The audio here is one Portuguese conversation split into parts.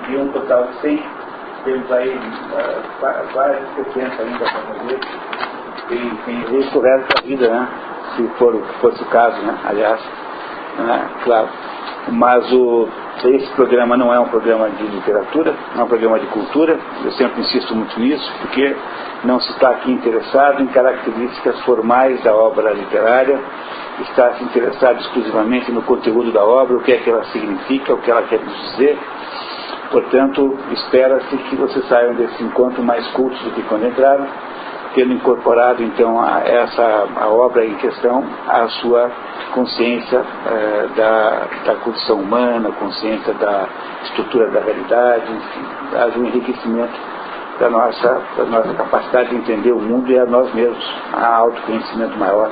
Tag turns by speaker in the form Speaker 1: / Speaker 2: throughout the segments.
Speaker 1: de um total de 100, temos aí quase 70 ainda para fazer. Tem esse o resto da vida, né? Se fosse o caso, né? Aliás, né? Claro. Mas esse programa não é um programa de literatura, não é um programa de cultura. Eu sempre insisto muito nisso, porque não se está aqui interessado em características formais da obra literária, está se interessado exclusivamente no conteúdo da obra, o que é que ela significa, o que ela quer dizer. Portanto, espera-se que vocês saiam desse encontro mais cultos do que quando entraram, tendo incorporado então a obra em questão à sua consciência da condição humana, consciência da estrutura da realidade, enfim, haja um enriquecimento da nossa capacidade de entender o mundo e a nós mesmos, há autoconhecimento maior.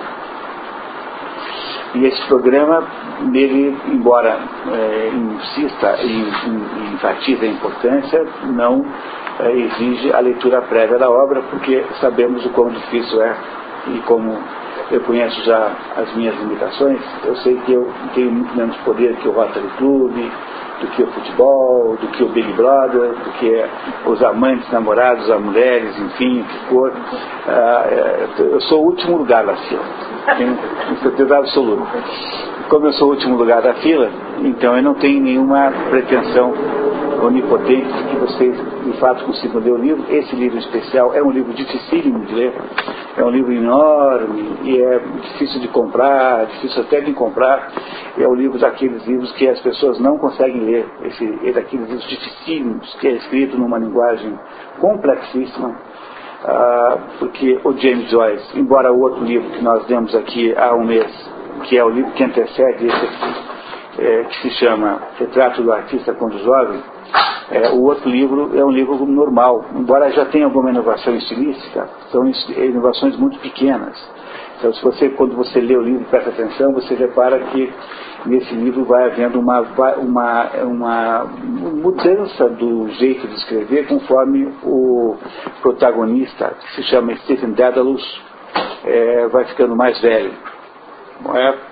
Speaker 1: E esse programa, ele, embora insista e enfatize a importância, não exige a leitura prévia da obra, porque sabemos o quão difícil é, e como eu conheço já as minhas limitações, eu sei que eu tenho muito menos poder que o Rotary Club, do que o futebol, do que o Big Brother, do que os amantes, namorados, as mulheres, enfim, o que for. Eu sou o último lugar da fila, tenho certeza absoluta. Como eu sou o último lugar da fila, então eu não tenho nenhuma pretensão onipotente de que vocês de fato consigam ler o livro. Esse livro especial é um livro dificílimo de ler, é um livro enorme e é difícil de comprar, difícil até de comprar. É um livro daqueles livros que as pessoas não conseguem ler, é daqueles livros dificílimos, que é escrito numa linguagem complexíssima, porque o James Joyce, embora o outro livro que nós demos aqui há um mês, que é o livro que antecede esse aqui, que se chama Retrato do Artista quando Jovem, o outro livro é um livro normal, embora já tenha alguma inovação estilística, são inovações muito pequenas. Então, quando você lê o livro e presta atenção, você repara que nesse livro vai havendo uma mudança do jeito de escrever conforme o protagonista, que se chama Stephen Dedalus, vai ficando mais velho.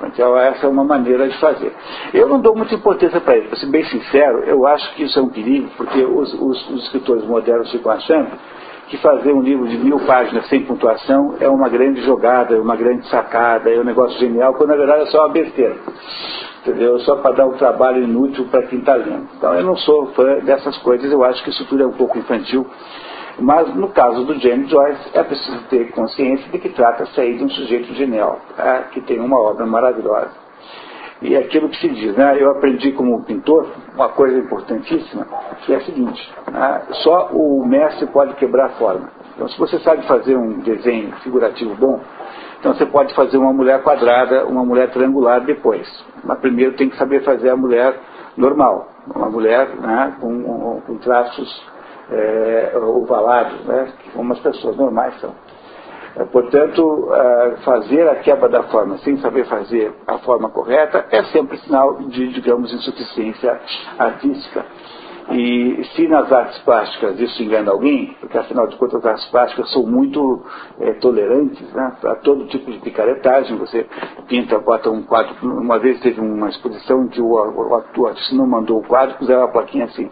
Speaker 1: Então essa é uma maneira de fazer. Eu não dou muita importância para ele, para ser bem sincero. Eu acho que isso é um perigo, porque os escritores modernos ficam achando que fazer um livro de 1000 páginas sem pontuação é uma grande jogada, é uma grande sacada, é um negócio genial, quando na verdade é só uma besteira, entendeu? Só para dar um trabalho inútil para quem está lendo. Então eu não sou fã dessas coisas, eu acho que isso tudo é um pouco infantil. Mas no caso do James Joyce é preciso ter consciência de que trata-se aí de um sujeito genial, que tem uma obra maravilhosa. E é aquilo que se diz, né? Eu aprendi como pintor uma coisa importantíssima, que é a seguinte: só o mestre pode quebrar a forma. Então, se você sabe fazer um desenho figurativo bom, então você pode fazer uma mulher quadrada, uma mulher triangular depois. Mas primeiro tem que saber fazer a mulher normal, uma mulher, né, com traços ovalados, né, como as pessoas normais são. Portanto, fazer a quebra da forma sem saber fazer a forma correta é sempre sinal de, digamos, insuficiência artística. E se nas artes plásticas isso engana alguém, porque afinal de contas as artes plásticas são muito tolerantes, né, para todo tipo de picaretagem. Você pinta, bota um quadro. Uma vez teve uma exposição em que o artista não mandou o quadro, puseram a plaquinha assim: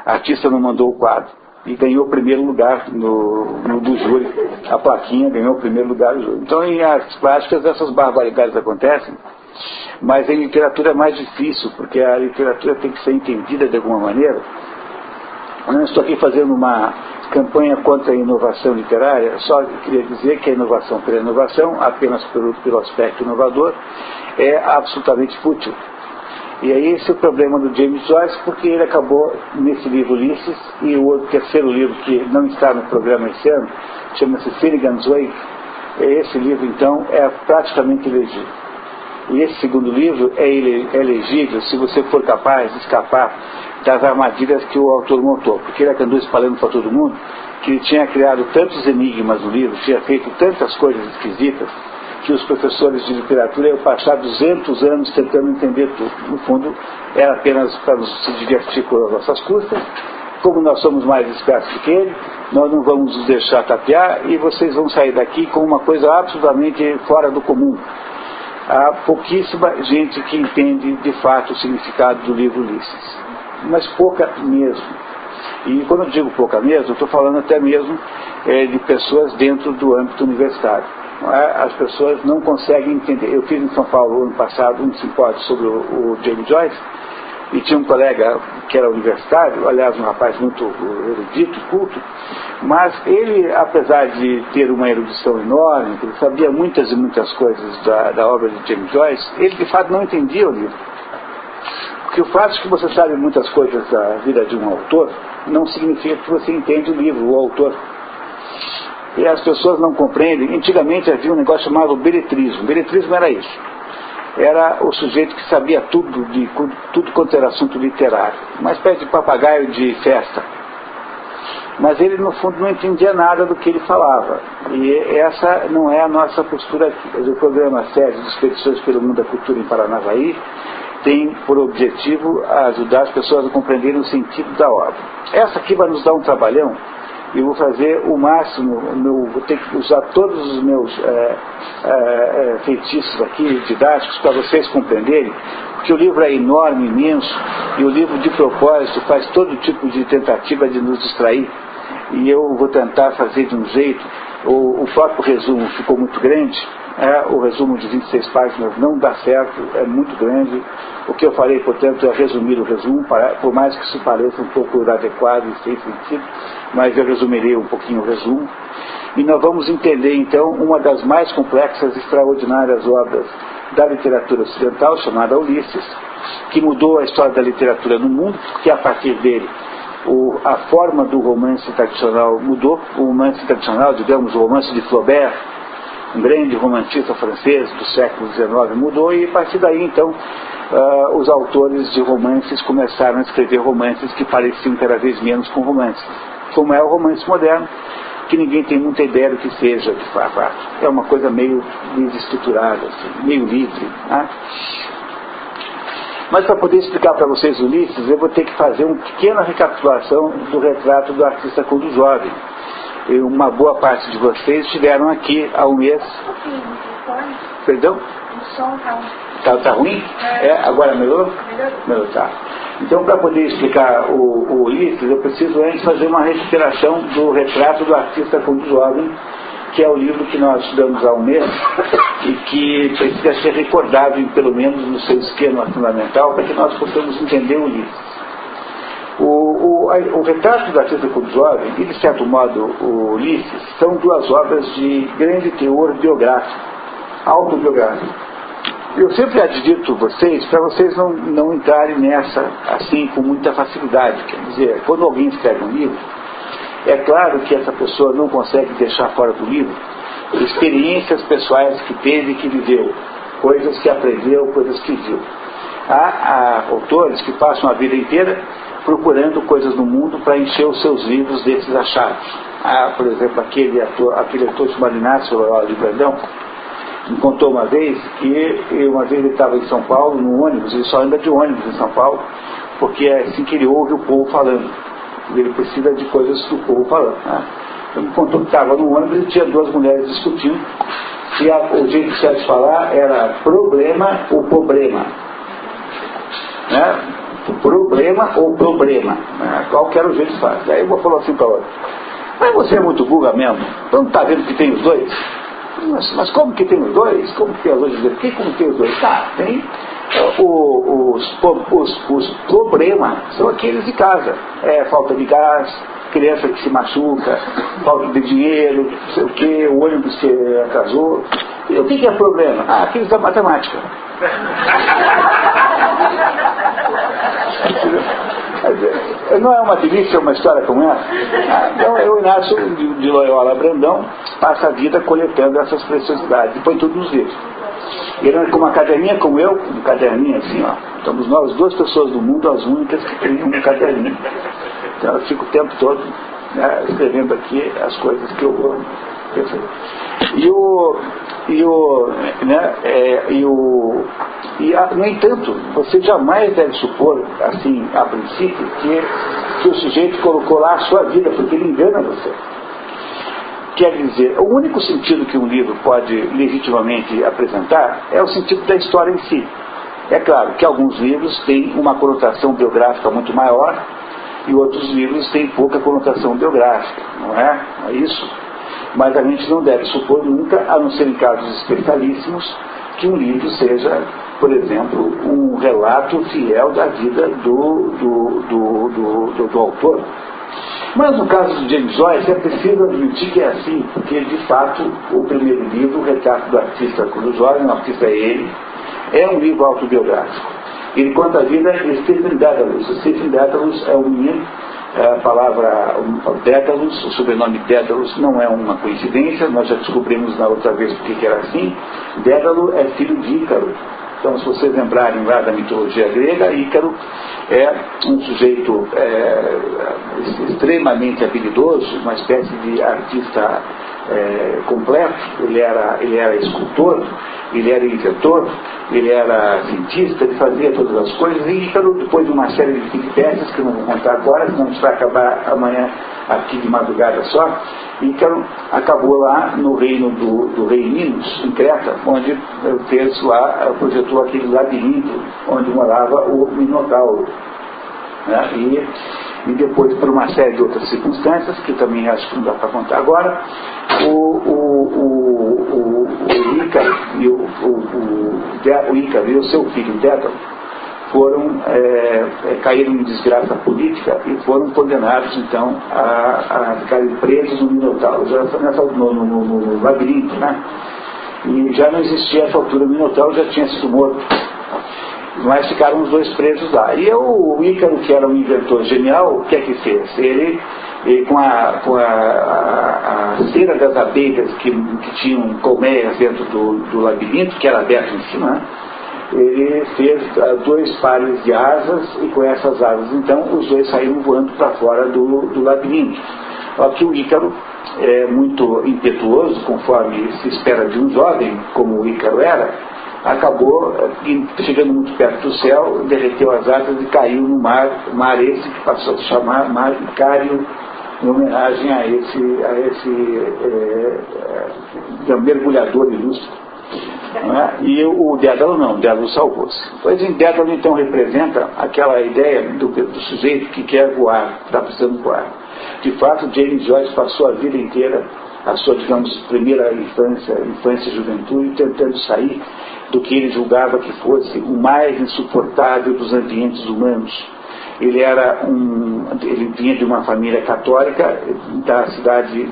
Speaker 1: artista não mandou o quadro. E ganhou o primeiro lugar do júri. A plaquinha ganhou o primeiro lugar do júri. Então, em artes plásticas, essas barbaridades acontecem, mas em literatura é mais difícil, porque a literatura tem que ser entendida de alguma maneira. Eu não estou aqui fazendo uma campanha contra a inovação literária, só queria dizer que a inovação pela inovação, apenas pelo aspecto inovador, é absolutamente fútil. E aí esse é o problema do James Joyce, porque ele acabou nesse livro Ulisses, e o outro terceiro livro que não está no programa esse ano, chama-se Finnegan's Wake. Esse livro, então, é praticamente elegível. E esse segundo livro é elegível se você for capaz de escapar das armadilhas que o autor montou, porque ele andou espalhando para todo mundo que ele tinha criado tantos enigmas no livro, tinha feito tantas coisas esquisitas, que os professores de literatura iam passar 200 anos tentando entender tudo. No fundo, era apenas para se divertir com as nossas custas. Como nós somos mais espertos do que ele, nós não vamos nos deixar tapear e vocês vão sair daqui com uma coisa absolutamente fora do comum. Há pouquíssima gente que entende de fato o significado do livro Ulisses. mas pouca mesmo. E quando eu digo pouca mesmo, eu estou falando até mesmo de pessoas dentro do âmbito universitário. As pessoas não conseguem entender. Eu fiz em São Paulo, ano passado, um simpósio sobre o James Joyce, e tinha um colega que era universitário, aliás, um rapaz muito erudito, culto, mas ele, apesar de ter uma erudição enorme, ele sabia muitas e muitas coisas da obra de James Joyce, ele de fato não entendia o livro. Porque o fato de que você sabe muitas coisas da vida de um autor, não significa que você entende o livro, o autor. E as pessoas não compreendem. Antigamente havia um negócio chamado beletrismo. Beletrismo era isso. Era o sujeito que sabia tudo quanto era assunto literário. Uma espécie de papagaio de festa. Mas ele, no fundo, não entendia nada do que ele falava. E essa não é a nossa postura aqui. O programa Série de Expedições pelo Mundo da Cultura em Paranavaí tem por objetivo ajudar as pessoas a compreenderem o sentido da obra. Essa aqui vai nos dar um trabalhão. Eu vou fazer o máximo, vou ter que usar todos os meus feitiços aqui, didáticos, para vocês compreenderem, porque o livro é enorme, imenso, e o livro de propósito faz todo tipo de tentativa de nos distrair, e eu vou tentar fazer de um jeito. O próprio resumo ficou muito grande, o resumo de 26 páginas não dá certo, é muito grande. O que eu farei, portanto, é resumir o resumo, por mais que isso pareça um pouco inadequado e sem sentido, mas eu resumirei um pouquinho o resumo. E nós vamos entender, então, uma das mais complexas e extraordinárias obras da literatura ocidental, chamada Ulisses, que mudou a história da literatura no mundo, porque a partir dele a forma do romance tradicional mudou. O romance tradicional, digamos, o romance de Flaubert, um grande romancista francês do século XIX, mudou, e a partir daí, então, os autores de romances começaram a escrever romances que pareciam cada vez menos com romances, como é o romance moderno, que ninguém tem muita ideia do que seja, de fato. É uma coisa meio desestruturada, assim, meio livre, né? Mas para poder explicar para vocês Ulisses, eu vou ter que fazer uma pequena recapitulação do retrato do artista quando jovem. E uma boa parte de vocês estiveram aqui há um mês. Perdão?
Speaker 2: O som tá
Speaker 1: ruim? Agora melhorou? Melhorou, tá. Então, para poder explicar o Ulisses, eu preciso antes fazer uma recuperação do retrato do artista quando jovem, que é o livro que nós estudamos há um mês e que precisa ser recordado, pelo menos no seu esquema fundamental, para que nós possamos entender o Ulisses. O retrato do artista quando jovem e, de certo modo, o Ulisses, são duas obras de grande teor biográfico, autobiográfico. Eu sempre advirto vocês, para vocês não entrarem nessa assim com muita facilidade. Quer dizer, quando alguém escreve um livro, é claro que essa pessoa não consegue deixar fora do livro experiências pessoais que teve, que viveu, coisas que aprendeu, coisas que viu. Há autores que passam a vida inteira procurando coisas no mundo para encher os seus livros desses achados. Por exemplo, aquele ator chamado Inácio Loyola de Brandão me contou uma vez que uma vez ele estava em São Paulo, no ônibus, ele só anda de ônibus em São Paulo, porque é assim que ele ouve o povo falando. Ele precisa de coisas do povo falando. Ele me contou que estava no ônibus e tinha duas mulheres discutindo, e o jeito certo de falar era problema ou problema. Problema ou problema. Qual que era o jeito de falar. Daí eu falou assim para outra: mas você é muito burra mesmo? Então não está vendo que tem os dois? Mas como que tem os dois? Como que tem os dois? Como tem os dois? Tem os problemas, são aqueles de casa. Falta de gás, criança que se machuca, falta de dinheiro, não sei o que, o ônibus que atrasou. E o que é problema? Aqueles da matemática. Não é uma delícia uma história como essa? Então, o Inácio de Loyola Brandão passa a vida coletando essas preciosidades e põe tudo nos livros. Ele, com uma caderninha como eu, um caderninho assim, estamos nós, duas pessoas do mundo, as únicas que têm um caderninho. Então eu fico o tempo todo escrevendo aqui as coisas que eu vou pensar. No entanto, você jamais deve supor, assim, a princípio, que o sujeito colocou lá a sua vida, porque ele engana você. Quer dizer, o único sentido que um livro pode legitimamente apresentar é o sentido da história em si. É claro que alguns livros têm uma conotação biográfica muito maior e outros livros têm pouca conotação biográfica, não é? É isso. Mas a gente não deve supor nunca, a não ser em casos especialíssimos, que um livro seja, por exemplo, um relato fiel da vida do autor. Mas no caso de James Joyce é preciso admitir que é assim, porque de fato o primeiro livro, O Retrato do Artista quando jovem, o artista é ele, é um livro autobiográfico. Ele conta a vida de Stephen Dedalus. O Stephen Dedalus é um menino, a palavra Dedalus, o sobrenome Dedalus não é uma coincidência, nós já descobrimos na outra vez porque que era assim. Dédalo é filho de Ícaro. Então, se vocês lembrarem lá da mitologia grega, Ícaro é um sujeito extremamente habilidoso, uma espécie de artista completo. Ele era escultor, ele era inventor, ele era cientista, ele fazia todas as coisas. E Ícaro, depois de uma série de peripécias que eu não vou contar agora, senão a gente vai acabar amanhã aqui de madrugada só, Ícaro acabou lá no reino do rei Minos, em Creta, onde fez lá, projetou aquele labirinto onde morava o Minotauro. Né? E depois, por uma série de outras circunstâncias, que também acho que não dá para contar agora, o Ícaro e o seu filho Dédalo caíram em desgraça política e foram condenados então a ficarem presos no Minotauro, no labirinto, né? E já não existia essa altura, o Minotauro já tinha sido morto, mas ficaram os dois presos lá. E o Ícaro, que era um inventor genial, o que é que fez? Ele com a cera das abelhas que tinham colmeias dentro do labirinto, que era aberto em cima, né? Ele fez 2 pares de asas e com essas asas, então, os dois saíram voando para fora do labirinto. Aqui o Ícaro é muito impetuoso, conforme se espera de um jovem, como o Ícaro era, acabou chegando muito perto do céu, derreteu as asas e caiu no mar esse que passou a se chamar Mar Icário, em homenagem a esse mergulhador ilustre. E o Dédalo não, o Dédalo salvou-se. Pois em Dédalo então representa aquela ideia do sujeito que quer voar, está precisando voar. De fato, James Joyce passou a vida inteira, a sua, digamos, primeira infância e juventude, tentando sair do que ele julgava que fosse o mais insuportável dos ambientes humanos. Ele vinha de uma família católica da cidade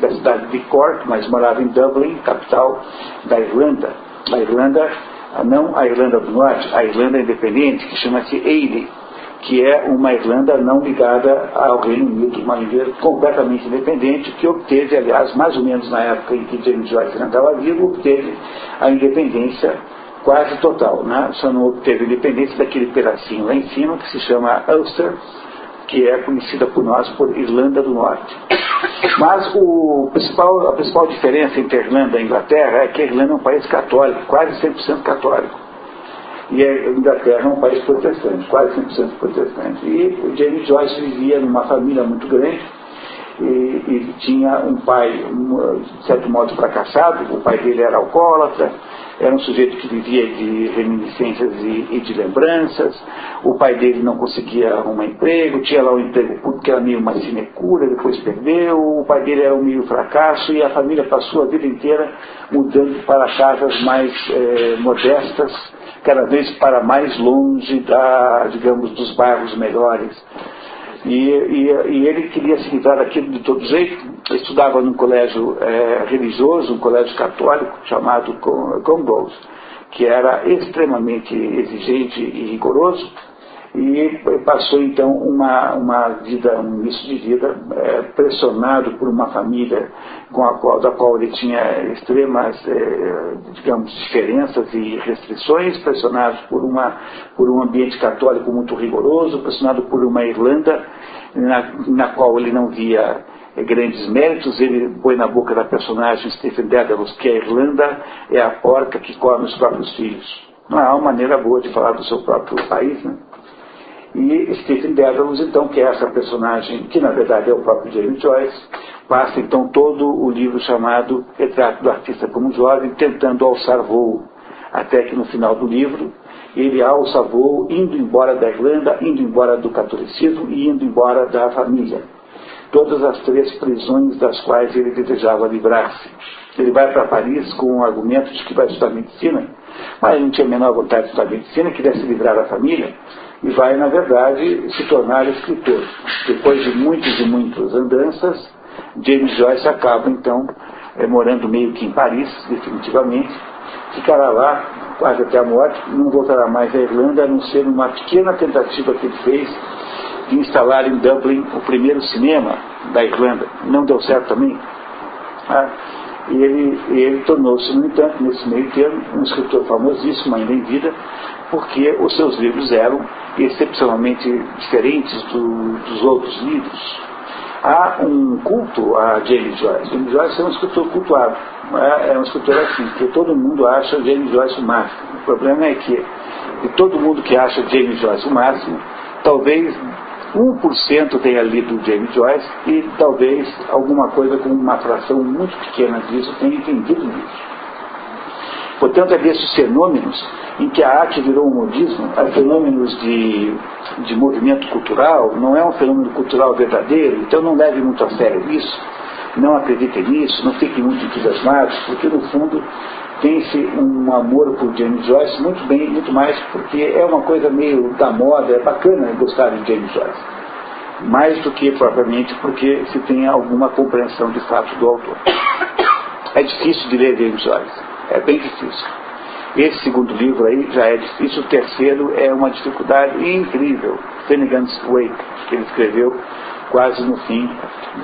Speaker 1: de Cork, mas morava em Dublin, capital da Irlanda. A Irlanda, não a Irlanda do Norte, a Irlanda independente, que chama-se Éire, que é uma Irlanda não ligada ao Reino Unido, uma Irlanda completamente independente, que obteve, aliás, mais ou menos na época em que James Joyce não estava vivo, obteve a independência quase total, né? Só não obteve a independência daquele pedacinho lá em cima, que se chama Ulster, que é conhecida por nós por Irlanda do Norte. Mas a principal diferença entre a Irlanda e a Inglaterra é que a Irlanda é um país católico, quase 100% católico. E a Inglaterra é um país protestante, quase 100% protestante. E o James Joyce vivia numa família muito grande e tinha um pai, de certo modo, fracassado. O pai dele era alcoólatra, era um sujeito que vivia de reminiscências e de lembranças. O pai dele não conseguia arrumar emprego, tinha lá um emprego público que era meio uma sinecura, depois perdeu. O pai dele era um meio fracasso e a família passou a vida inteira mudando para casas mais modestas, cada vez para mais longe dos bairros melhores. E ele queria se livrar daquilo de todo jeito. Ele estudava num colégio religioso, um colégio católico chamado Congos, que era extremamente exigente e rigoroso, e passou então um início de vida pressionado por uma família da qual ele tinha extremas, digamos, diferenças e restrições, pressionado por um ambiente católico muito rigoroso, pressionado por uma Irlanda na qual ele não via grandes méritos. Ele põe na boca da personagem Stephen Dedalus que a Irlanda é a porca que come os próprios filhos. Não é uma maneira boa de falar do seu próprio país, né? E Stephen Dedalus, então, que é essa personagem, que na verdade é o próprio James Joyce, passa então todo o livro chamado Retrato do Artista como Jovem, tentando alçar voo, até que no final do livro ele alça voo, indo embora da Irlanda, indo embora do catolicismo e indo embora da família. Todas as 3 prisões das quais ele desejava livrar-se. Ele vai para Paris com o argumento de que vai estudar medicina, mas ele não tinha a menor vontade de estudar medicina, queria se livrar da família, e vai, na verdade, se tornar escritor. Depois de muitas e muitas andanças, James Joyce acaba, então, morando meio que em Paris, definitivamente, ficará lá quase até a morte, não voltará mais à Irlanda, a não ser uma pequena tentativa que ele fez de instalar em Dublin o primeiro cinema da Irlanda. Não deu certo também. E ele tornou-se, no entanto, nesse meio termo, um escritor famosíssimo, ainda em vida, porque os seus livros eram excepcionalmente diferentes dos outros livros. Há um culto a James Joyce. James Joyce é um escritor cultuado. É um escritor assim, que todo mundo acha James Joyce o máximo. O problema é que, de todo mundo que acha James Joyce o máximo, talvez 1% tenha lido James Joyce e talvez alguma coisa com uma fração muito pequena disso tenha entendido isso. Portanto, é desses fenômenos em que a arte virou um modismo, há fenômenos de movimento cultural, não é um fenômeno cultural verdadeiro, então não leve muito a sério isso, não acreditem nisso, não fiquem muito entusiasmados, porque no fundo tem-se um amor por James Joyce muito mais porque é uma coisa meio da moda, é bacana gostar de James Joyce, mais do que propriamente porque se tem alguma compreensão de fato do autor. É difícil de ler James Joyce, é bem difícil. Esse segundo livro aí já é difícil, o terceiro é uma dificuldade incrível, Finnegan's Wake, que ele escreveu quase no fim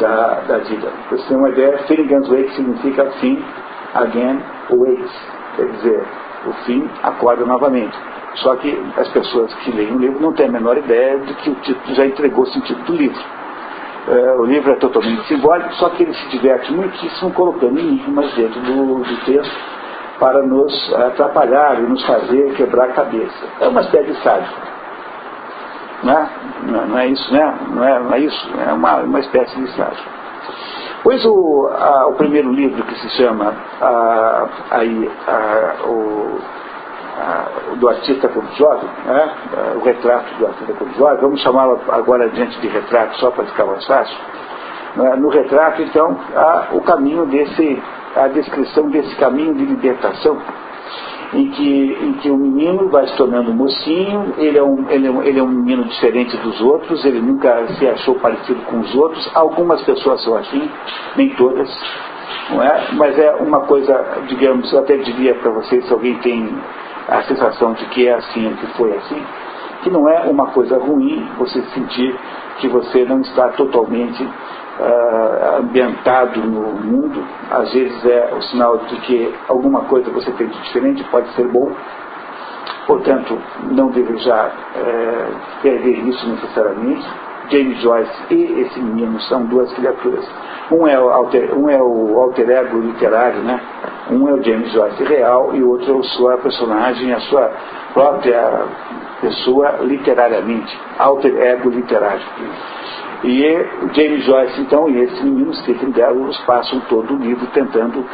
Speaker 1: da vida. Para você ter uma ideia, Finnegan's Wake significa fim, again, wakes, quer dizer, o fim acorda novamente. Só que as pessoas que leem o livro não têm a menor ideia de que o título já entregou o sentido do livro. O livro é totalmente simbólico, só que ele se diverte muitíssimo colocando enigmas dentro do texto para nos atrapalhar e nos fazer quebrar a cabeça. É uma espécie de sádico. Não é isso, né? Não é isso, é uma espécie de sádico. Pois o primeiro livro, que se chama do artista quando jovem, o retrato do artista quando jovem, vamos chamá-lo agora adiante de retrato só para ficar mais fácil. No retrato, então, há o caminho a descrição desse caminho de libertação, em que o menino vai se tornando mocinho, ele é um menino diferente dos outros, ele nunca se achou parecido com os outros, algumas pessoas são assim, nem todas, não é? Mas é uma coisa, digamos, eu até diria para vocês, se alguém tem a sensação de que é assim ou que foi assim, que não é uma coisa ruim você sentir que você não está totalmente ambientado no mundo. Às vezes é o sinal de que alguma coisa você tem de diferente pode ser bom. Portanto, não desejar perder isso necessariamente. James Joyce e esse menino são duas criaturas. Um é o alter ego literário, né? Um é o James Joyce real e o outro é a sua personagem, a sua própria pessoa literariamente, alter ego literário. E James Joyce, então, e esse menino, Stephen Dedalus, passam todo o livro tentando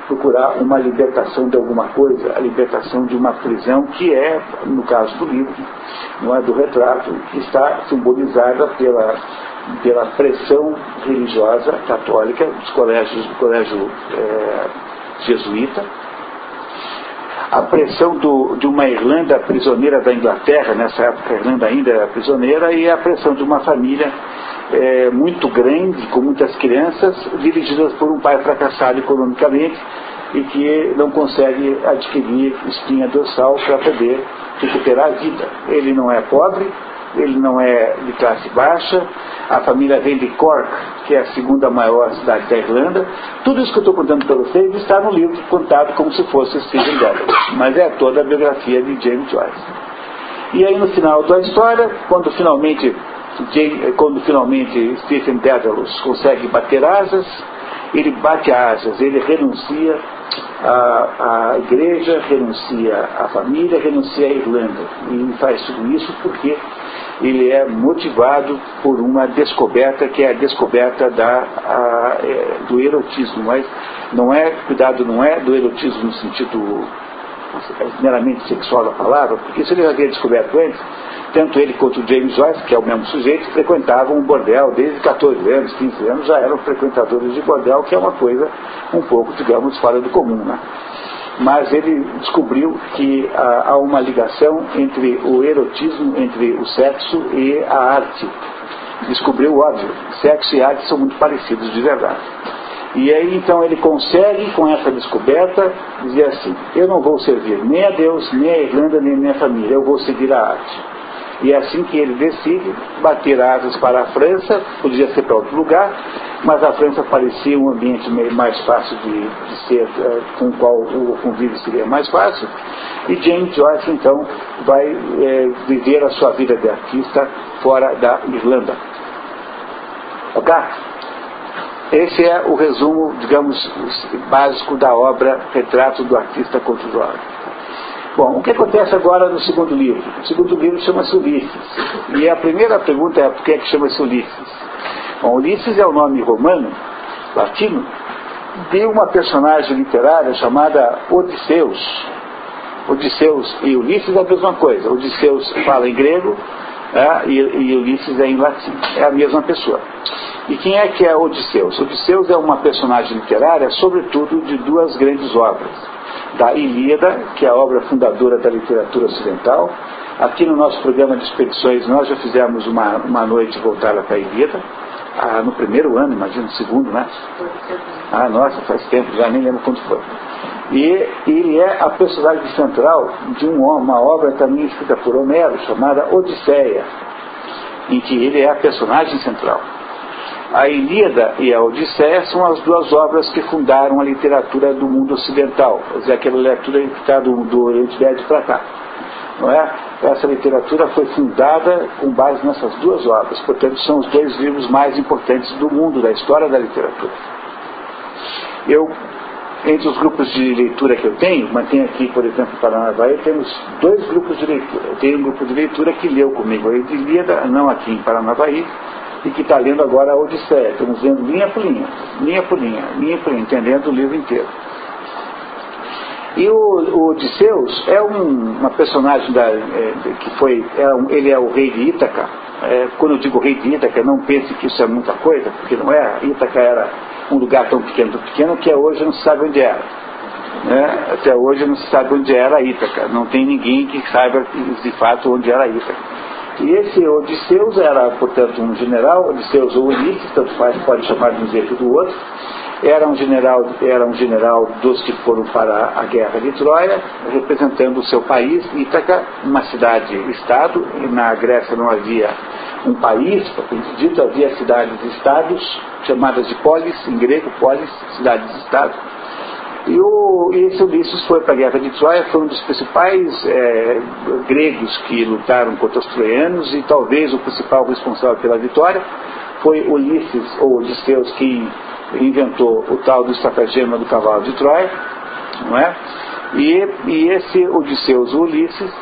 Speaker 1: procurar uma libertação de alguma coisa, a libertação de uma prisão que é, no caso do livro, não é do retrato, que está simbolizada pela pressão religiosa católica do colégio jesuíta, a pressão de uma Irlanda prisioneira da Inglaterra, nessa época a Irlanda ainda era prisioneira, e a pressão de uma família muito grande, com muitas crianças, dirigidas por um pai fracassado economicamente e que não consegue adquirir espinha dorsal para poder recuperar a vida. Ele não é pobre, ele não é de classe baixa, a família vem de Cork, que é a segunda maior cidade da Irlanda. Tudo isso que eu estou contando para vocês está no livro contado como se fosse Stephen Dedalus, mas é toda a biografia de James Joyce. E aí no final da história, quando finalmente Stephen Dedalus consegue bater asas, ele bate asas, ele renuncia à igreja, renuncia à família, renuncia à Irlanda. E faz tudo isso porque ele é motivado por uma descoberta, que é a descoberta do erotismo. Mas não é do erotismo no sentido meramente sexual da palavra, porque isso ele já havia descoberto antes. Tanto ele quanto o James Joyce, que é o mesmo sujeito, frequentavam um bordel desde 14 anos, 15 anos, já eram frequentadores de bordel, que é uma coisa um pouco, digamos, fora do comum, né? Mas ele descobriu que há uma ligação entre o erotismo, entre o sexo e a arte. Descobriu, óbvio, sexo e arte são muito parecidos de verdade. E aí então ele consegue, com essa descoberta, dizer assim: eu não vou servir nem a Deus, nem a Irlanda, nem a minha família, eu vou seguir a arte. E é assim que ele decide bater asas para a França, podia ser para outro lugar, mas a França parecia um ambiente meio mais fácil de ser, com o qual o convívio seria mais fácil. E James Joyce então vai viver a sua vida de artista fora da Irlanda. Ok? Esse é o resumo, digamos, básico da obra Retrato do Artista contra o Jovem. Bom, o que acontece agora no segundo livro? O segundo livro chama-se Ulisses. E a primeira pergunta é: por que é que chama-se Ulisses? Bom, Ulisses é o nome romano, latino, de uma personagem literária chamada Odisseus. Odisseus e Ulisses é a mesma coisa. Odisseus fala em grego, e Ulisses é em latim. É a mesma pessoa. E quem é que é Odisseus? Odisseus é uma personagem literária, sobretudo, de duas grandes obras. Da Ilíada, que é a obra fundadora da literatura ocidental. Aqui no nosso programa de expedições nós já fizemos uma noite voltada para a Ilíada, no primeiro ano, imagino, no segundo, né? Nossa, faz tempo, já nem lembro quando foi. E ele é a personagem central de uma obra também escrita por Homero, chamada Odisseia, em que ele é a personagem central. A Ilíada e a Odisseia são as duas obras que fundaram a literatura do mundo ocidental, quer dizer, aquela literatura que está do Oriente Médio para cá. Não é? Essa literatura foi fundada com base nessas duas obras, portanto são os dois livros mais importantes do mundo, da história da literatura. Entre os grupos de leitura que eu tenho, mantenho aqui, por exemplo, em Paranavaí, temos dois grupos de leitura. Eu tenho um grupo de leitura que leu comigo a Ilíada, não aqui em Paranavaí, e que está lendo agora a Odisseia. Estamos lendo linha por linha, entendendo o livro inteiro. E o Odisseus é uma personagem ele é o rei de Ítaca. Quando eu digo rei de Ítaca, não pense que isso é muita coisa, porque não é. Ítaca era um lugar tão pequeno que hoje não se sabe onde era. Até hoje não se sabe onde era Ítaca. Não tem ninguém que saiba de fato onde era Ítaca. E esse Odisseus era, portanto, um general, Odisseus ou Ulisses, tanto faz, pode chamar de um jeito do outro. Era um general dos que foram para a guerra de Troia, representando o seu país, Ítaca, uma cidade-estado. Na Grécia não havia um país, propriamente dito, havia cidades-estados, chamadas de polis, em grego, polis, cidades-estado. E esse Ulisses foi para a guerra de Troia, foi um dos principais gregos que lutaram contra os troianos, e talvez o principal responsável pela vitória. Foi Ulisses, ou Odisseus, que inventou o tal do estratagema do cavalo de Troia, não é? E esse Odisseus, o Ulisses,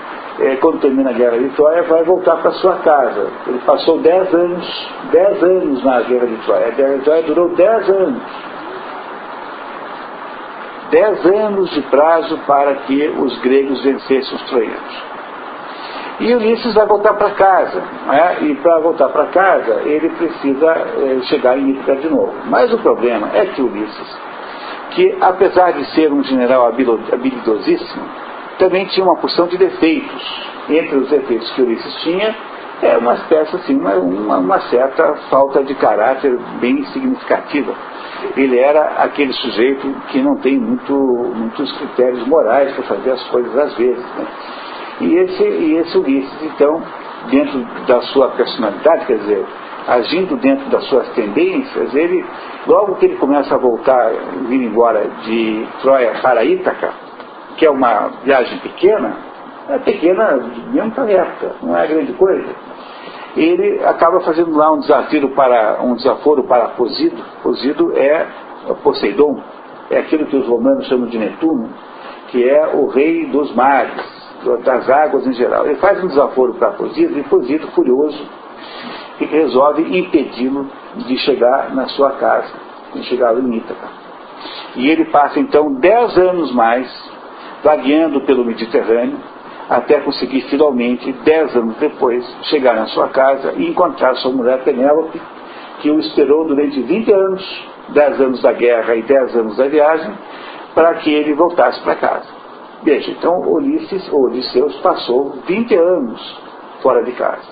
Speaker 1: quando termina a guerra de Troia, vai voltar para sua casa. Ele passou 10 anos na guerra de Troia. A guerra de Troia durou 10 anos. 10 anos de prazo para que os gregos vencessem os troianos. E Ulisses vai voltar para casa, e para voltar para casa ele precisa chegar em Ítaca de novo. Mas o problema é que Ulisses, que apesar de ser um general habilidosíssimo, também tinha uma porção de defeitos. Entre os defeitos que Ulisses tinha, uma espécie assim, uma certa falta de caráter bem significativa. Ele era aquele sujeito que não tem muitos critérios morais para fazer as coisas às vezes, né? E esse Ulisses, então, dentro da sua personalidade, quer dizer, agindo dentro das suas tendências, ele, logo que ele começa a vir embora de Troia para Ítaca, que é uma viagem pequena, mesmo tarefa, não é grande coisa, ele acaba fazendo lá um desaforo para Posido. Posido é Poseidon, é aquilo que os romanos chamam de Netuno, que é o rei dos mares, das águas em geral. Ele faz um desaforo para Posido, e Posido, furioso, resolve impedi-lo de chegar na sua casa, de chegar em Ítaca. E ele passa então 10 anos mais vagueando pelo Mediterrâneo, até conseguir finalmente, 10 anos depois, chegar na sua casa e encontrar sua mulher Penélope, que o esperou durante 20 anos, 10 anos da guerra e 10 anos da viagem, para que ele voltasse para casa. Veja, então Odisseus passou 20 anos fora de casa,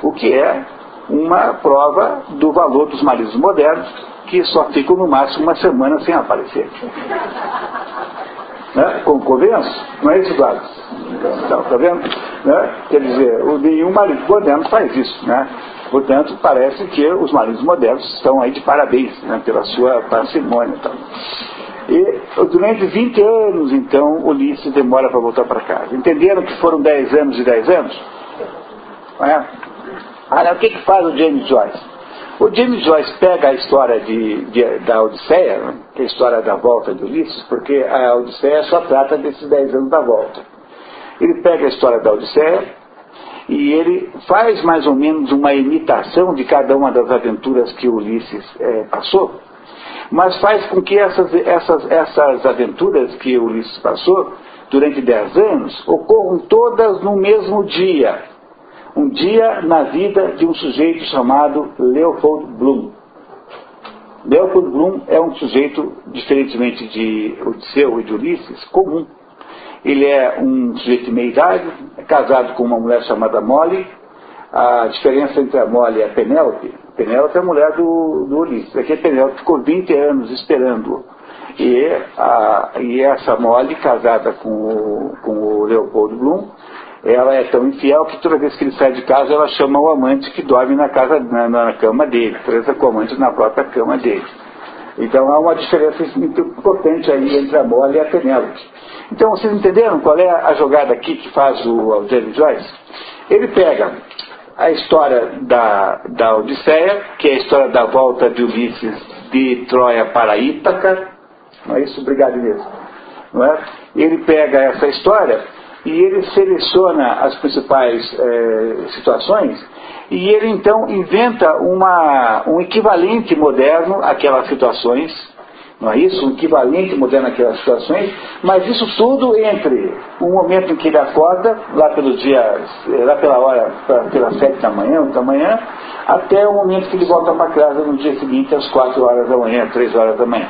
Speaker 1: o que é uma prova do valor dos maridos modernos, que só ficam no máximo uma semana sem aparecer. Né? Convenço? Não é isso, Eduardo? Então, tá vendo? Né? Quer dizer, nenhum marido moderno faz isso, né? Portanto, parece que os maridos modernos estão aí de parabéns, né, pela sua parcimônia. Então. E durante 20 anos, então, Ulisses demora para voltar para casa. Entenderam que foram 10 anos e 10 anos? Não é? Olha, o que faz o James Joyce? O James Joyce pega a história da Odisseia, né, que é a história da volta de Ulisses, porque a Odisseia só trata desses 10 anos da volta. Ele pega a história da Odisseia e ele faz mais ou menos uma imitação de cada uma das aventuras que Ulisses passou, mas faz com que essas aventuras que Ulisses passou durante 10 anos ocorram todas no mesmo dia. Um dia na vida de um sujeito chamado Leopold Bloom. Leopold Bloom é um sujeito, diferentemente de Odisseu e de Ulisses, comum. Ele é um sujeito de meia idade, é casado com uma mulher chamada Molly. A diferença entre a Molly e a Penélope, Penélope é a mulher do Ulisses. Aqui a Penélope ficou 20 anos esperando-o. E essa Molly, casada com o Leopold Bloom, ela é tão infiel que toda vez que ele sai de casa, ela chama o amante que dorme na cama dele, transa com o amante na própria cama dele. Então há uma diferença muito importante aí entre a Molly e a Penélope. Então vocês entenderam qual é a jogada aqui que faz o James Joyce? Ele pega a história da Odisseia, que é a história da volta de Ulisses de Troia para Ítaca, não é isso? Obrigado, Inês. Não é? Ele pega essa história e ele seleciona as principais situações e ele então inventa um equivalente moderno àquelas situações, não é isso? Um equivalente moderno àquelas situações, mas isso tudo entre o momento em que ele acorda, lá pelas 7 da manhã, 8 da manhã, até o momento que ele volta para casa no dia seguinte, às 4 horas da manhã, 3 horas da manhã.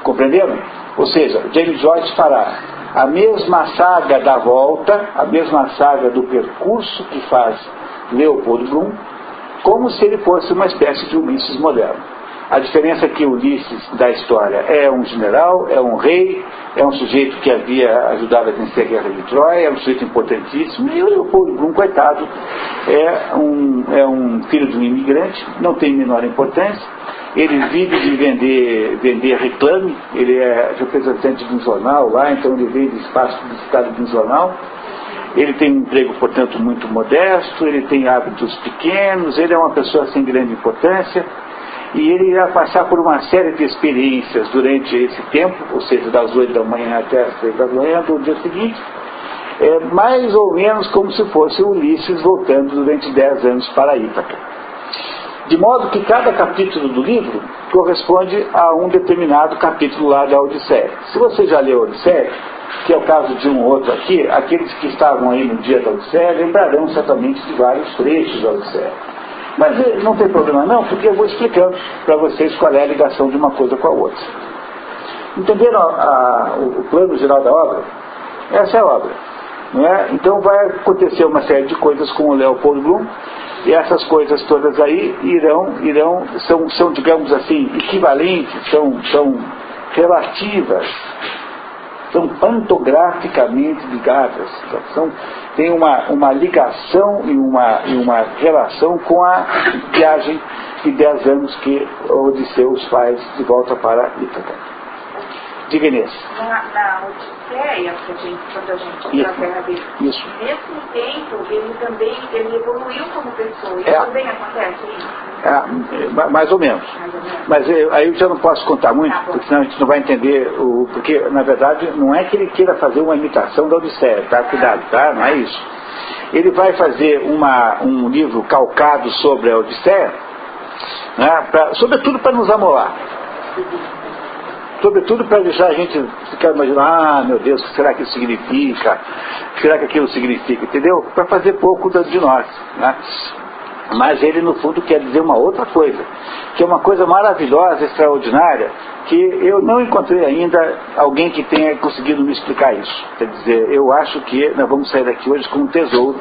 Speaker 1: Compreenderam? Ou seja, James Joyce fará a mesma saga da volta, a mesma saga do percurso que faz Leopold Bloom, como se ele fosse uma espécie de Ulisses moderno. A diferença é que Ulisses da história é um general, é um rei, é um sujeito que havia ajudado a vencer a guerra de Troia, é um sujeito importantíssimo, e o Leopold Bloom, coitado, é um filho de um imigrante, não tem menor importância. Ele vive de vender reclame, ele é representante de um jornal lá, então ele vende espaço publicitário de um jornal. Ele tem um emprego, portanto, muito modesto, ele tem hábitos pequenos, ele é uma pessoa sem grande importância, e ele irá passar por uma série de experiências durante esse tempo, ou seja, das 8 da manhã até as 3 da manhã do dia seguinte, mais ou menos como se fosse Ulisses voltando durante 10 anos para Ítaca. De modo que cada capítulo do livro corresponde a um determinado capítulo lá da Odisseia. Se você já leu a Odisseia, que é o caso de um ou outro aqui, aqueles que estavam aí no dia da Odisseia lembrarão certamente de vários trechos da Odisseia. Mas não tem problema não, porque eu vou explicando para vocês qual é a ligação de uma coisa com a outra. Entenderam o plano geral da obra? Essa é a obra. Não é? Então vai acontecer uma série de coisas com o Leopold Bloom, e essas coisas todas aí são digamos assim, equivalentes, são relativas, são pantograficamente ligadas, tem uma ligação e uma relação com a viagem de 10 anos que Odisseus faz de volta para Ítaca. Diga, Inês.
Speaker 2: Na Odisseia, quando a gente na terra dele, nesse tempo ele evoluiu como pessoa. Isso também acontece isso?
Speaker 1: Mais ou menos. Mas aí eu já não posso contar muito, porque senão a gente não vai entender porque na verdade não é que ele queira fazer uma imitação da Odisseia, tá? Cuidado, tá? Não é isso. Ele vai fazer um livro calcado sobre a Odisseia, né? Sobretudo para nos amolar. sobretudo para deixar a gente ficar imaginando, meu Deus, o que será que isso significa? O que será que aquilo significa? Entendeu? Para fazer pouco de nós, né? Mas ele, no fundo, quer dizer uma outra coisa, que é uma coisa maravilhosa, extraordinária, que eu não encontrei ainda alguém que tenha conseguido me explicar isso. Quer dizer, eu acho que nós vamos sair daqui hoje com um tesouro,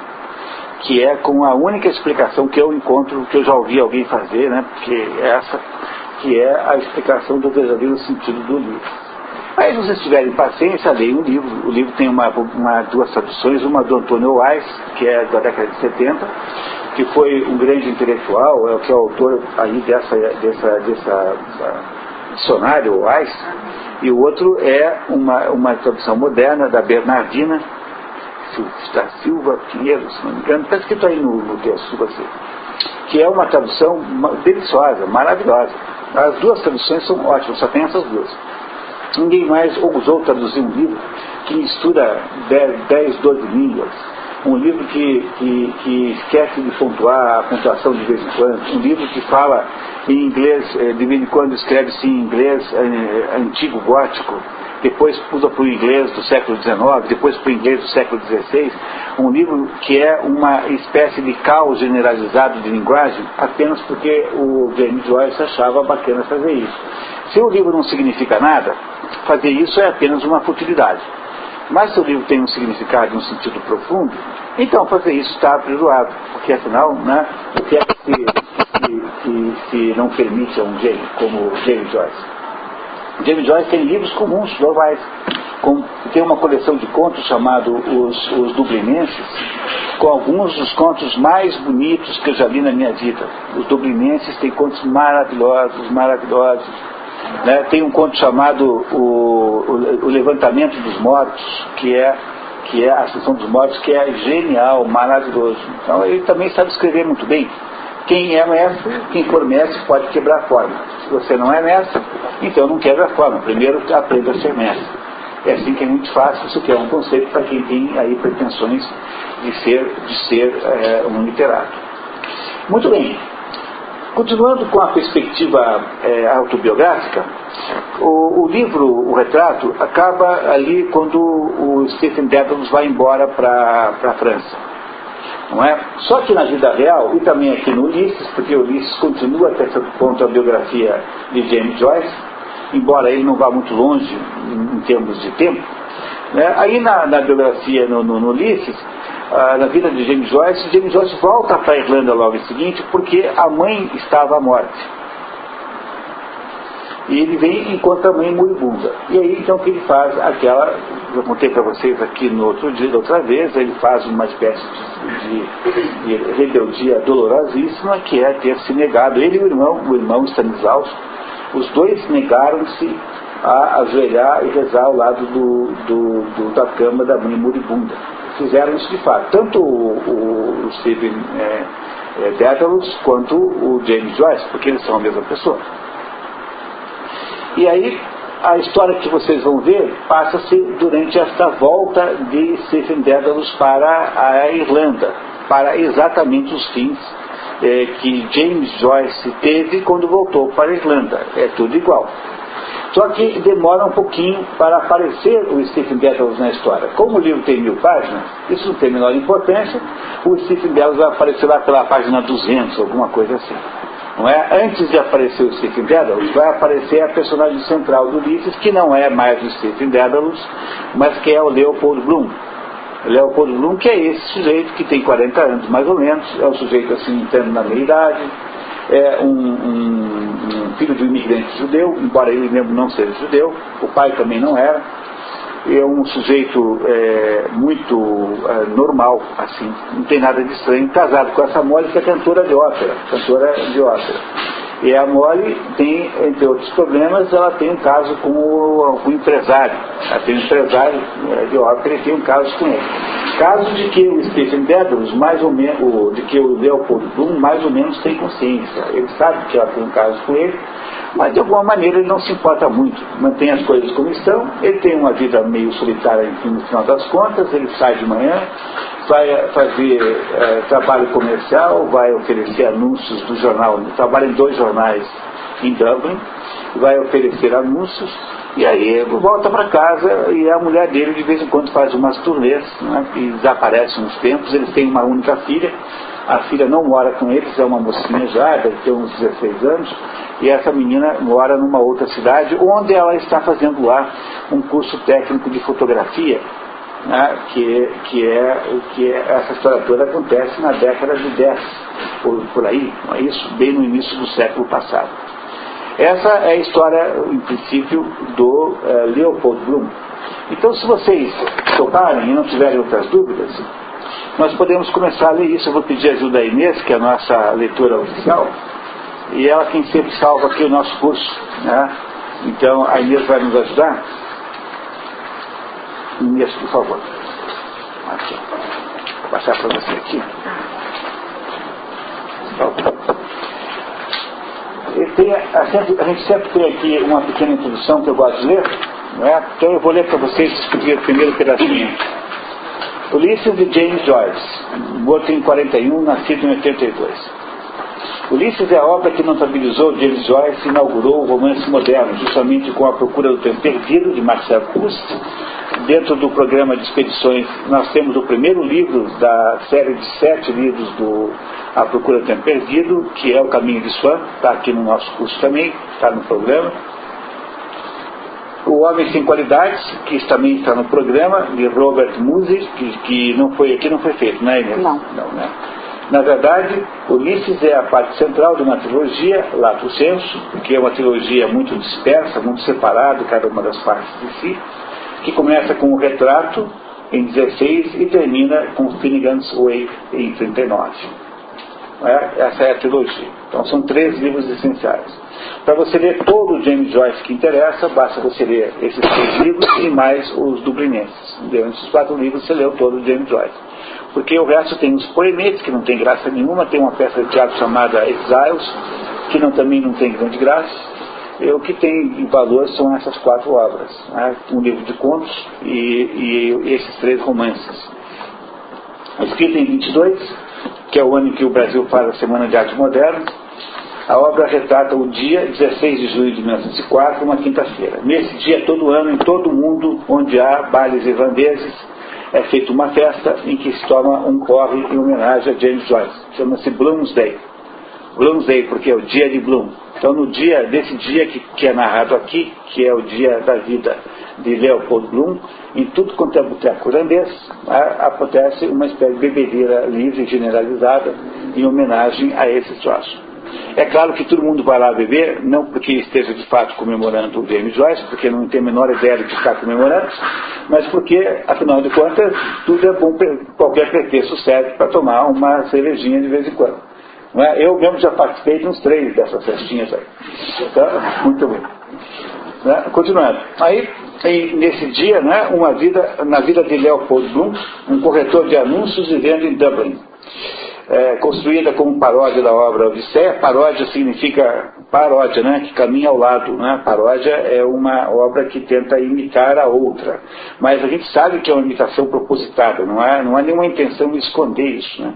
Speaker 1: que é com a única explicação que eu encontro, que eu já ouvi alguém fazer, né? Porque essa que é a explicação do verdadeiro sentido do livro. Aí, se vocês tiverem paciência, leiam o livro. O livro tem duas traduções, uma do Antônio Weiss, que é da década de 70, que foi um grande intelectual, que é o autor aí dessa dicionário Weiss, e o outro é uma tradução moderna da Bernardina da Silva Pinheiro, se não me engano, está escrito aí no texto, que é uma tradução deliciosa, maravilhosa. As duas traduções são ótimas, só tem essas duas. Ninguém mais ousou traduzir um livro que mistura 10, 12 línguas, um livro que esquece de pontuar a pontuação de vez em quando, um livro que fala em inglês, de vez em quando escreve-se em inglês antigo gótico, depois pula para o inglês do século XIX, depois para o inglês do século XVI, um livro que é uma espécie de caos generalizado de linguagem, apenas porque o James Joyce achava bacana fazer isso. Se o livro não significa nada, fazer isso é apenas uma futilidade. Mas se o livro tem um significado, um sentido profundo, então fazer isso está perdoado, porque afinal, né, o que é que se não permite a um gênio como James Joyce? James Joyce tem livros comuns, normais. Tem uma coleção de contos chamado Os Dublinenses, com alguns dos contos mais bonitos que eu já li na minha vida. Os Dublinenses têm contos maravilhosos, maravilhosos. Né? Tem um conto chamado o Levantamento dos Mortos, que é a Ascensão dos Mortos, que é genial, maravilhoso. Então ele também sabe escrever muito bem. Quem é mestre, quem for mestre pode quebrar a forma. Se você não é mestre, então não quebra a forma. Primeiro aprenda a ser mestre. É assim que é muito fácil. Isso que é um conceito para quem tem aí pretensões de ser um literato. Muito bem. Continuando com a perspectiva autobiográfica, o livro, o retrato, acaba ali quando o Stephen Dedalus vai embora para a França. Não é? Só que na vida real, e também aqui no Ulisses, porque o Ulisses continua até certo ponto a biografia de James Joyce, embora ele não vá muito longe em termos de tempo, né? Aí na biografia no Ulisses, na vida de James Joyce volta para a Irlanda logo em seguinte, porque a mãe estava à morte. E ele vem e encontra a mãe moribunda. E aí então que ele faz aquela, eu contei para vocês aqui no outro dia, da outra vez, ele faz uma espécie de rebeldia dolorosíssima, que é ter se negado, ele e o irmão Stanislaus, os dois negaram-se a ajoelhar e rezar ao lado da cama da mãe moribunda. Fizeram isso de fato, tanto o Stephen Dedalus quanto o James Joyce, porque eles são a mesma pessoa. E aí, a história que vocês vão ver passa-se durante esta volta de Stephen Dedalus para a Irlanda, para exatamente os fins que James Joyce teve quando voltou para a Irlanda. É tudo igual. Só que demora um pouquinho para aparecer o Stephen Dedalus na história. Como o livro tem 1000 páginas, isso não tem a menor importância, o Stephen Dedalus vai aparecer lá pela página 200, alguma coisa assim. Não é? Antes de aparecer o Stephen Dedalus, vai aparecer a personagem central do Ulisses, que não é mais o Stephen Dedalus, mas que é o Leopold Bloom. Leopold Bloom, que é esse sujeito que tem 40 anos mais ou menos, é um sujeito assim, entrando na meia-idade, é um filho de um imigrante judeu, embora ele mesmo não seja judeu, o pai também não era, é um sujeito muito normal, assim, não tem nada de estranho, casado com essa Molly, que é cantora de ópera. E a Molly tem, entre outros problemas, ela tem um caso com o empresário. Ela tem um empresário de ópera e tem um caso com ele. Caso de que o Stephen Dedalus, mais ou menos, de que o Leopold Bloom, mais ou menos tem consciência. Ele sabe que ela tem um caso com ele, mas de alguma maneira ele não se importa muito, mantém as coisas como estão, ele tem uma vida meio solitária, enfim, no final das contas, ele sai de manhã, vai fazer trabalho comercial, vai oferecer anúncios do jornal, trabalha em 2 jornais em Dublin, vai oferecer anúncios, E aí volta para casa e a mulher dele de vez em quando faz umas turnês, né, e desaparece uns tempos. Eles têm uma única filha, a filha não mora com eles, é uma mocinha já, deve ter uns 16 anos, e essa menina mora numa outra cidade, onde ela está fazendo lá um curso técnico de fotografia, né, que essa história toda acontece na década de 10, por aí, não é isso? Bem no início do século passado. Essa é a história, em princípio, do Leopold Bloom. Então, se vocês toparem e não tiverem outras dúvidas, nós podemos começar a ler isso. Eu vou pedir ajuda a Inês, que é a nossa leitora oficial, e ela quem sempre salva aqui o nosso curso, né? Então, a Inês vai nos ajudar. Inês, por favor. Aqui. Vou passar para você aqui. A gente sempre tem aqui uma pequena introdução que eu gosto de ler, não é? Então eu vou ler para vocês o primeiro pedacinho. Ulisses de James Joyce, morto em 41, nascido em 82. Ulisses é a obra que notabilizou James Joyce e inaugurou o romance moderno, justamente com A Procura do Tempo Perdido, de Marcel Proust. Dentro do programa de expedições, nós temos o primeiro livro da série de 7 livros do A Procura do Tempo Perdido, que é O Caminho de Swan, está aqui no nosso curso também, está no programa. O Homem Sem Qualidades, que também está no programa, de Robert Musil, que não foi feito, não é, Inês?
Speaker 3: Não,
Speaker 1: né? Na verdade, Ulisses é a parte central de uma trilogia, Lato Senso, que é uma trilogia muito dispersa, muito separada, cada uma das partes de si, que começa com o retrato em 16 e termina com Finnegan's Wake em 39. Essa é a trilogia. Então são 3 livros essenciais. Para você ler todo o James Joyce que interessa, basta você ler esses 3 livros e mais os dublinenses. Durante esses 4 livros você leu todo o James Joyce. Porque o resto tem os poemetes, que não tem graça nenhuma, tem uma peça de teatro chamada Exiles, que também não tem grande graça. E o que tem valor são essas 4 obras, né? Um livro de contos e esses 3 romances. Escrita em 22, que é o ano em que o Brasil faz a Semana de Arte Moderna, a obra retrata o dia 16 de julho de 1904, uma quinta-feira. Nesse dia, todo ano, em todo o mundo, onde há bailes irlandeses, é feita uma festa em que se toma um corre em homenagem a James Joyce. Chama-se Bloomsday. Bloomsday, porque é o dia de Bloom. Então, desse dia que é narrado aqui, que é o dia da vida de Leopold Bloom, em tudo quanto é boteco irlandês, acontece uma espécie de bebedeira livre, generalizada, em homenagem a esse troço. É claro que todo mundo vai lá beber, não porque esteja de fato comemorando o James Joyce, porque não tem a menor ideia do que está comemorando, mas porque, afinal de contas, tudo é bom, qualquer pretexto serve para tomar uma cervejinha de vez em quando. Não é? Eu mesmo já participei de uns 3 dessas festinhas aí. Então, muito bem. Né? Continuando. Aí, nesse dia, né, na vida de Leopold Bloom, um corretor de anúncios vivendo em Dublin. Construída como paródia da obra Odisseia. Paródia significa paródia, né, que caminha ao lado, né? Paródia é uma obra que tenta imitar a outra, mas a gente sabe que é uma imitação propositada, não há nenhuma intenção de esconder isso, né?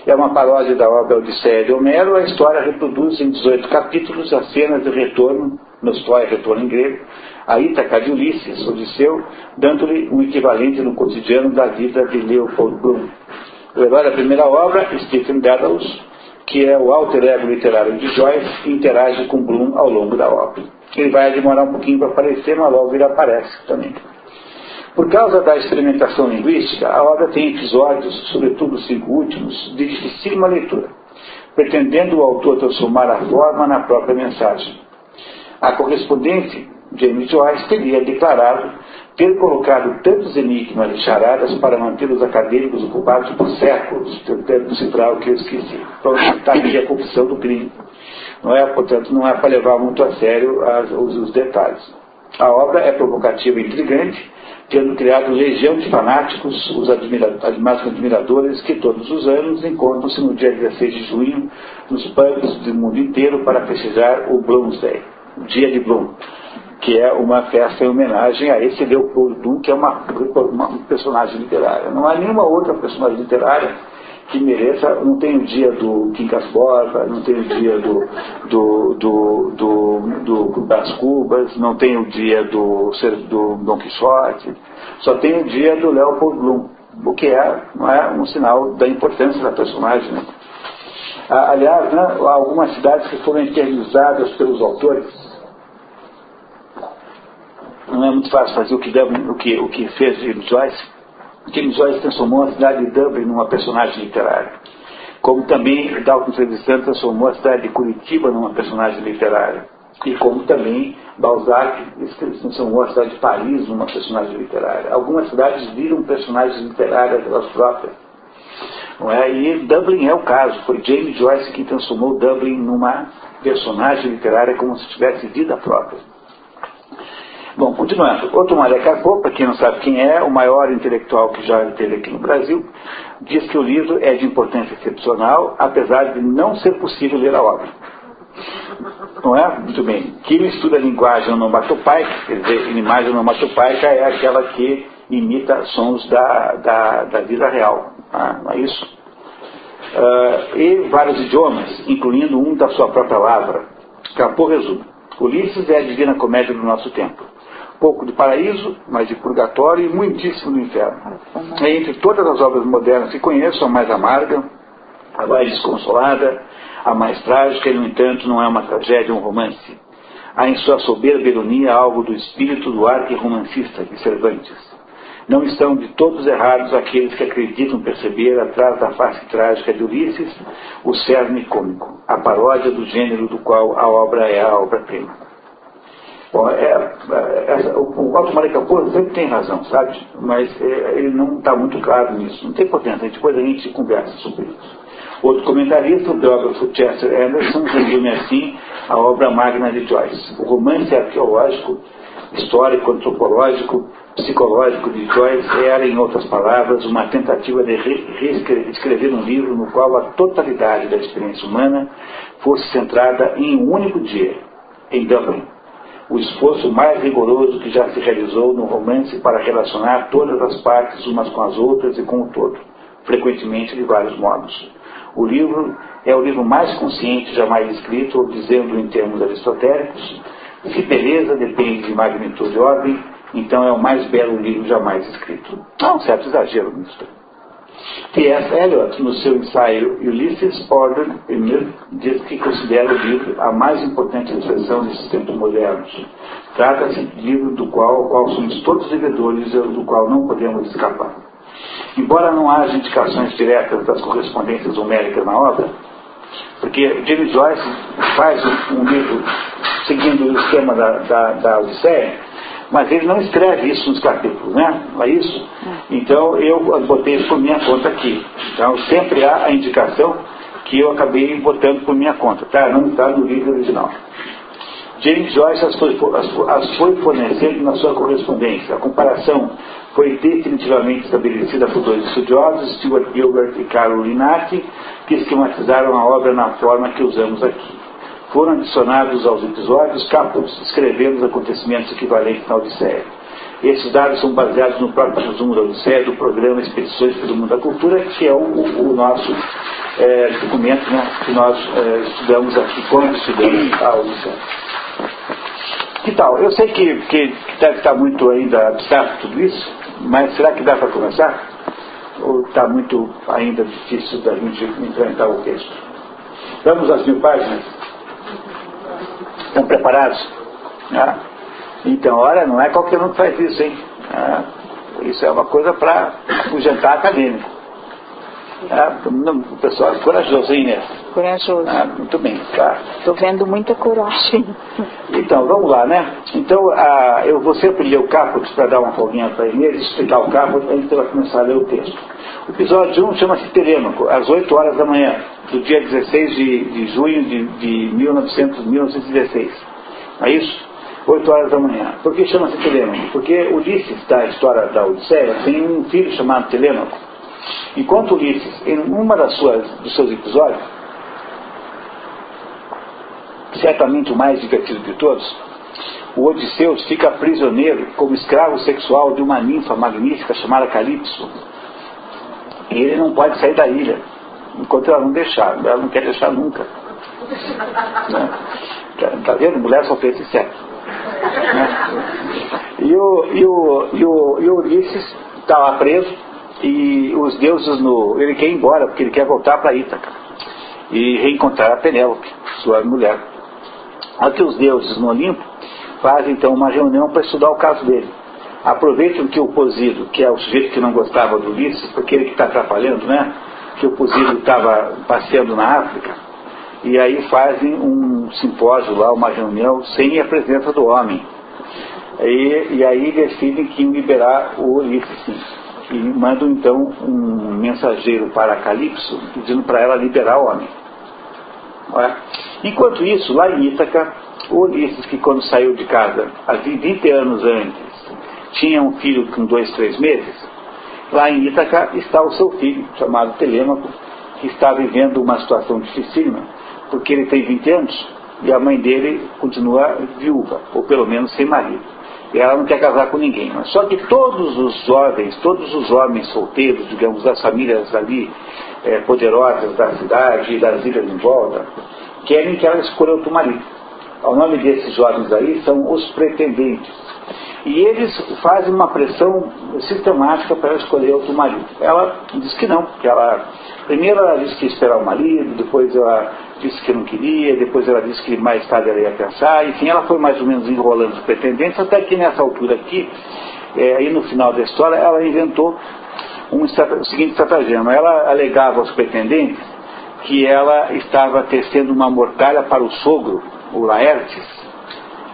Speaker 1: É uma paródia da obra Odisseia de Homero. A história reproduz em 18 capítulos as cenas de retorno, Nostoi, retorno em grego, a Ítaca de Ulisses, Odisseu, dando-lhe um equivalente no cotidiano da vida de Leopold Bloom. O herói da primeira obra, Stephen Dedalus, que é o alter ego literário de Joyce, interage com Bloom ao longo da obra. Ele vai demorar um pouquinho para aparecer, mas logo ele aparece também. Por causa da experimentação linguística, a obra tem episódios, sobretudo os 5 últimos, de dificílima leitura, pretendendo o autor transformar a forma na própria mensagem. A correspondente, James Joyce, teria declarado ter colocado tantos enigmas e charadas para manter os acadêmicos ocupados por séculos, tentando decifrar o que eu esqueci. Então, está aqui a confissão do crime. Portanto, não é para levar muito a sério os detalhes. A obra é provocativa e intrigante, tendo criado legião de fanáticos, os máximos admiradores que todos os anos encontram-se no dia 16 de junho nos pubs do mundo inteiro para festejar o Bloomsday, o dia de Bloom, que é uma festa em homenagem a esse Leopold Bloom, que é uma personagem literária. Não há nenhuma outra personagem literária que mereça. Não tem o dia do Quincas Borba, não tem o dia do Brás Cubas, não tem o dia do Dom Quixote, só tem o dia do Leopold Bloom, o que não é um sinal da importância da personagem, né? Aliás, né, há algumas cidades que foram eternizadas pelos autores. Não é muito fácil fazer o que fez James Joyce. James Joyce transformou a cidade de Dublin numa personagem literária. Como também Dalton Trevisan transformou a cidade de Curitiba numa personagem literária. E como também Balzac transformou a cidade de Paris numa personagem literária. Algumas cidades viram personagens literárias elas próprias. Não é? E Dublin é o caso. Foi James Joyce que transformou Dublin numa personagem literária como se tivesse vida própria. Bom, continuando. Otomar Carpo, para quem não sabe quem é, o maior intelectual que já teve aqui no Brasil, diz que o livro é de importância excepcional, apesar de não ser possível ler a obra. Não é? Muito bem. Quem estuda a linguagem onomatopaica, quer dizer, imagem onomatopaica é aquela que imita sons da vida real. Não é isso? E vários idiomas, incluindo um da sua própria lavra. Carpo resume. Ulisses é a divina comédia do nosso tempo. Pouco de paraíso, mas de purgatório e muitíssimo do inferno. É entre todas as obras modernas que conheço, a mais amarga, a mais desconsolada, a mais trágica e, no entanto, não é uma tragédia, um romance. Há em sua soberba ironia algo do espírito do arqui-romancista de Cervantes. Não estão de todos errados aqueles que acreditam perceber, atrás da face trágica de Ulisses, o cerne cômico, a paródia do gênero do qual a obra é a obra-prima. Bom, o Otomar Carpo sempre tem razão, sabe? Mas ele não está muito claro nisso. Não tem importância, depois a gente conversa sobre isso. Outro comentarista, o biógrafo Chester Anderson, resume assim a obra magna de Joyce. O romance arqueológico, histórico, antropológico, psicológico de Joyce era, em outras palavras, uma tentativa de escrever um livro no qual a totalidade da experiência humana fosse centrada em um único dia, em Dublin. O esforço mais rigoroso que já se realizou no romance para relacionar todas as partes umas com as outras e com o todo, frequentemente de vários modos. O livro é o livro mais consciente jamais escrito, ou dizendo em termos aristotélicos, se beleza depende de magnitude e ordem, então é o mais belo livro jamais escrito. Há um certo exagero nisso. T.S. Eliot, no seu ensaio Ulysses, Order and Myth, diz que considera o livro a mais importante expressão desses tempos modernos. Trata-se de livro do qual somos todos devedores e do qual não podemos escapar. Embora não haja indicações diretas das correspondências homéricas na obra, porque James Joyce faz um livro seguindo o esquema da Odisseia, mas ele não escreve isso nos capítulos, né? Não é isso? Então eu botei isso por minha conta aqui. Então sempre há a indicação que eu acabei botando por minha conta, tá? Não está no livro original. James Joyce as foi fornecendo na sua correspondência. A comparação foi definitivamente estabelecida por dois estudiosos, Stuart Gilbert e Carlo Linati, que esquematizaram a obra na forma que usamos aqui. Foram adicionados aos episódios capítulos descrevendo os acontecimentos equivalentes na Odisseia. Esses dados são baseados no próprio resumo da Odisseia do programa Expedições pelo Mundo da Cultura, que é o nosso documento, né, que nós estudamos aqui quando estudamos a Odisseia. Que tal? Eu sei que deve estar muito ainda abstrato tudo isso, mas será que dá para começar? Ou está muito ainda difícil da gente enfrentar o texto? Vamos às 1000 páginas? Estão preparados? Então, olha, não é qualquer um que faz isso, hein? Isso é uma coisa para o jantar acadêmico. O pessoal é corajoso, hein, Inês?
Speaker 3: Corajoso.
Speaker 1: Muito bem, tá.
Speaker 3: Estou vendo muita coragem.
Speaker 1: Então, vamos lá, né? Então, eu vou sempre ler o caput para dar uma folguinha para a Inês, explicar o caput, antes ela começar a ler o texto. O episódio 1 chama-se Telêmaco, às 8 horas da manhã, do dia 16 de junho de 1916. É isso? 8 horas da manhã. Por que chama-se Telêmaco? Porque Ulisses, da história da Odisseia, tem um filho chamado Telêmaco. Enquanto Ulisses, em uma dos seus episódios, certamente o mais divertido de todos, o Odisseus fica prisioneiro como escravo sexual de uma ninfa magnífica chamada Calipso. E ele não pode sair da ilha. enquanto ela não deixar. Ela não quer deixar nunca. Né? Tá vendo? Mulher só fez isso certo. Né? E o Ulisses está lá preso, e os deuses ele quer ir embora, porque ele quer voltar para Ítaca e reencontrar a Penélope, sua mulher. Aqui os deuses no Olimpo fazem então uma reunião para estudar o caso dele. Aproveitam que o Posílio, que é o sujeito que não gostava do Ulisses, porque ele que está atrapalhando, né? Que o Posílio estava passeando na África, e aí fazem um simpósio lá, uma reunião sem a presença do homem. E aí decidem que iam liberar o Ulisses, sim. E mandam então um mensageiro para Calipso, pedindo para ela liberar o homem. Enquanto isso, lá em Ítaca, o Ulisses, que quando saiu de casa, há 20 anos antes, tinha um filho com 2, 3 meses, lá em Ítaca está o seu filho, chamado Telêmaco, que está vivendo uma situação dificílima, porque ele tem 20 anos e a mãe dele continua viúva, ou pelo menos sem marido. E ela não quer casar com ninguém. Mas só que todos os jovens, todos os homens solteiros, digamos, das famílias ali poderosas da cidade e das ilhas em volta, querem que ela escolha outro marido. O nome desses jovens aí são os pretendentes. E eles fazem uma pressão sistemática para ela escolher outro marido. Ela diz que não, que primeiro ela disse que ia esperar o marido, depois ela disse que não queria, depois ela disse que mais tarde ela ia pensar, enfim, ela foi mais ou menos enrolando os pretendentes, até que nessa altura aqui, aí no final da história, ela inventou o seguinte estratagema. Ela alegava aos pretendentes que ela estava tecendo uma mortalha para o sogro, o Laertes,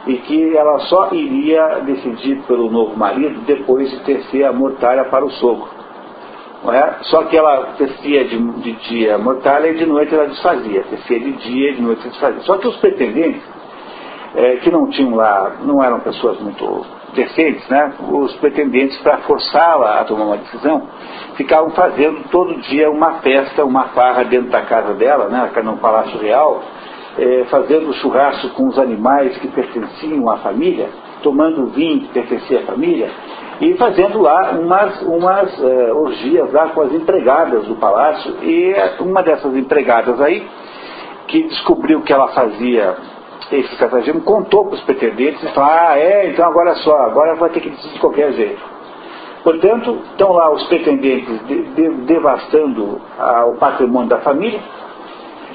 Speaker 1: e que ela só iria decidir pelo novo marido depois de tecer a mortalha para o sogro. Não é? Só que ela tecia de dia a mortalha e de noite ela desfazia. Tecia de dia e de noite ela desfazia. Só que os pretendentes, que não tinham lá, não eram pessoas muito decentes, né? Os pretendentes, para forçá-la a tomar uma decisão, ficavam fazendo todo dia uma festa, uma farra dentro da casa dela, né? No Palácio Real, fazendo churrasco com os animais que pertenciam à família, tomando vinho que pertencia à família, e fazendo lá umas orgias lá com as empregadas do palácio. E uma dessas empregadas aí, que descobriu que ela fazia esse estratagema, contou para os pretendentes e falou: então agora vai ter que decidir de qualquer jeito. Portanto, estão lá os pretendentes devastando o patrimônio da família,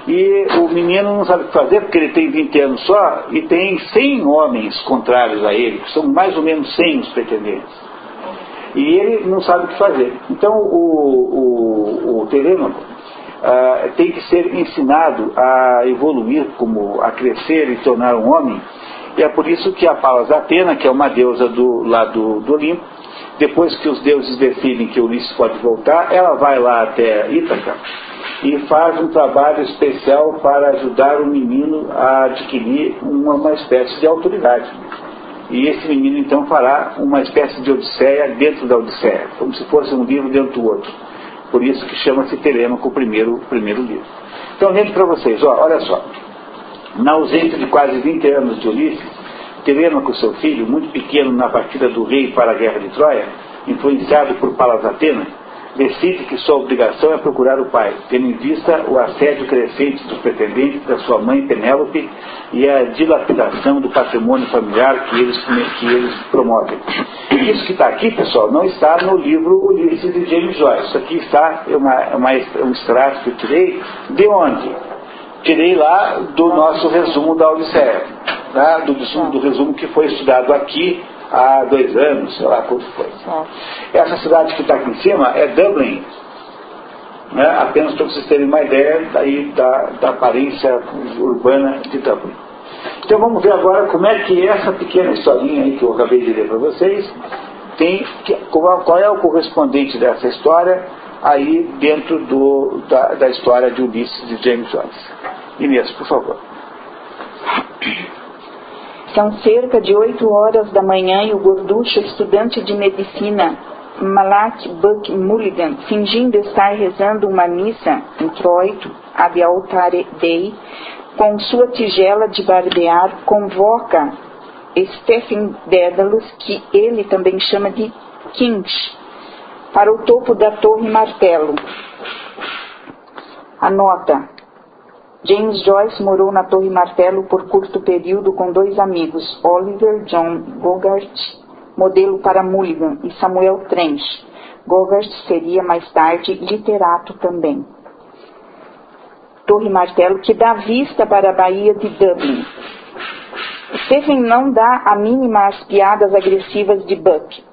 Speaker 1: e o menino não sabe o que fazer, porque ele tem 20 anos só, e tem 100 homens contrários a ele, que são mais ou menos 100 os pretendentes. E ele não sabe o que fazer. Então o Telêmaco tem que ser ensinado a evoluir, a crescer e tornar um homem. E é por isso que a Palas Atena, que é uma deusa do Olimpo, depois que os deuses decidem que Ulisses pode voltar, ela vai lá até Ítaca e faz um trabalho especial para ajudar o menino a adquirir uma espécie de autoridade. E esse menino então fará uma espécie de Odisseia dentro da Odisseia, como se fosse um livro dentro do outro. Por isso que chama-se Telêmaco o primeiro livro. Então, lembro para vocês, olha só. Na ausência de quase 20 anos de Ulisses, Telêmaco, seu filho, muito pequeno na partida do rei para a guerra de Troia, influenciado por Palas Atena, decide que sua obrigação é procurar o pai, tendo em vista o assédio crescente dos pretendentes da sua mãe Penélope e a dilapidação do patrimônio familiar que eles promovem. Isso que está aqui, pessoal, não está no livro Ulisses de James Joyce. Isso aqui está, um extrato que eu tirei. De onde? Tirei lá do nosso resumo da Odisseia, tá? do resumo que foi estudado aqui há 2 anos, sei lá quanto foi. Essa cidade que está aqui em cima é Dublin, né? Apenas para vocês terem uma ideia da aparência urbana de Dublin. Então vamos ver agora como é que essa pequena historinha aí que eu acabei de ler para vocês qual é o correspondente dessa história aí dentro da história de Ulisses de James Joyce. Inês, por favor.
Speaker 3: São cerca de 8 horas da manhã e o gorducho estudante de medicina Malak Buck Mulligan, fingindo estar rezando uma missa, introito, ab altare Dei, com sua tigela de barbear, convoca Stephen Dédalus, que ele também chama de Kinch, para o topo da torre martelo. Anota. James Joyce morou na Torre Martelo por curto período com 2 amigos, Oliver John Bogart, modelo para Mulligan, e Samuel Trench. Bogart seria mais tarde literato também. Torre Martelo, que dá vista para a Baía de Dublin. Stephen não dá a mínima às piadas agressivas de Buck,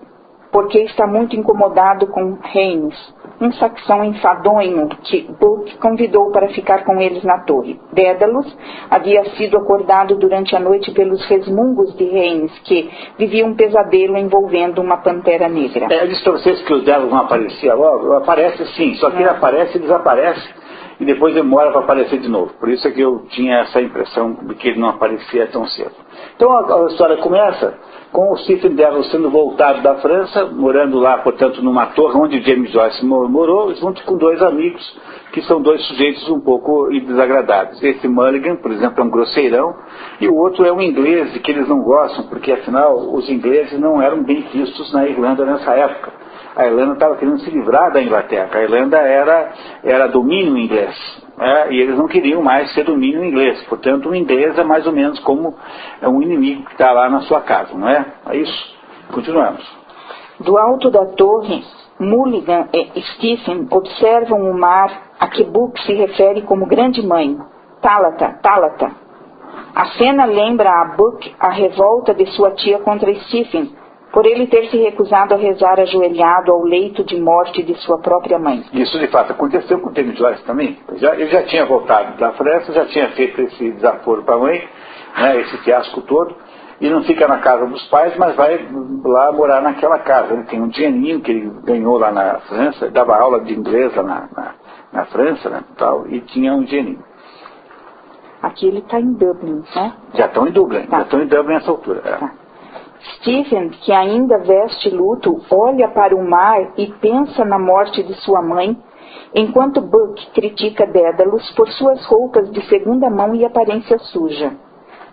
Speaker 3: porque está muito incomodado com Haynes, um saxão enfadonho que Buck convidou para ficar com eles na torre. Dédalus havia sido acordado durante a noite pelos resmungos de Haynes, que vivia um pesadelo envolvendo uma pantera negra.
Speaker 1: Eu disse para vocês que o Dédalus não aparecia logo. Aparece sim, só que ele aparece e desaparece, e depois demora para aparecer de novo. Por isso é que eu tinha essa impressão de que ele não aparecia tão cedo. Então a história começa com o Stephen Dédalus sendo voltado da França, morando lá, portanto, numa torre onde James Joyce morou, junto com 2 amigos, que são 2 sujeitos um pouco desagradáveis. Esse Mulligan, por exemplo, é um grosseirão, e o outro é um inglês, que eles não gostam, porque, afinal, os ingleses não eram bem vistos na Irlanda nessa época. A Irlanda estava querendo se livrar da Inglaterra. A Irlanda era domínio inglês, e eles não queriam mais ser domínio inglês. Portanto, o inglês é mais ou menos como um inimigo que está lá na sua casa, não é? É isso. Continuamos.
Speaker 3: Do alto da torre, Mulligan e Stephen observam o mar a que Buck se refere como grande mãe. Tálata, Tálata. A cena lembra a Buck a revolta de sua tia contra Stephen, por ele ter se recusado a rezar ajoelhado ao leito de morte de sua própria mãe.
Speaker 1: Isso, de fato, aconteceu com o James Joyce também. Ele já tinha voltado da França, já tinha feito esse desaforo para a mãe, né, esse fiasco todo, e não fica na casa dos pais, mas vai lá morar naquela casa. Ele tem um dinheirinho que ele ganhou lá na França, dava aula de inglês lá na França, né, tal, e tinha um dinheirinho.
Speaker 3: Aqui ele está em Dublin, né?
Speaker 1: Já estão em Dublin,
Speaker 3: tá.
Speaker 1: Já estão em Dublin nessa altura.
Speaker 3: Tá. Stephen, que ainda veste luto, olha para o mar e pensa na morte de sua mãe, enquanto Buck critica Dédalus por suas roupas de segunda mão e aparência suja.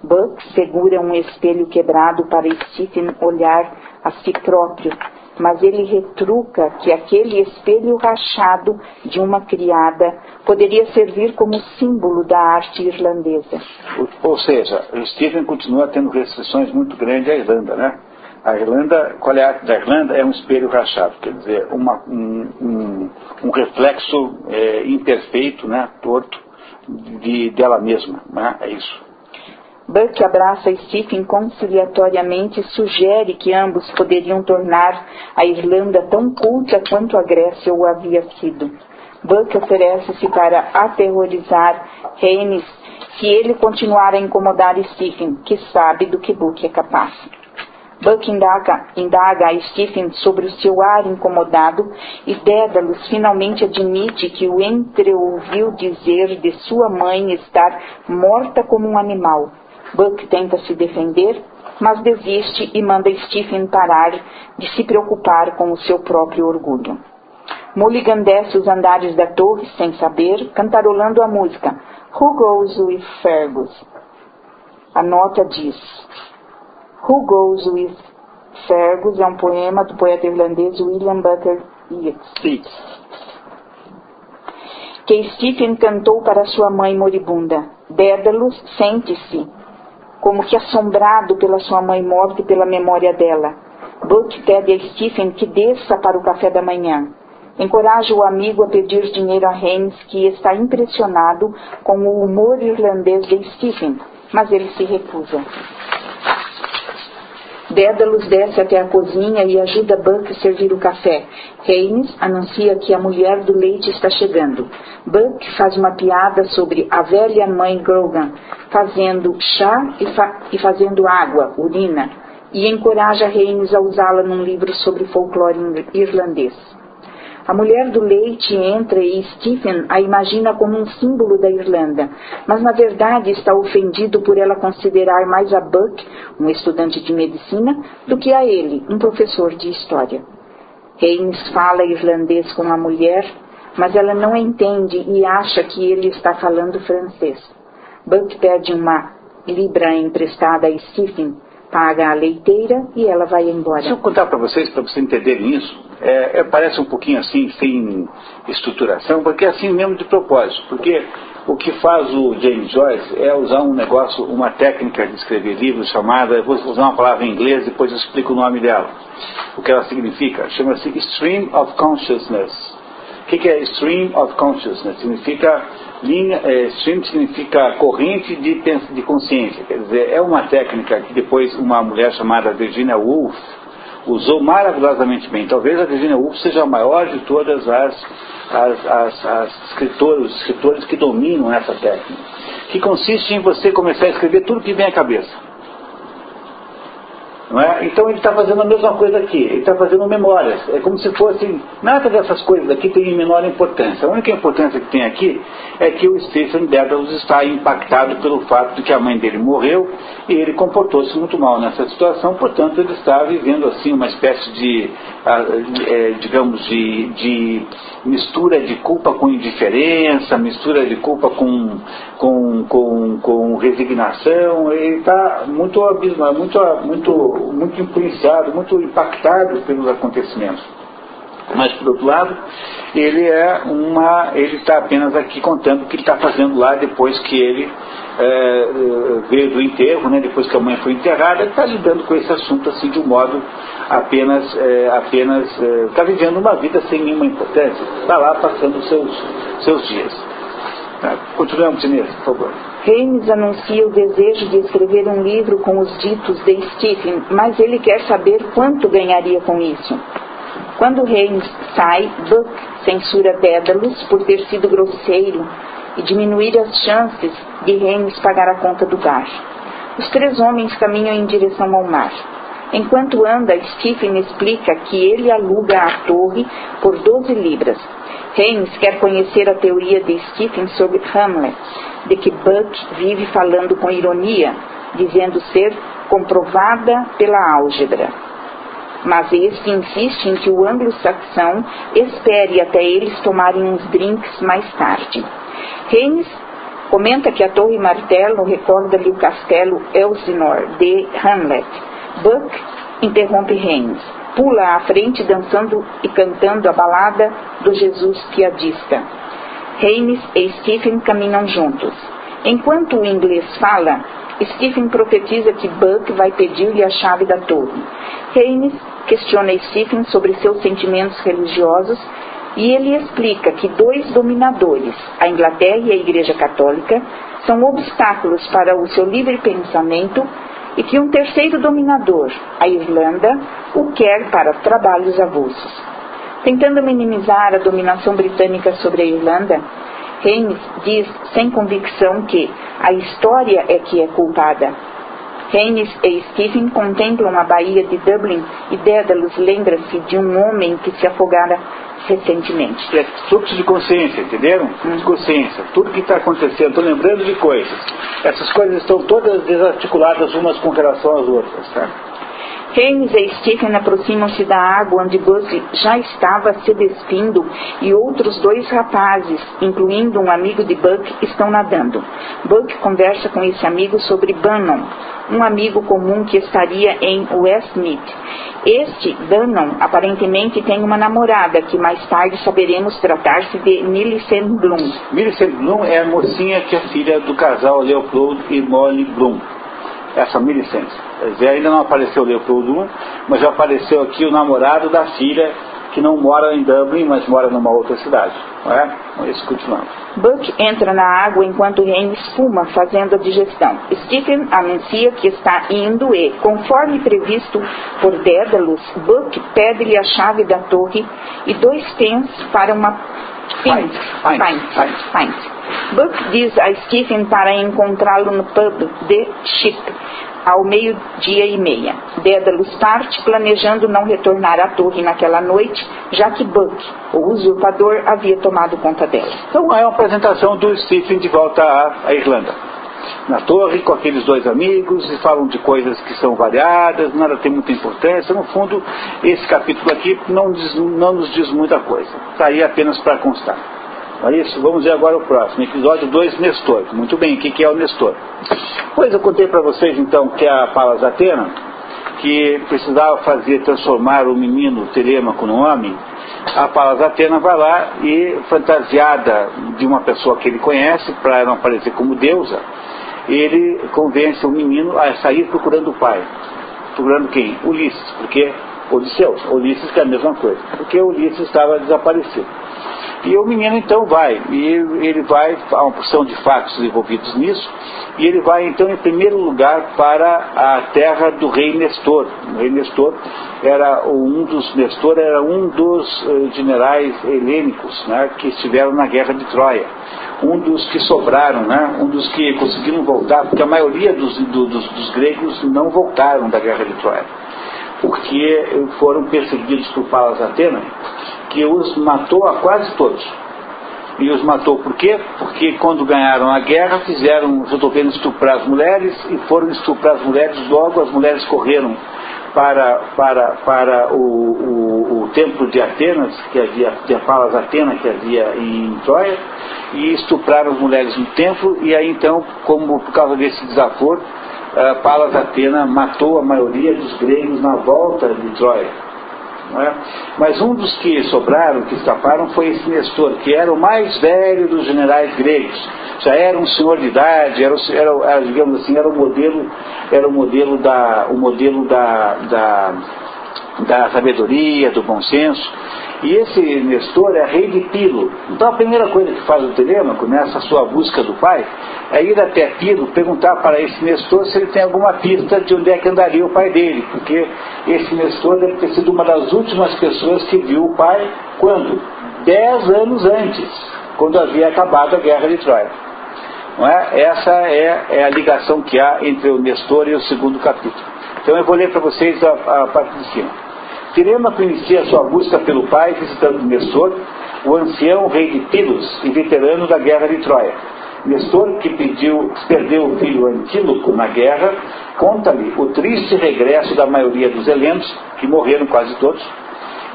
Speaker 3: Buck segura um espelho quebrado para Stephen olhar a si próprio, mas ele retruca que aquele espelho rachado de uma criada poderia servir como símbolo da arte irlandesa.
Speaker 1: Ou seja, o Stephen continua tendo restrições muito grandes à Irlanda, né? A Irlanda, qual é a arte da Irlanda? É um espelho rachado, quer dizer, um reflexo imperfeito, né, torto, dela mesma, né? É isso.
Speaker 3: Buck abraça Stephen conciliatoriamente e sugere que ambos poderiam tornar a Irlanda tão culta quanto a Grécia o havia sido. Buck oferece-se para aterrorizar Haynes se ele continuar a incomodar Stephen, que sabe do que Buck é capaz. Buck indaga a Stephen sobre o seu ar incomodado e Dédalus finalmente admite que o entreouviu dizer de sua mãe estar morta como um animal. Buck tenta se defender, mas desiste e manda Stephen parar de se preocupar com o seu próprio orgulho. Mulligan desce os andares da torre sem saber, cantarolando a música Who Goes With Fergus? A nota diz: Who Goes With Fergus é um poema do poeta irlandês William Butler Yeats, que Stephen cantou para sua mãe moribunda. Dédalus sente-se como que assombrado pela sua mãe morta e pela memória dela. Buck pede a Stephen que desça para o café da manhã. Encoraja o amigo a pedir dinheiro a Haynes, que está impressionado com o humor irlandês de Stephen, mas ele se recusa. Dédalus desce até a cozinha e ajuda Buck a servir o café. Haynes anuncia que a mulher do leite está chegando. Buck faz uma piada sobre a velha mãe Grogan, fazendo chá e fazendo água, urina, e encoraja Haynes a usá-la num livro sobre folclore irlandês. A mulher do leite entra e Stephen a imagina como um símbolo da Irlanda, mas na verdade está ofendido por ela considerar mais a Buck, um estudante de medicina, do que a ele, um professor de história. Haynes fala irlandês com a mulher, mas ela não entende e acha que ele está falando francês. Buck pede uma libra emprestada a Stephen, paga a leiteira e ela vai embora.
Speaker 1: Deixa eu contar para vocês entenderem isso. parece um pouquinho assim, sem estruturação, porque é assim mesmo de propósito, porque o que faz o James Joyce é usar um negócio, uma técnica de escrever livros chamada, eu vou usar uma palavra em inglês, depois eu explico o nome dela, o que ela significa, chama-se Stream of Consciousness. O que é Stream of Consciousness? Stream significa corrente de consciência, quer dizer, é uma técnica que depois uma mulher chamada Virginia Woolf usou maravilhosamente bem. Talvez a Virginia Woolf seja a maior de todas as escritores que dominam essa técnica, que consiste em você começar a escrever tudo que vem à cabeça. Não é? Então ele está fazendo a mesma coisa aqui, ele está fazendo memórias, é como se fosse, nada dessas coisas aqui tem menor importância. A única importância que tem aqui é que o Stephen Dedalus está impactado pelo fato de que a mãe dele morreu e ele comportou-se muito mal nessa situação, portanto ele está vivendo assim uma espécie de digamos de mistura de culpa com indiferença, mistura de culpa com resignação. Ele está muito abismado, muito influenciado, muito impactado pelos acontecimentos. Mas, por outro lado, ele está apenas aqui contando o que ele está fazendo lá depois que ele veio do enterro, né, depois que a mãe foi enterrada. Ele está lidando com esse assunto assim de um modo apenas está vivendo uma vida sem nenhuma importância, está lá passando os seus dias. Tá. Continuamos, Inês, por favor.
Speaker 3: Haynes anuncia o desejo de escrever um livro com os ditos de Stephen, mas ele quer saber quanto ganharia com isso. Quando Haynes sai, Buck censura Dedalus por ter sido grosseiro e diminuir as chances de Haynes pagar a conta do bar. Os três homens caminham em direção ao mar. Enquanto anda, Stephen explica que ele aluga a torre por 12 libras. Haynes quer conhecer a teoria de Stephen sobre Hamlet, de que Buck vive falando com ironia, dizendo ser comprovada pela álgebra. Mas este insiste em que o anglo-saxão espere até eles tomarem uns drinks mais tarde. Haynes comenta que a Torre Martelo recorda-lhe o castelo Elsinore de Hamlet. Buck interrompe Haynes, pula à frente dançando e cantando a balada do Jesus piadista. Haynes e Stephen caminham juntos. Enquanto o inglês fala, Stephen profetiza que Buck vai pedir-lhe a chave da torre. Haynes questiona Stephen sobre seus sentimentos religiosos e ele explica que dois dominadores, a Inglaterra e a Igreja Católica, são obstáculos para o seu livre pensamento e que um terceiro dominador, a Irlanda, o quer para trabalhos avulsos. Tentando minimizar a dominação britânica sobre a Irlanda, Haynes diz sem convicção que a história é que é culpada. Haynes e Stephen contemplam a baía de Dublin e Dedalus lembra-se de um homem que se afogara recentemente.
Speaker 1: É fluxo de consciência, entenderam? De consciência. Tudo que está acontecendo, estou lembrando de coisas. Essas coisas estão todas desarticuladas umas com relação às outras, tá?
Speaker 3: Haynes e Stephen aproximam-se da água onde Buck já estava se despindo e outros dois rapazes, incluindo um amigo de Buck, estão nadando. Buck conversa com esse amigo sobre Bannon, um amigo comum que estaria em Westmeath. Este, Bannon, aparentemente tem uma namorada que mais tarde saberemos tratar-se de Millicent Bloom.
Speaker 1: Millicent Bloom é a mocinha que é filha do casal Leopold e Molly Bloom. Essa Millicent. Quer dizer, ainda não apareceu o Leopold, mas já apareceu aqui o namorado da filha, que não mora em Dublin, mas mora numa outra cidade. Não é? Então, isso continuamos.
Speaker 3: Buck entra na água enquanto Haynes fuma, fazendo a digestão. Stephen anuncia que está indo e, conforme previsto por Dedalus, Buck pede-lhe a chave da torre e 2 pence para uma pint. Buck diz a Stephen para encontrá-lo no pub de Ship ao 12:30. Dedalus parte, planejando não retornar à torre naquela noite, já que Buck, o usurpador, havia tomado conta dela.
Speaker 1: Então é uma apresentação do Stephen de volta à Irlanda. Na torre, com aqueles 2 amigos, e falam de coisas que são variadas, nada tem muita importância. No fundo, esse capítulo aqui não nos diz muita coisa. Está aí apenas para constar. É isso? Vamos ver agora o próximo. Episódio 2, Nestor. Muito bem, o que é o Nestor? Pois eu contei para vocês, então, que a Palas Athena que precisava transformar o menino Telêmaco num homem, a Palas Atena vai lá e, fantasiada de uma pessoa que ele conhece, para não aparecer como deusa, ele convence o menino a sair procurando o pai. Procurando quem? Ulisses, porque Ulisses que é a mesma coisa, porque Ulisses estava desaparecido. E o menino então vai, e ele vai, há uma porção de fatos envolvidos nisso, e ele vai então em primeiro lugar para a terra do rei Nestor. O rei Nestor era um dos generais helênicos, né, que estiveram na guerra de Troia. Um dos que sobraram, né, um dos que conseguiram voltar, porque a maioria dos gregos não voltaram da guerra de Troia, porque foram perseguidos por Palas Atena, que os matou a quase todos. E os matou por quê? Porque quando ganharam a guerra, resolveram estuprar as mulheres, e foram estuprar as mulheres, logo as mulheres correram para o templo de Atenas, de Palas Atena, que havia em Troia, e estupraram as mulheres no templo, e aí então, como por causa desse desaforo, Palas Atena matou a maioria dos gregos na volta de Troia. Não é? Mas um dos que sobraram, que escaparam, foi esse Nestor, que era o mais velho dos generais gregos. Já era um senhor de idade, digamos assim, era o modelo da sabedoria, do bom senso. E esse Nestor é rei de Pilo. Então a primeira coisa que faz o Telêmaco, nessa sua busca do pai, é ir até Pilo, perguntar para esse Nestor se ele tem alguma pista de onde é que andaria o pai dele, porque esse Nestor deve ter sido uma das últimas pessoas que viu o pai, quando? 10 anos antes, quando havia acabado a guerra de Troia. Não é? Essa é a ligação que há entre o Nestor e o segundo capítulo. Então eu vou ler para vocês a parte de cima. Telêmaco inicia sua busca pelo pai, visitando Nestor, o ancião rei de Pilos e veterano da guerra de Troia. Nestor, que perdeu o filho Antíloco na guerra, conta-lhe o triste regresso da maioria dos helenos, que morreram quase todos,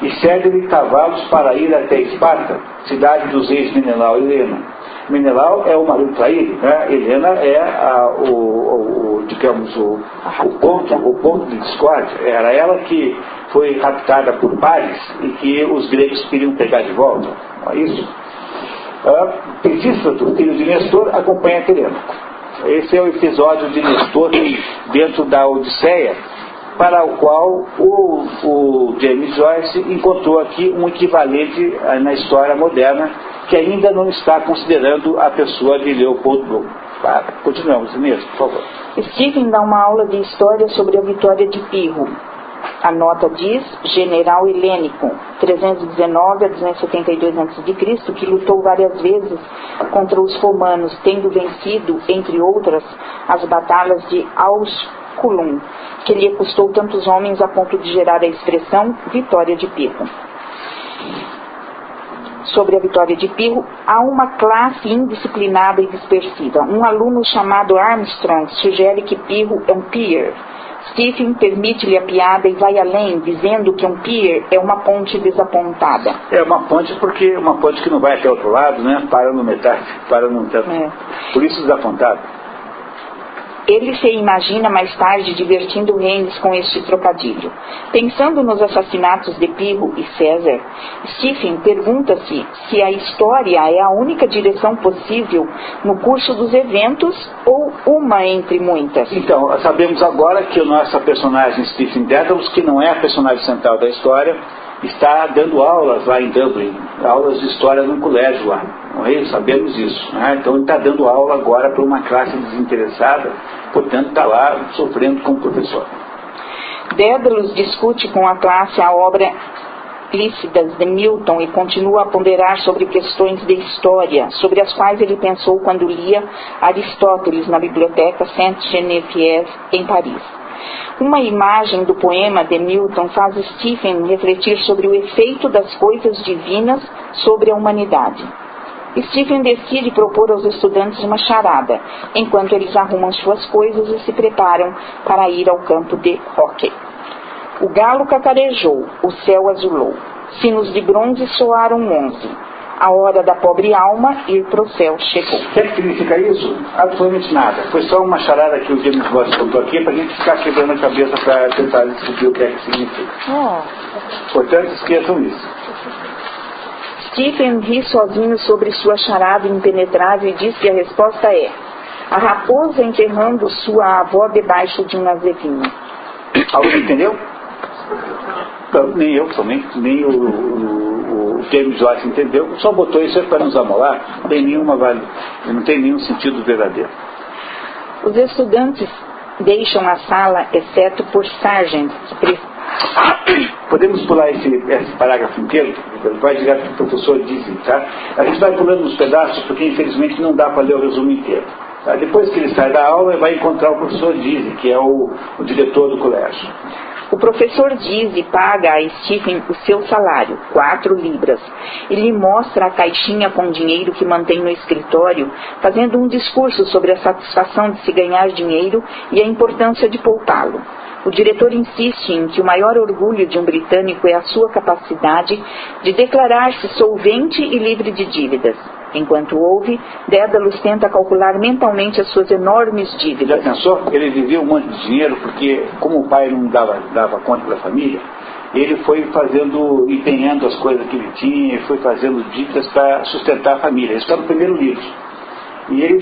Speaker 1: e cede-lhe cavalos para ir até Esparta, cidade dos reis Menelau e Helena. Menelau é o marido traído, né? Helena é o ponto de discórdia. Era ela que foi raptada por Paris e que os gregos queriam pegar de volta. Não é isso? Pisístrato, filho de Nestor, acompanha Telêmaco. Esse é o episódio de Nestor dentro da Odisseia, para o qual o James Joyce encontrou aqui um equivalente na história moderna, que ainda não está considerando a pessoa de Leopold Bloom. Continuamos, Inês, por favor.
Speaker 3: Stephen dá uma aula de história sobre a vitória de Pirro. A nota diz: general helênico, 319 a 272 a.C., que lutou várias vezes contra os romanos, tendo vencido, entre outras, as batalhas de Ausculum, que lhe custou tantos homens a ponto de gerar a expressão vitória de Pirro. Sobre a vitória de Pirro, há uma classe indisciplinada e dispersiva. Um aluno chamado Armstrong sugere que Pirro é um pier. Stephen permite-lhe a piada e vai além, dizendo que um pier é uma ponte desapontada.
Speaker 1: É uma ponte porque uma ponte que não vai até o outro lado, né? Para no metade, para no teto. Por isso desapontado.
Speaker 3: Ele se imagina mais tarde divertindo Reines com este trocadilho. Pensando nos assassinatos de Pirro e César, Stephen pergunta-se se a história é a única direção possível no curso dos eventos ou uma entre muitas.
Speaker 1: Então, sabemos agora que a nossa personagem Stephen Dedalus, que não é a personagem central da história, está dando aulas lá em Dublin, aulas de história no colégio lá, não é? Sabemos isso, né? Então ele está dando aula agora para uma classe desinteressada, portanto está lá sofrendo como professor.
Speaker 3: Dédalus discute com a classe a obra Lícidas de Milton e continua a ponderar sobre questões de história, sobre as quais ele pensou quando lia Aristóteles na biblioteca Sainte-Geneviève em Paris. Uma imagem do poema de Milton faz Stephen refletir sobre o efeito das coisas divinas sobre a humanidade. Stephen decide propor aos estudantes uma charada, enquanto eles arrumam suas coisas e se preparam para ir ao campo de hóquei. O galo cacarejou, o céu azulou, sinos de bronze soaram 11. A hora da pobre alma ir pro céu chegou.
Speaker 1: O que significa isso? Absolutamente nada. Foi só uma charada que o James Joyce contou aqui para a gente ficar quebrando a cabeça para tentar descobrir o que é que significa. Portanto, esqueçam isso.
Speaker 3: Stephen ri sozinho sobre sua charada impenetrável e diz que a resposta é: a raposa enterrando sua avó debaixo de um azevinho.
Speaker 1: Alguém entendeu? Não, nem eu também, nem o James Joyce entendeu. Só botou isso para nos amolar. Não tem nenhum sentido verdadeiro.
Speaker 3: Os estudantes deixam a sala, exceto por Sargent, que
Speaker 1: Podemos pular esse parágrafo inteiro? Vai direto para o professor Dizzy, tá? A gente vai pulando uns pedaços porque infelizmente não dá para ler o resumo inteiro. Tá? Depois que ele sai da aula, ele vai encontrar o professor Dizzy, que é o diretor do colégio.
Speaker 3: O professor Dizzy paga a Stephen o seu salário, 4 libras, e lhe mostra a caixinha com dinheiro que mantém no escritório, fazendo um discurso sobre a satisfação de se ganhar dinheiro e a importância de poupá-lo. O diretor insiste em que o maior orgulho de um britânico é a sua capacidade de declarar-se solvente e livre de dívidas. Enquanto ouve, Dédalus tenta calcular mentalmente as suas enormes dívidas.
Speaker 1: Já pensou? Ele devia um monte de dinheiro porque, como o pai não dava conta da família, ele foi empenhando as coisas que ele tinha, foi fazendo dívidas para sustentar a família. Isso está no primeiro livro. E ele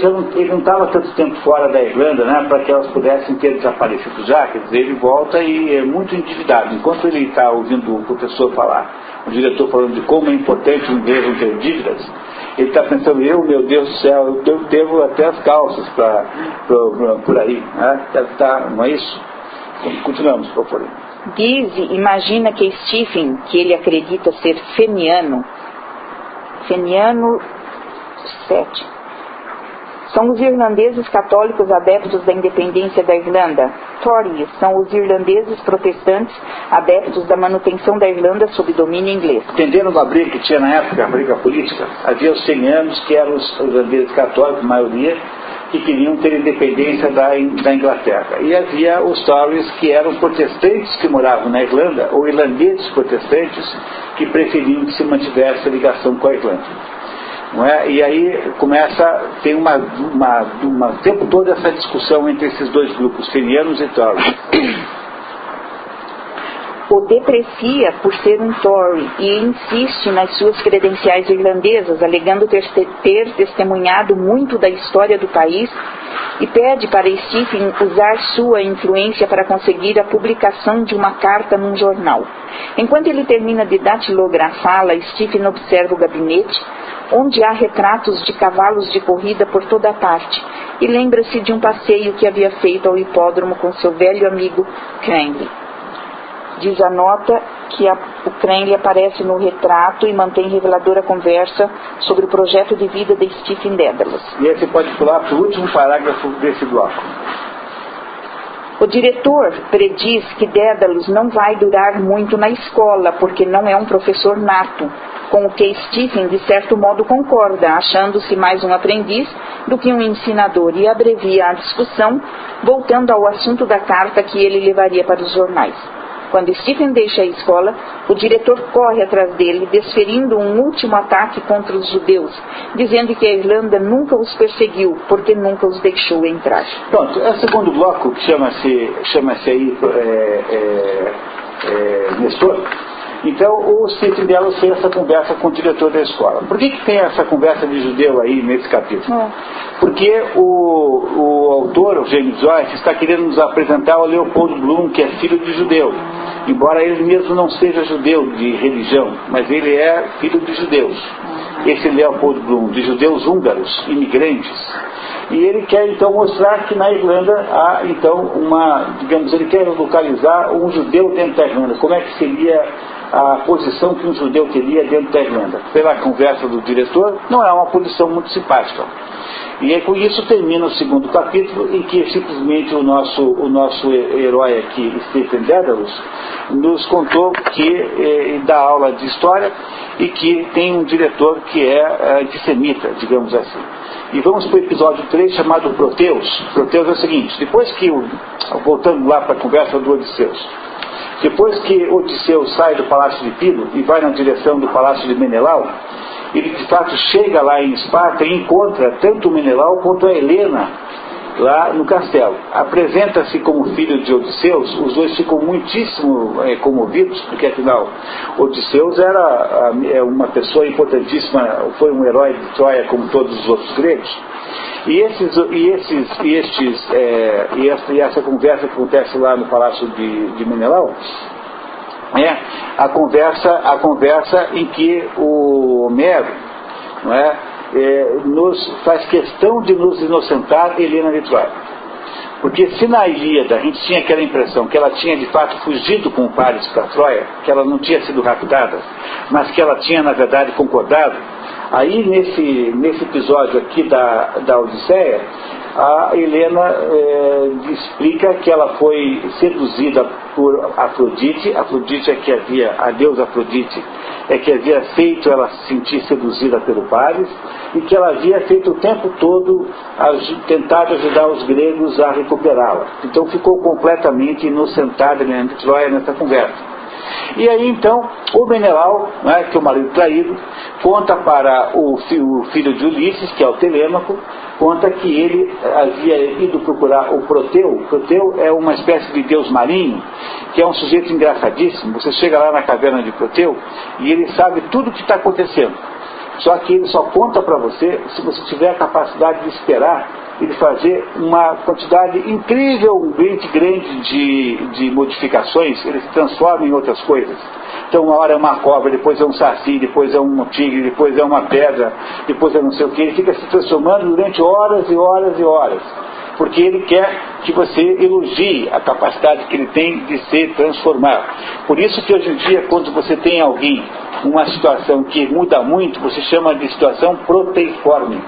Speaker 1: não estava tanto tempo fora da Irlanda, né, para que elas pudessem ter desaparecido já. Quer dizer, ele volta e é muito endividado. Enquanto ele está ouvindo o professor falar, o diretor falando de como é importante um inglês não ter dívidas, ele está pensando: meu Deus do céu, eu devo até as calças por aí. Né? Não é isso? Continuamos, por favor.
Speaker 3: Dizzy imagina que Stephen, que ele acredita ser feniano 7, são os irlandeses católicos adeptos da independência da Irlanda. Tories são os irlandeses protestantes adeptos da manutenção da Irlanda sob domínio inglês.
Speaker 1: Entenderam uma briga que tinha na época, a briga política? Havia os fenianos, que eram os irlandeses católicos, a maioria, que queriam ter independência da Inglaterra. E havia os Tories, que eram protestantes que moravam na Irlanda, ou irlandeses protestantes, que preferiam que se mantivesse a ligação com a Irlanda. Não é? E aí tem o tempo todo essa discussão entre esses dois grupos, fenianos e Tories.
Speaker 3: O deprecia por ser um Tory e insiste nas suas credenciais irlandesas, alegando ter testemunhado muito da história do país, e pede para Stephen usar sua influência para conseguir a publicação de uma carta num jornal. Enquanto ele termina de datilografá-la, Stephen observa o gabinete, onde há retratos de cavalos de corrida por toda a parte, e lembra-se de um passeio que havia feito ao hipódromo com seu velho amigo Cranley. Diz a nota que o Cranley aparece no retrato e mantém reveladora conversa sobre o projeto de vida de Stephen Dédalus.
Speaker 1: E aí você pode pular para o último parágrafo desse bloco.
Speaker 3: O diretor prediz que Dédalus não vai durar muito na escola, porque não é um professor nato, com o que Stephen, de certo modo, concorda, achando-se mais um aprendiz do que um ensinador, e abrevia a discussão, voltando ao assunto da carta que ele levaria para os jornais. Quando Stephen deixa a escola, o diretor corre atrás dele, desferindo um último ataque contra os judeus, dizendo que a Irlanda nunca os perseguiu, porque nunca os deixou entrar.
Speaker 1: Pronto, é o segundo bloco, que chama-se aí Nestor. Então, o Stephen Dédalus fez essa conversa com o diretor da escola. Por que tem essa conversa de judeu aí nesse capítulo? Porque o autor, o James Joyce, está querendo nos apresentar o Leopold Bloom, que é filho de judeu. Embora ele mesmo não seja judeu de religião, mas ele é filho de judeus. Esse Leopold Bloom, de judeus húngaros, imigrantes. E ele quer então mostrar que na Irlanda há então ele quer localizar um judeu dentro da Irlanda. Como é que seria a posição que um judeu teria dentro da Irlanda? Pela conversa do diretor, não é uma posição muito simpática. E com isso termina o segundo capítulo, em que simplesmente o nosso herói aqui, Stephen Dédalus, nos contou que dá aula de história e que tem um diretor que é antissemita, digamos assim. E vamos para o episódio 3, chamado Proteus. Proteus é o seguinte: depois que, voltando lá para a conversa do Odisseus, depois que Odisseu sai do palácio de Pilo e vai na direção do palácio de Menelau, ele de fato chega lá em Esparta e encontra tanto o Menelau quanto a Helena lá no castelo. Apresenta-se como filho de Odisseus, os dois ficam muitíssimo comovidos, porque afinal Odisseus era uma pessoa importantíssima, foi um herói de Troia como todos os outros gregos. E essa conversa que acontece lá no palácio de Menelau é a conversa em que o Homero, não é, nos faz questão de nos inocentar Helena de Troia. Porque se na Ilíada a gente tinha aquela impressão que ela tinha de fato fugido com o Paris para Troia, que ela não tinha sido raptada, mas que ela tinha na verdade concordado, aí nesse episódio aqui da Odisseia, a Helena explica que ela foi seduzida por Afrodite. Afrodite a deusa Afrodite que havia feito ela se sentir seduzida pelo Paris, e que ela havia feito o tempo todo tentado ajudar os gregos a recuperá-la. Então ficou completamente inocentada Helena de Troia nessa conversa. E aí então o Menelau, né, que é o marido traído, conta para o filho de Ulisses, que é o Telêmaco, conta que ele havia ido procurar o Proteu. O Proteu é uma espécie de deus marinho, que é um sujeito engraçadíssimo. Você chega lá na caverna de Proteu e ele sabe tudo o que está acontecendo. Só que ele só conta para você se você tiver a capacidade de esperar ele fazer uma quantidade incrivelmente grande de modificações. Ele se transforma em outras coisas. Então uma hora é uma cobra, depois é um saci, depois é um tigre, depois é uma pedra, depois é não sei o que. Ele fica se transformando durante horas e horas e horas, porque ele quer que você elogie a capacidade que ele tem de se transformar. Por isso que hoje em dia, quando você tem alguém, uma situação que muda muito, você chama de situação proteiforme.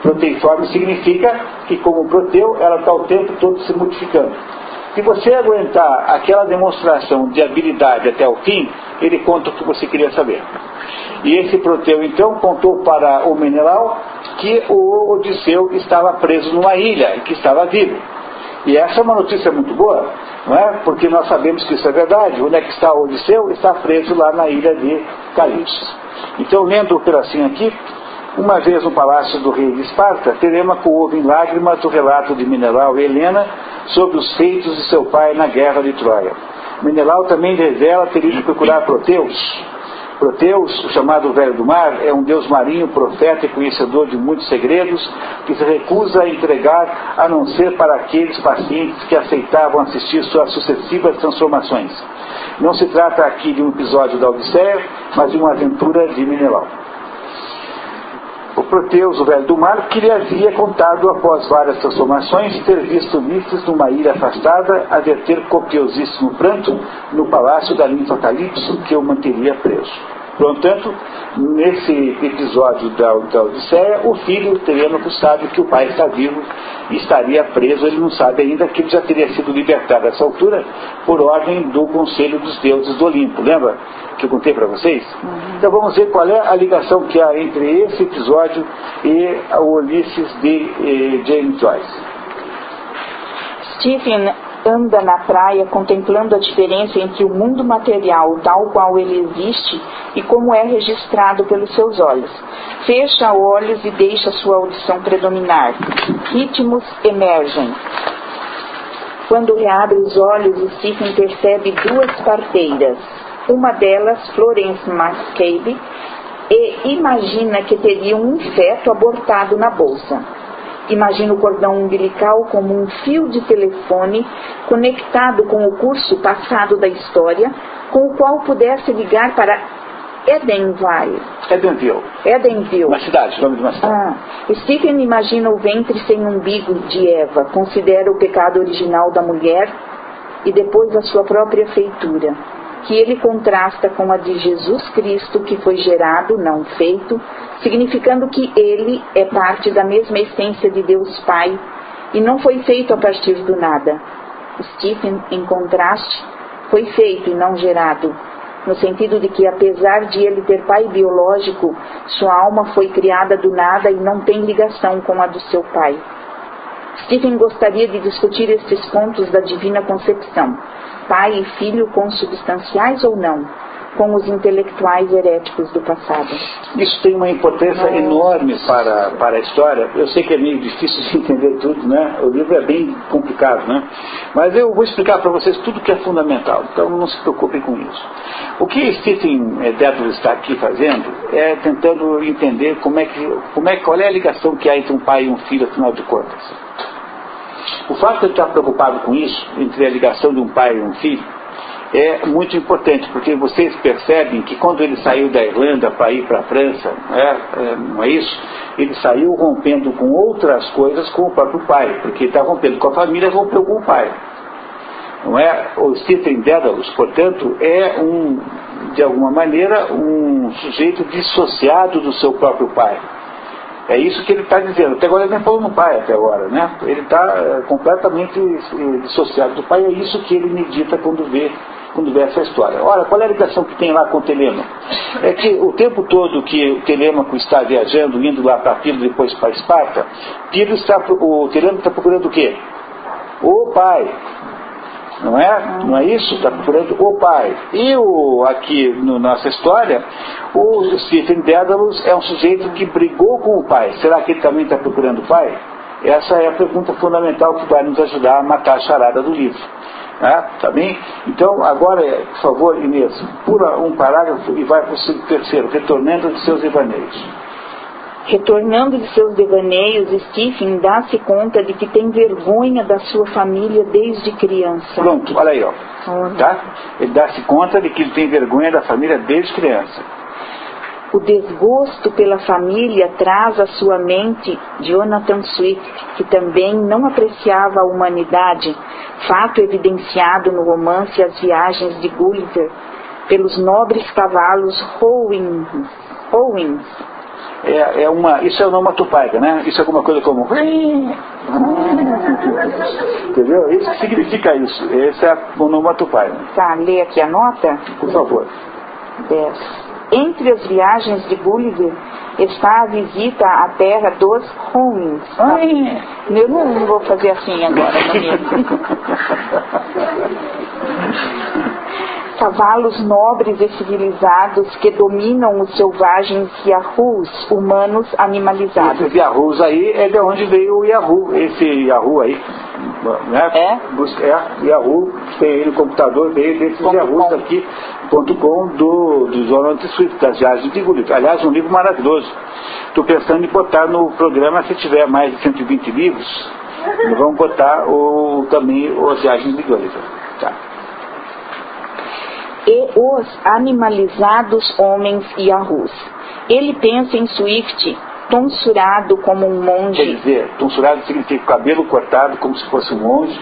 Speaker 1: Proteiforme significa que, como Proteu, ela está o tempo todo se modificando. Se você aguentar aquela demonstração de habilidade até o fim, ele conta o que você queria saber. E esse Proteu, então, contou para o Menelau que o Odisseu estava preso numa ilha e que estava vivo. E essa é uma notícia muito boa, não é? Porque nós sabemos que isso é verdade. Onde é que está o Odisseu? Está preso lá na ilha de Calipso. Então, lendo o pedacinho aqui, uma vez no palácio do rei de Esparta, Telêmaco ouve em lágrimas o relato de Menelau e Helena sobre os feitos de seu pai na guerra de Troia. Menelau também revela ter ido procurar Proteus. Proteus, o chamado Velho do Mar, é um deus marinho, profeta e conhecedor de muitos segredos, que se recusa a entregar a não ser para aqueles pacientes que aceitavam assistir suas sucessivas transformações. Não se trata aqui de um episódio da Odisseia, mas de uma aventura de Menelau. O Proteus, o Velho do Mar, que lhe havia contado, após várias transformações, ter visto Ulisses numa ilha afastada, a verter copiosíssimo pranto no palácio da ninfa Calipso, que o manteria preso. Portanto, nesse episódio da Odisseia, o filho Telêmaco sabe que o pai está vivo e estaria preso. Ele não sabe ainda que ele já teria sido libertado a essa altura por ordem do Conselho dos Deuses do Olimpo. Lembra que eu contei para vocês? Então vamos ver qual é a ligação que há entre esse episódio e o Ulisses de James Joyce.
Speaker 3: Stephen anda na praia contemplando a diferença entre o mundo material tal qual ele existe e como é registrado pelos seus olhos. Fecha olhos e deixa sua audição predominar. Ritmos emergem. Quando reabre os olhos, Stephen percebe duas parteiras. Uma delas, Florence McCabe, e imagina que teria um feto abortado na bolsa. Imagina o cordão umbilical como um fio de telefone conectado com o curso passado da história, com o qual pudesse ligar para Edenville.
Speaker 1: Uma cidade, nome de uma cidade.
Speaker 3: Stephen imagina o ventre sem umbigo de Eva, considera o pecado original da mulher e depois a sua própria feitura, que ele contrasta com a de Jesus Cristo, que foi gerado, não feito, significando que ele é parte da mesma essência de Deus Pai e não foi feito a partir do nada. Stephen, em contraste, foi feito e não gerado, no sentido de que, apesar de ele ter pai biológico, sua alma foi criada do nada e não tem ligação com a do seu pai. Stephen gostaria de discutir estes pontos da divina concepção, pai e filho consubstanciais ou não, com os intelectuais heréticos do passado.
Speaker 1: Isso tem uma importância enorme para a história. Eu sei que é meio difícil de entender tudo, né? O livro é bem complicado, né? Mas eu vou explicar para vocês tudo que é fundamental, então não se preocupem com isso. O que Stephen Dedalus está aqui fazendo é tentando entender qual é a ligação que há entre um pai e um filho, afinal de contas. O fato de ele estar preocupado com isso, entre a ligação de um pai e um filho, é muito importante, porque vocês percebem que quando ele saiu da Irlanda para ir para a França, não é isso? Ele saiu rompendo com outras coisas com o próprio pai, porque ele está rompendo com a família, rompeu com o pai. Não é? O Stephen Dedalus, portanto, é de alguma maneira, um sujeito dissociado do seu próprio pai. É isso que ele está dizendo. Até agora ele nem falou no pai, até agora, né? Ele está completamente dissociado do pai. É isso que ele medita quando vê essa história. Ora, qual é a ligação que tem lá com o Telêmaco? É que o tempo todo que o Telêmaco está viajando, indo lá para Pilo, depois para Esparta, o Telêmaco está procurando o quê? O pai. Não é? Não é isso? Está procurando o pai. E aqui na nossa história, o Stephen Dedalus é um sujeito que brigou com o pai. Será que ele também está procurando o pai? Essa é a pergunta fundamental que vai nos ajudar a matar a charada do livro. Tá bem? Então, agora, por favor, Inês, pula um parágrafo e vai para o terceiro, retornando de seus devaneios.
Speaker 3: Retornando de seus devaneios, Stephen dá-se conta de que tem vergonha da sua família desde criança.
Speaker 1: Pronto, olha aí, ó. Tá? Ele dá-se conta de que ele tem vergonha da família desde criança.
Speaker 3: O desgosto pela família traz à sua mente Jonathan Swift, que também não apreciava a humanidade, fato evidenciado no romance As Viagens de Gulliver, pelos nobres cavalos Howins.
Speaker 1: Isso é onomatopeia, né? Isso é alguma coisa como... Entendeu? Isso que significa isso. Esse é a onomatopeia.
Speaker 3: Tá, lê aqui a nota.
Speaker 1: Por favor.
Speaker 3: 10. Entre as viagens de Gulliver está a visita à terra dos Howins. Eu não vou fazer assim agora, não Cavalos nobres e civilizados que dominam os selvagens Yahoos, humanos animalizados.
Speaker 1: Esse Yahoos aí é de onde veio o Yahoo. Esse Yahoo aí, né? Yahoo, tem aí no computador, veio desses Yahoos aqui, .com do Jonathan Swift, das Viagens de Gulliver. Aliás, um livro maravilhoso. Estou pensando em botar no programa, se tiver mais de 120 livros, vamos botar também as Viagens de Gulliver. Tá.
Speaker 3: E os animalizados homens Yahoos. Ele pensa em Swift tonsurado como um monge.
Speaker 1: Quer dizer, tonsurado significa cabelo cortado como se fosse um monge.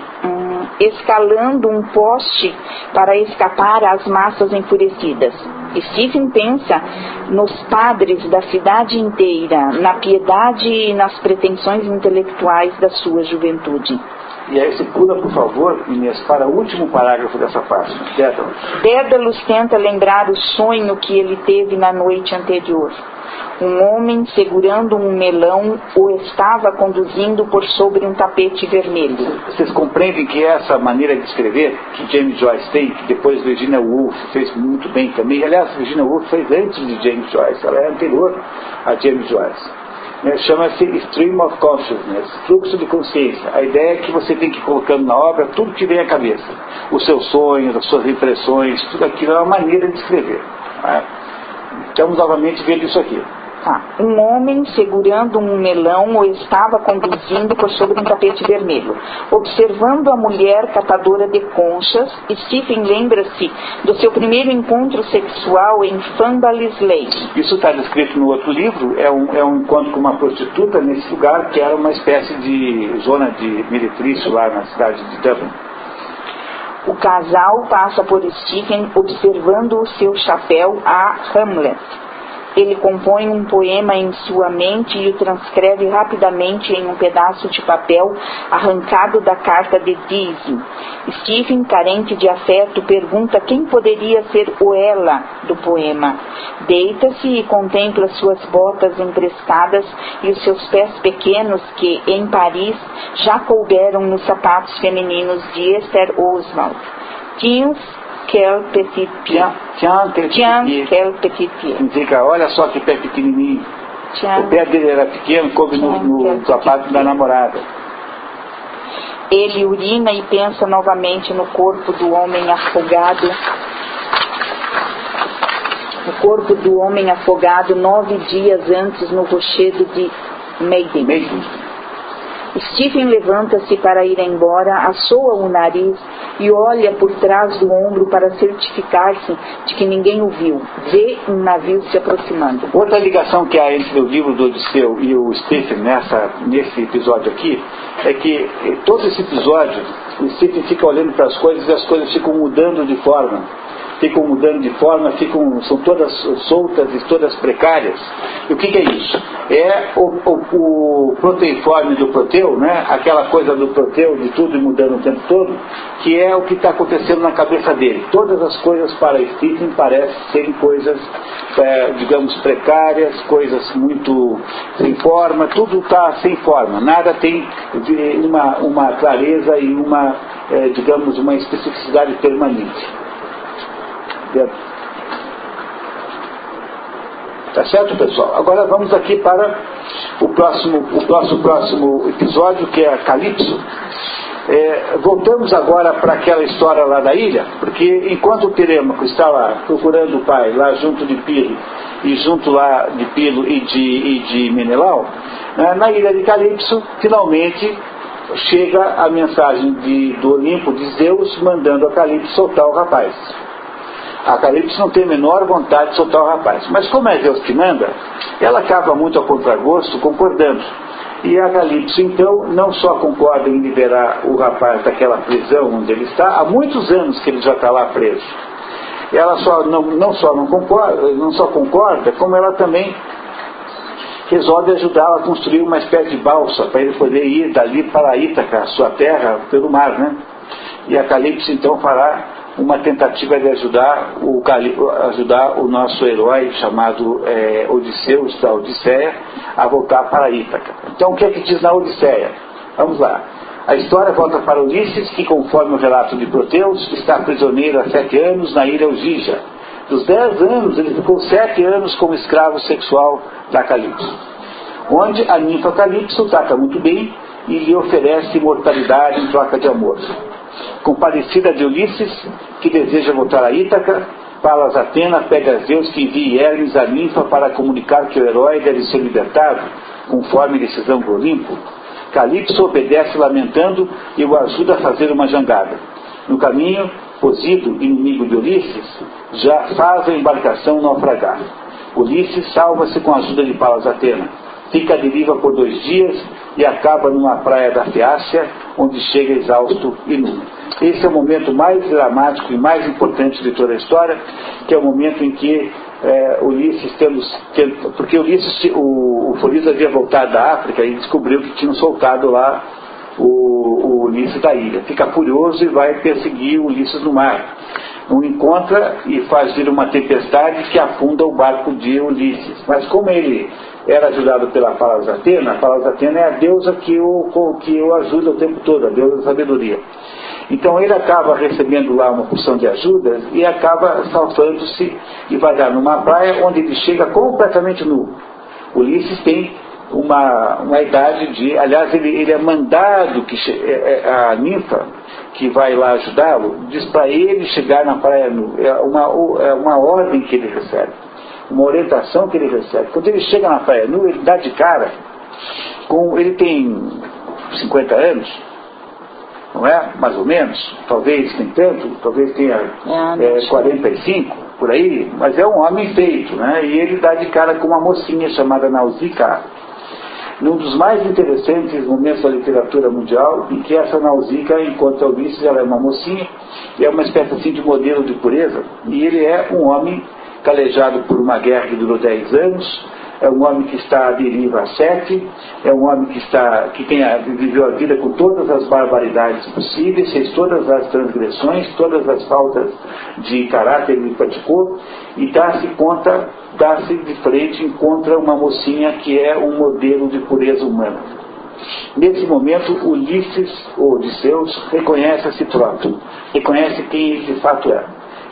Speaker 3: Escalando um poste para escapar às massas enfurecidas. Stephen pensa nos padres da cidade inteira, na piedade e nas pretensões intelectuais da sua juventude.
Speaker 1: E aí você pula, por favor, Inês, para o último parágrafo dessa página.
Speaker 3: Dedalus tenta lembrar o sonho que ele teve na noite anterior. Um homem segurando um melão o estava conduzindo por sobre um tapete vermelho.
Speaker 1: Vocês compreendem que essa maneira de escrever que James Joyce tem, que depois Virginia Woolf fez muito bem também. Aliás, Virginia Woolf fez antes de James Joyce, ela é anterior a James Joyce. Chama-se Stream of Consciousness, fluxo de consciência. A ideia é que você tem que ir colocando na obra tudo que vem à cabeça. Os seus sonhos, as suas impressões, tudo aquilo é uma maneira de escrever. Estamos novamente vendo isso aqui.
Speaker 3: Um homem segurando um melão o estava conduzindo por sobre um tapete vermelho. Observando a mulher catadora de conchas, Stephen lembra-se do seu primeiro encontro sexual em Funballis Lake.
Speaker 1: Isso está descrito no outro livro. É um encontro com uma prostituta nesse lugar que era uma espécie de zona de meretrício lá na cidade de Dublin.
Speaker 3: O casal passa por Stephen observando o seu chapéu a Hamlet. Ele compõe um poema em sua mente e o transcreve rapidamente em um pedaço de papel arrancado da carta de Dizzy. Stephen, carente de afeto, pergunta quem poderia ser o ela do poema. Deita-se e contempla suas botas emprestadas e os seus pés pequenos que, em Paris, já couberam nos sapatos femininos de Esther Oswald. Jeans quel petit pied. Tiens, quel petit pied.
Speaker 1: Significa, olha só que pé pequenininho. O pé dele era pequeno, coube no sapato da namorada.
Speaker 3: Ele urina e pensa novamente no corpo do homem afogado. O corpo do homem afogado 9 dias antes no rochedo de Maiden. Stephen levanta-se para ir embora, assoa o nariz e olha por trás do ombro para certificar-se de que ninguém o viu. Vê um navio se aproximando.
Speaker 1: Outra ligação que há entre o livro do Odisseu e o Stephen nesse episódio aqui é que todo esse episódio o Stephen fica olhando para as coisas e as coisas ficam mudando de forma. São todas soltas e todas precárias. E o que é isso? É o proteiforme do Proteu, né? Aquela coisa do Proteu, de tudo mudando o tempo todo, que é o que está acontecendo na cabeça dele. Todas as coisas para Stephen parecem serem coisas, digamos, precárias, coisas muito sem forma, tudo está sem forma, nada tem uma clareza e digamos, uma especificidade permanente. Tá certo, pessoal? Agora vamos aqui para o próximo episódio, que é Calypso. Voltamos agora para aquela história lá da ilha, porque enquanto o Telêmaco está lá procurando o pai, lá junto de Pilo, e junto lá de Pilo e de Menelau, na ilha de Calypso, finalmente chega a mensagem do Olimpo de Zeus, mandando a Calypso soltar o rapaz. A Calypso não tem a menor vontade de soltar o rapaz. Mas como é Deus que manda, ela acaba muito a contragosto concordando. E a Calypso, então, não só concorda em liberar o rapaz daquela prisão onde ele está, há muitos anos que ele já está lá preso. Ela não só concorda, como ela também resolve ajudá-lo a construir uma espécie de balsa para ele poder ir dali para Ítaca, sua terra, pelo mar, né? E a Calypso, então, fará uma tentativa de ajudar o nosso herói chamado Odisseus, da Odisseia, a voltar para Ítaca. Então, o que é que diz na Odisseia? Vamos lá. A história volta para Ulisses, que, conforme o relato de Proteus, está prisioneiro há 7 anos na ilha Ogígia. Dos 10 anos, ele ficou 7 anos como escravo sexual da Calypso, onde a ninfa Calypso trata muito bem e lhe oferece imortalidade em troca de amor. Compadecida de Ulisses, que deseja voltar a Ítaca, Palas Atena pede a Zeus que envie Hermes a ninfa para comunicar que o herói deve ser libertado, conforme decisão do Olimpo. Calypso obedece lamentando e o ajuda a fazer uma jangada. No caminho, Posido, inimigo de Ulisses, já faz a embarcação naufragar. Ulisses salva-se com a ajuda de Palas Atena. Fica à deriva por 2 dias e acaba numa praia da Fiácia, onde chega exausto e nu. Esse é o momento mais dramático e mais importante de toda a história, que é o momento em que Ulisses, porque o Folies havia voltado da África e descobriu que tinham soltado lá o Ulisses da ilha. Fica furioso e vai perseguir o Ulisses no mar. O encontra e faz vir uma tempestade que afunda o barco de Ulisses. Mas como ele era ajudado pela Palas Atena é a deusa que o ajuda o tempo todo, a deusa da sabedoria. Então ele acaba recebendo lá uma porção de ajudas e acaba salvando-se e vai dar numa praia onde ele chega completamente nu. Ulisses tem uma idade de... Aliás, ele é mandado, a ninfa que vai lá ajudá-lo, diz para ele chegar na praia nu. É uma ordem que ele recebe, uma orientação que ele recebe. Quando ele chega na praia nu, ele dá de cara ele tem 50 anos, não é? Mais ou menos, talvez nem tanto, talvez tenha 45, por aí, mas é um homem feito, né? E ele dá de cara com uma mocinha chamada Nausicaa, num dos mais interessantes momentos da literatura mundial, em que essa Nausicaa encontra Ulisses. Ela é uma mocinha, e é uma espécie assim de modelo de pureza, e ele é um homem calejado por uma guerra que durou 10 anos, é um homem que está à deriva há 7, é um homem viveu a vida com todas as barbaridades possíveis, fez todas as transgressões, todas as faltas de caráter ele praticou, e dá-se de frente, encontra uma mocinha que é um modelo de pureza humana. Nesse momento, Ulisses, ou Odisseus, reconhece a si próprio, reconhece quem ele de fato é.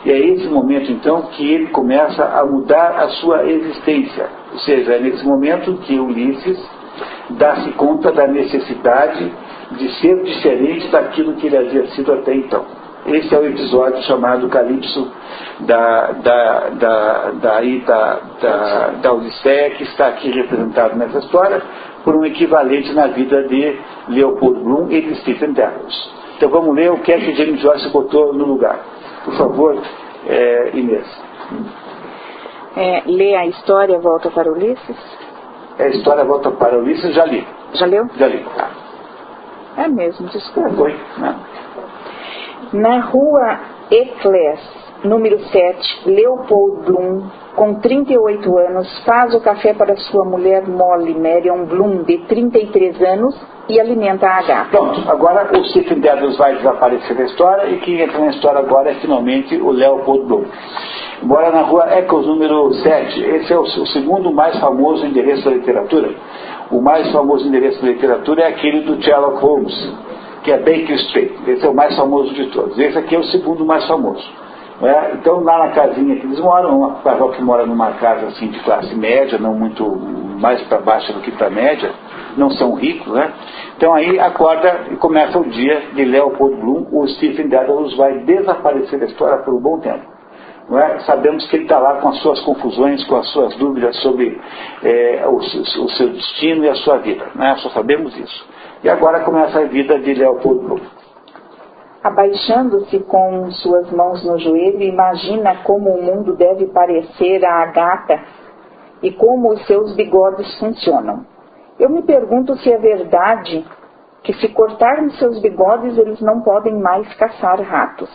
Speaker 1: E é esse momento, então, que ele começa a mudar a sua existência. Ou seja, é nesse momento que Ulisses dá-se conta da necessidade de ser diferente daquilo que ele havia sido até então. Esse é o episódio chamado Calipso da Odisseia, que está aqui representado nessa história por um equivalente na vida de Leopold Bloom e de Stephen Dedalus. Então vamos ler o que é que James Joyce botou no lugar. Por favor, Inês.
Speaker 3: Lê a história Volta para Ulisses?
Speaker 1: A história Volta para Ulisses, já li.
Speaker 3: Já leu?
Speaker 1: Já li.
Speaker 3: É mesmo, desculpa.
Speaker 1: Foi, né?
Speaker 3: Na rua Eclés, número 7, Leopold Bloom, com 38 anos, faz o café para sua mulher Molly Marion Bloom, de 33 anos, e alimenta a gata.
Speaker 1: Pronto, agora o Stephen Dedalus vai desaparecer da história, e quem entra na história agora é finalmente o Leopold Bloom. Mora na rua Eccles, número 7. Esse é o segundo mais famoso endereço da literatura. O mais famoso endereço da literatura é aquele do Sherlock Holmes, que é Baker Street. Esse é o mais famoso de todos. Esse aqui é o segundo mais famoso. Então, lá na casinha que eles moram, um casal que mora numa casa assim de classe média, não muito mais para baixo do que para média, não são ricos, né? Então aí acorda e começa o dia de Leopold Bloom. O Stephen Dedalus vai desaparecer da história por um bom tempo. Sabemos que ele está lá com as suas confusões, com as suas dúvidas sobre o seu destino e a sua vida, né? Só sabemos isso. E agora começa a vida de Leopold Bloom.
Speaker 3: Abaixando-se com suas mãos no joelho, imagina como o mundo deve parecer à gata e como os seus bigodes funcionam. Eu me pergunto se é verdade que, se cortarmos seus bigodes, eles não podem mais caçar ratos.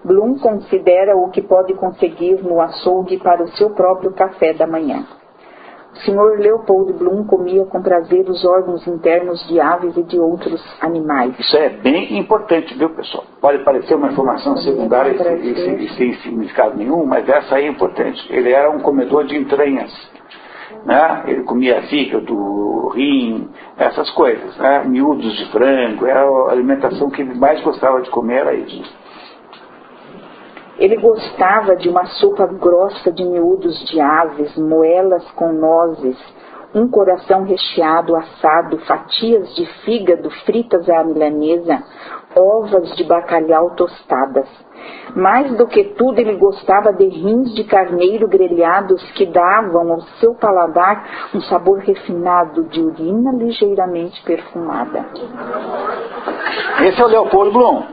Speaker 3: Bloom considera o que pode conseguir no açougue para o seu próprio café da manhã. O Sr. Leopold Bloom comia com prazer os órgãos internos de aves e de outros animais.
Speaker 1: Isso é bem importante, viu, pessoal? Pode parecer uma informação secundária e sem significado nenhum, mas essa aí é importante. Ele era um comedor de entranhas, né? Ele comia fígado, rim, essas coisas, né? Miúdos de frango. Era a alimentação que ele mais gostava de comer, era isso.
Speaker 3: Ele gostava de uma sopa grossa de miúdos de aves, moelas com nozes, um coração recheado assado, fatias de fígado fritas à milanesa, ovas de bacalhau tostadas. Mais do que tudo, ele gostava de rins de carneiro grelhados que davam ao seu paladar um sabor refinado de urina ligeiramente perfumada.
Speaker 1: Esse é o Leopold Bloom.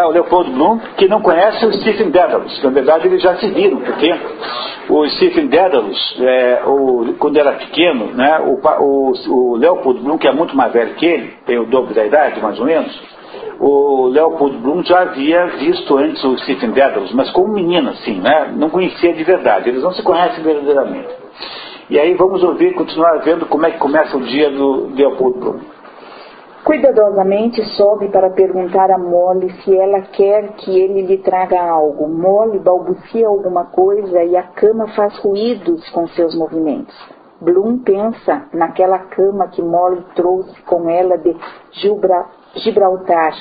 Speaker 1: O Leopold Bloom, que não conhece o Stephen Dedalus, que na verdade eles já se viram, porque o Stephen Dedalus, quando era pequeno, né, o Leopold Bloom, que é muito mais velho que ele, tem o dobro da idade, mais ou menos, o Leopold Bloom já havia visto antes o Stephen Dedalus, mas como menino, assim, né, não conhecia de verdade, eles não se conhecem verdadeiramente. E aí vamos continuar vendo como é que começa o dia do Leopold Bloom.
Speaker 3: Cuidadosamente sobe para perguntar a Molly se ela quer que ele lhe traga algo. Molly balbucia alguma coisa e a cama faz ruídos com seus movimentos. Bloom pensa naquela cama que Molly trouxe com ela de Gibraltar,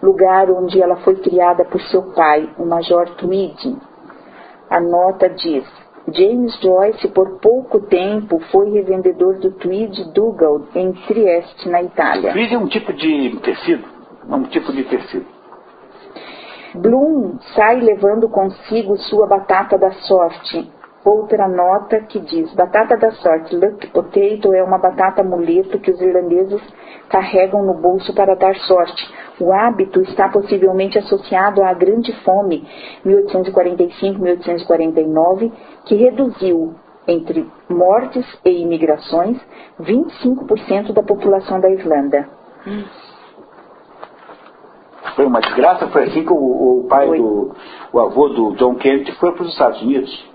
Speaker 3: lugar onde ela foi criada por seu pai, o Major Tweed. A nota diz: James Joyce, por pouco tempo, foi revendedor do Tweed Dougal em Trieste, na Itália.
Speaker 1: Tweed é um tipo de tecido.
Speaker 3: Bloom sai levando consigo sua batata da sorte. Outra nota que diz: batata da sorte, luck potato, é uma batata amuleto que os irlandeses carregam no bolso para dar sorte. O hábito está possivelmente associado à Grande Fome, 1845-1849, que reduziu, entre mortes e imigrações, 25% da população da Irlanda.
Speaker 1: Foi uma desgraça, foi assim que o avô do John Kennedy foi para os Estados Unidos.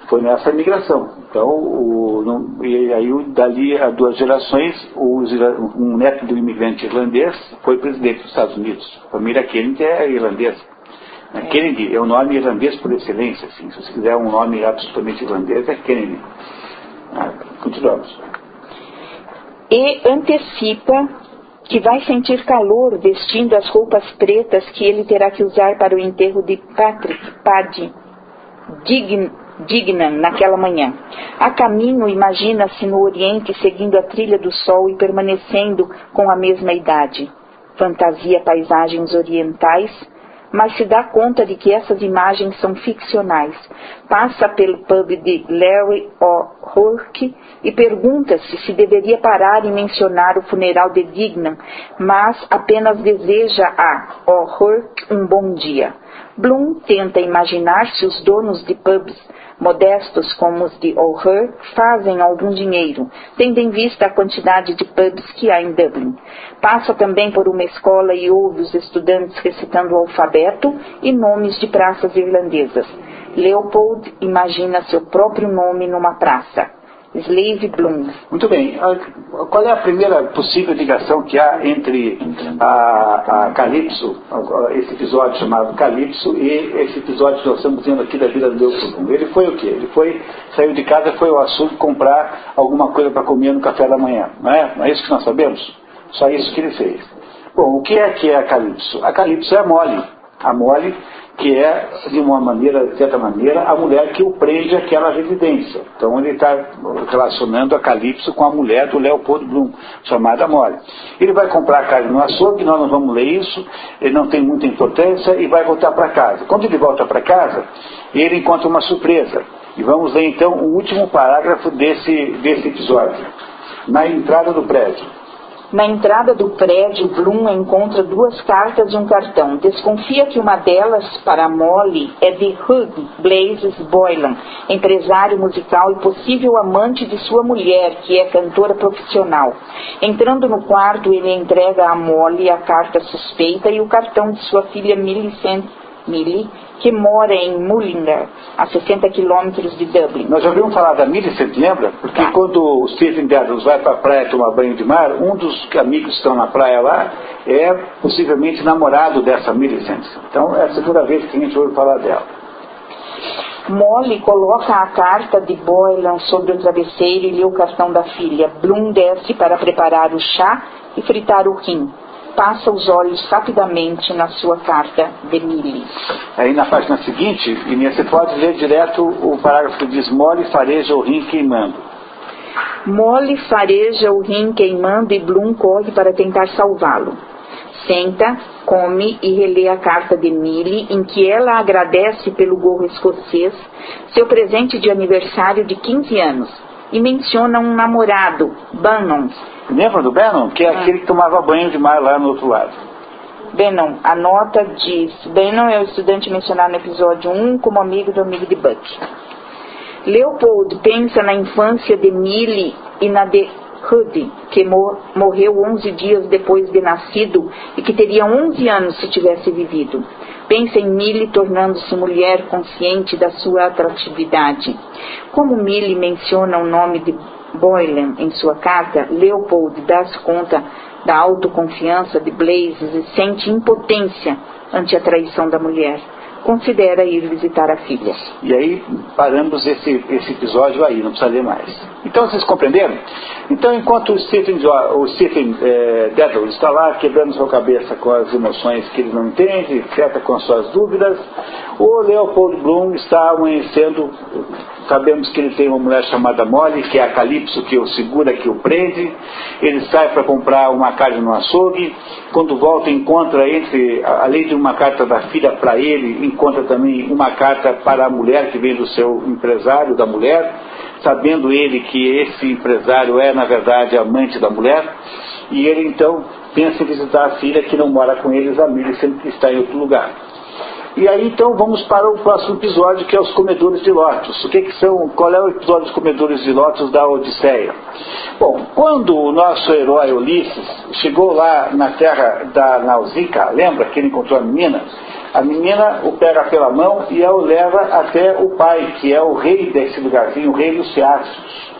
Speaker 1: Foi nessa migração. Então, e aí dali a 2 gerações, um neto do imigrante irlandês foi presidente dos Estados Unidos. A família Kennedy é irlandesa. Kennedy é um nome irlandês por excelência. Assim. Se você quiser um nome absolutamente irlandês, é Kennedy. Continuamos.
Speaker 3: E antecipa que vai sentir calor vestindo as roupas pretas que ele terá que usar para o enterro de Patrick Paddy Dignan naquela manhã. A caminho, imagina-se no Oriente seguindo a trilha do sol e permanecendo com a mesma idade. Fantasia paisagens orientais, mas se dá conta de que essas imagens são ficcionais. Passa pelo pub de Larry O'Rourke e pergunta-se se deveria parar e mencionar o funeral de Dignan, mas apenas deseja a O'Rourke um bom dia. Bloom tenta imaginar se os donos de pubs modestos como os de O'Rourke fazem algum dinheiro, tendo em vista a quantidade de pubs que há em Dublin. Passa também por uma escola e ouve os estudantes recitando o alfabeto e nomes de praças irlandesas. Leopold imagina seu próprio nome numa praça. Slave Bloom.
Speaker 1: Muito bem. Qual é a primeira possível ligação que há entre a Calypso, esse episódio chamado Calypso, e esse episódio que nós estamos vendo aqui da vida do Leopold Bloom? Ele foi o quê? Ele saiu de casa, foi ao açougue comprar alguma coisa para comer no café da manhã, não é? Não é isso que nós sabemos? Só isso que ele fez. Bom, o que é a Calypso? A Calypso é a Molly. A Molly, que é, de certa maneira, a mulher que o prende àquela residência. Então ele está relacionando a Calypso com a mulher do Leopold Bloom, chamada Molly. Ele vai comprar carne no açougue, nós não vamos ler isso, ele não tem muita importância, e vai voltar para casa. Quando ele volta para casa, ele encontra uma surpresa. E vamos ler então o último parágrafo desse episódio. Na entrada do prédio.
Speaker 3: Na entrada do prédio, Bloom encontra 2 cartas e um cartão. Desconfia que uma delas, para Molly, é de Hugh Blazes Boylan, empresário musical e possível amante de sua mulher, que é cantora profissional. Entrando no quarto, ele entrega a Molly a carta suspeita e o cartão de sua filha Millie, que mora em Mullingar, a 60 quilômetros de Dublin.
Speaker 1: Nós já ouvimos falar da Millicent, lembra? Porque quando o Stephen Dedalus vai para a praia tomar banho de mar, um dos amigos que estão na praia lá é possivelmente namorado dessa Millicent. Então é a segunda vez que a gente ouve falar dela.
Speaker 3: Molly coloca a carta de Boylan sobre o travesseiro e lê o cartão da filha. Bloom desce para preparar o chá e fritar o rim. Passa os olhos rapidamente na sua carta de Millie.
Speaker 1: Aí na página seguinte, Inês, você pode ler direto o parágrafo que diz: Molly fareja o rim queimando.
Speaker 3: Molly fareja o rim queimando e Bloom corre para tentar salvá-lo. Senta, come e relê a carta de Millie, em que ela agradece pelo gorro escocês, seu presente de aniversário de 15 anos, e menciona um namorado, Bannon.
Speaker 1: Lembra do Bannon? Que é aquele que tomava banho de mar lá no outro lado.
Speaker 3: Bannon, a nota diz: Bannon é o estudante mencionado no episódio 1 como amigo do amigo de Buck. Leopold pensa na infância de Millie e na de Huddy, que morreu 11 dias depois de nascido e que teria 11 anos se tivesse vivido. Pensa em Millie tornando-se mulher consciente da sua atratividade. Como Millie menciona o nome de Boylan em sua carta, Leopold dá-se conta da autoconfiança de Blazes e sente impotência ante a traição da mulher. Considera ir visitar a filha.
Speaker 1: E aí paramos esse episódio aí, não precisa ler mais. Então vocês compreenderam? Então enquanto o Stephen Dedalus está lá quebrando sua cabeça com as emoções que ele não entende, etc., com as suas dúvidas, o Leopold Bloom está amanhecendo. Sabemos que ele tem uma mulher chamada Molly, que é a Calypso, que o segura, que o prende. Ele sai para comprar uma carne no açougue. Quando volta, encontra, além de uma carta da filha para ele, encontra também uma carta para a mulher que vem do seu empresário, da mulher, sabendo ele que esse empresário é, na verdade, amante da mulher. E ele, então, pensa em visitar a filha, que não mora com eles, a Millicent, que está em outro lugar. E aí então vamos para o próximo episódio, que é os comedores de lótus. Qual é o episódio dos comedores de lótus da Odisseia? Bom, quando o nosso herói Ulisses chegou lá na terra da Nausicaa, lembra que ele encontrou a menina o pega pela mão e a o leva até o pai, que é o rei desse lugarzinho, o rei dos Ceácios.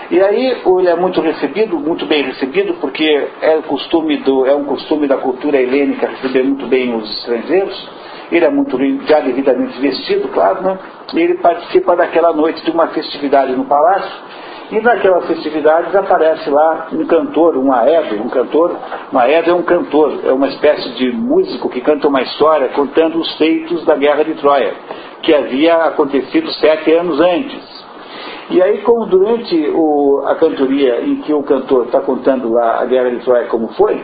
Speaker 1: E aí ele é muito bem recebido, porque é um costume da cultura helênica receber muito bem os estrangeiros. Ele é muito já devidamente vestido, claro, né? E ele participa daquela noite de uma festividade no palácio, E naquelas festividades aparece lá um cantor, um aedo. Um aedo é um cantor, é uma espécie de músico que canta uma história contando os feitos da Guerra de Troia, que havia acontecido 7 anos antes. E aí, como durante a cantoria em que o cantor está contando lá a Guerra de Troia como foi,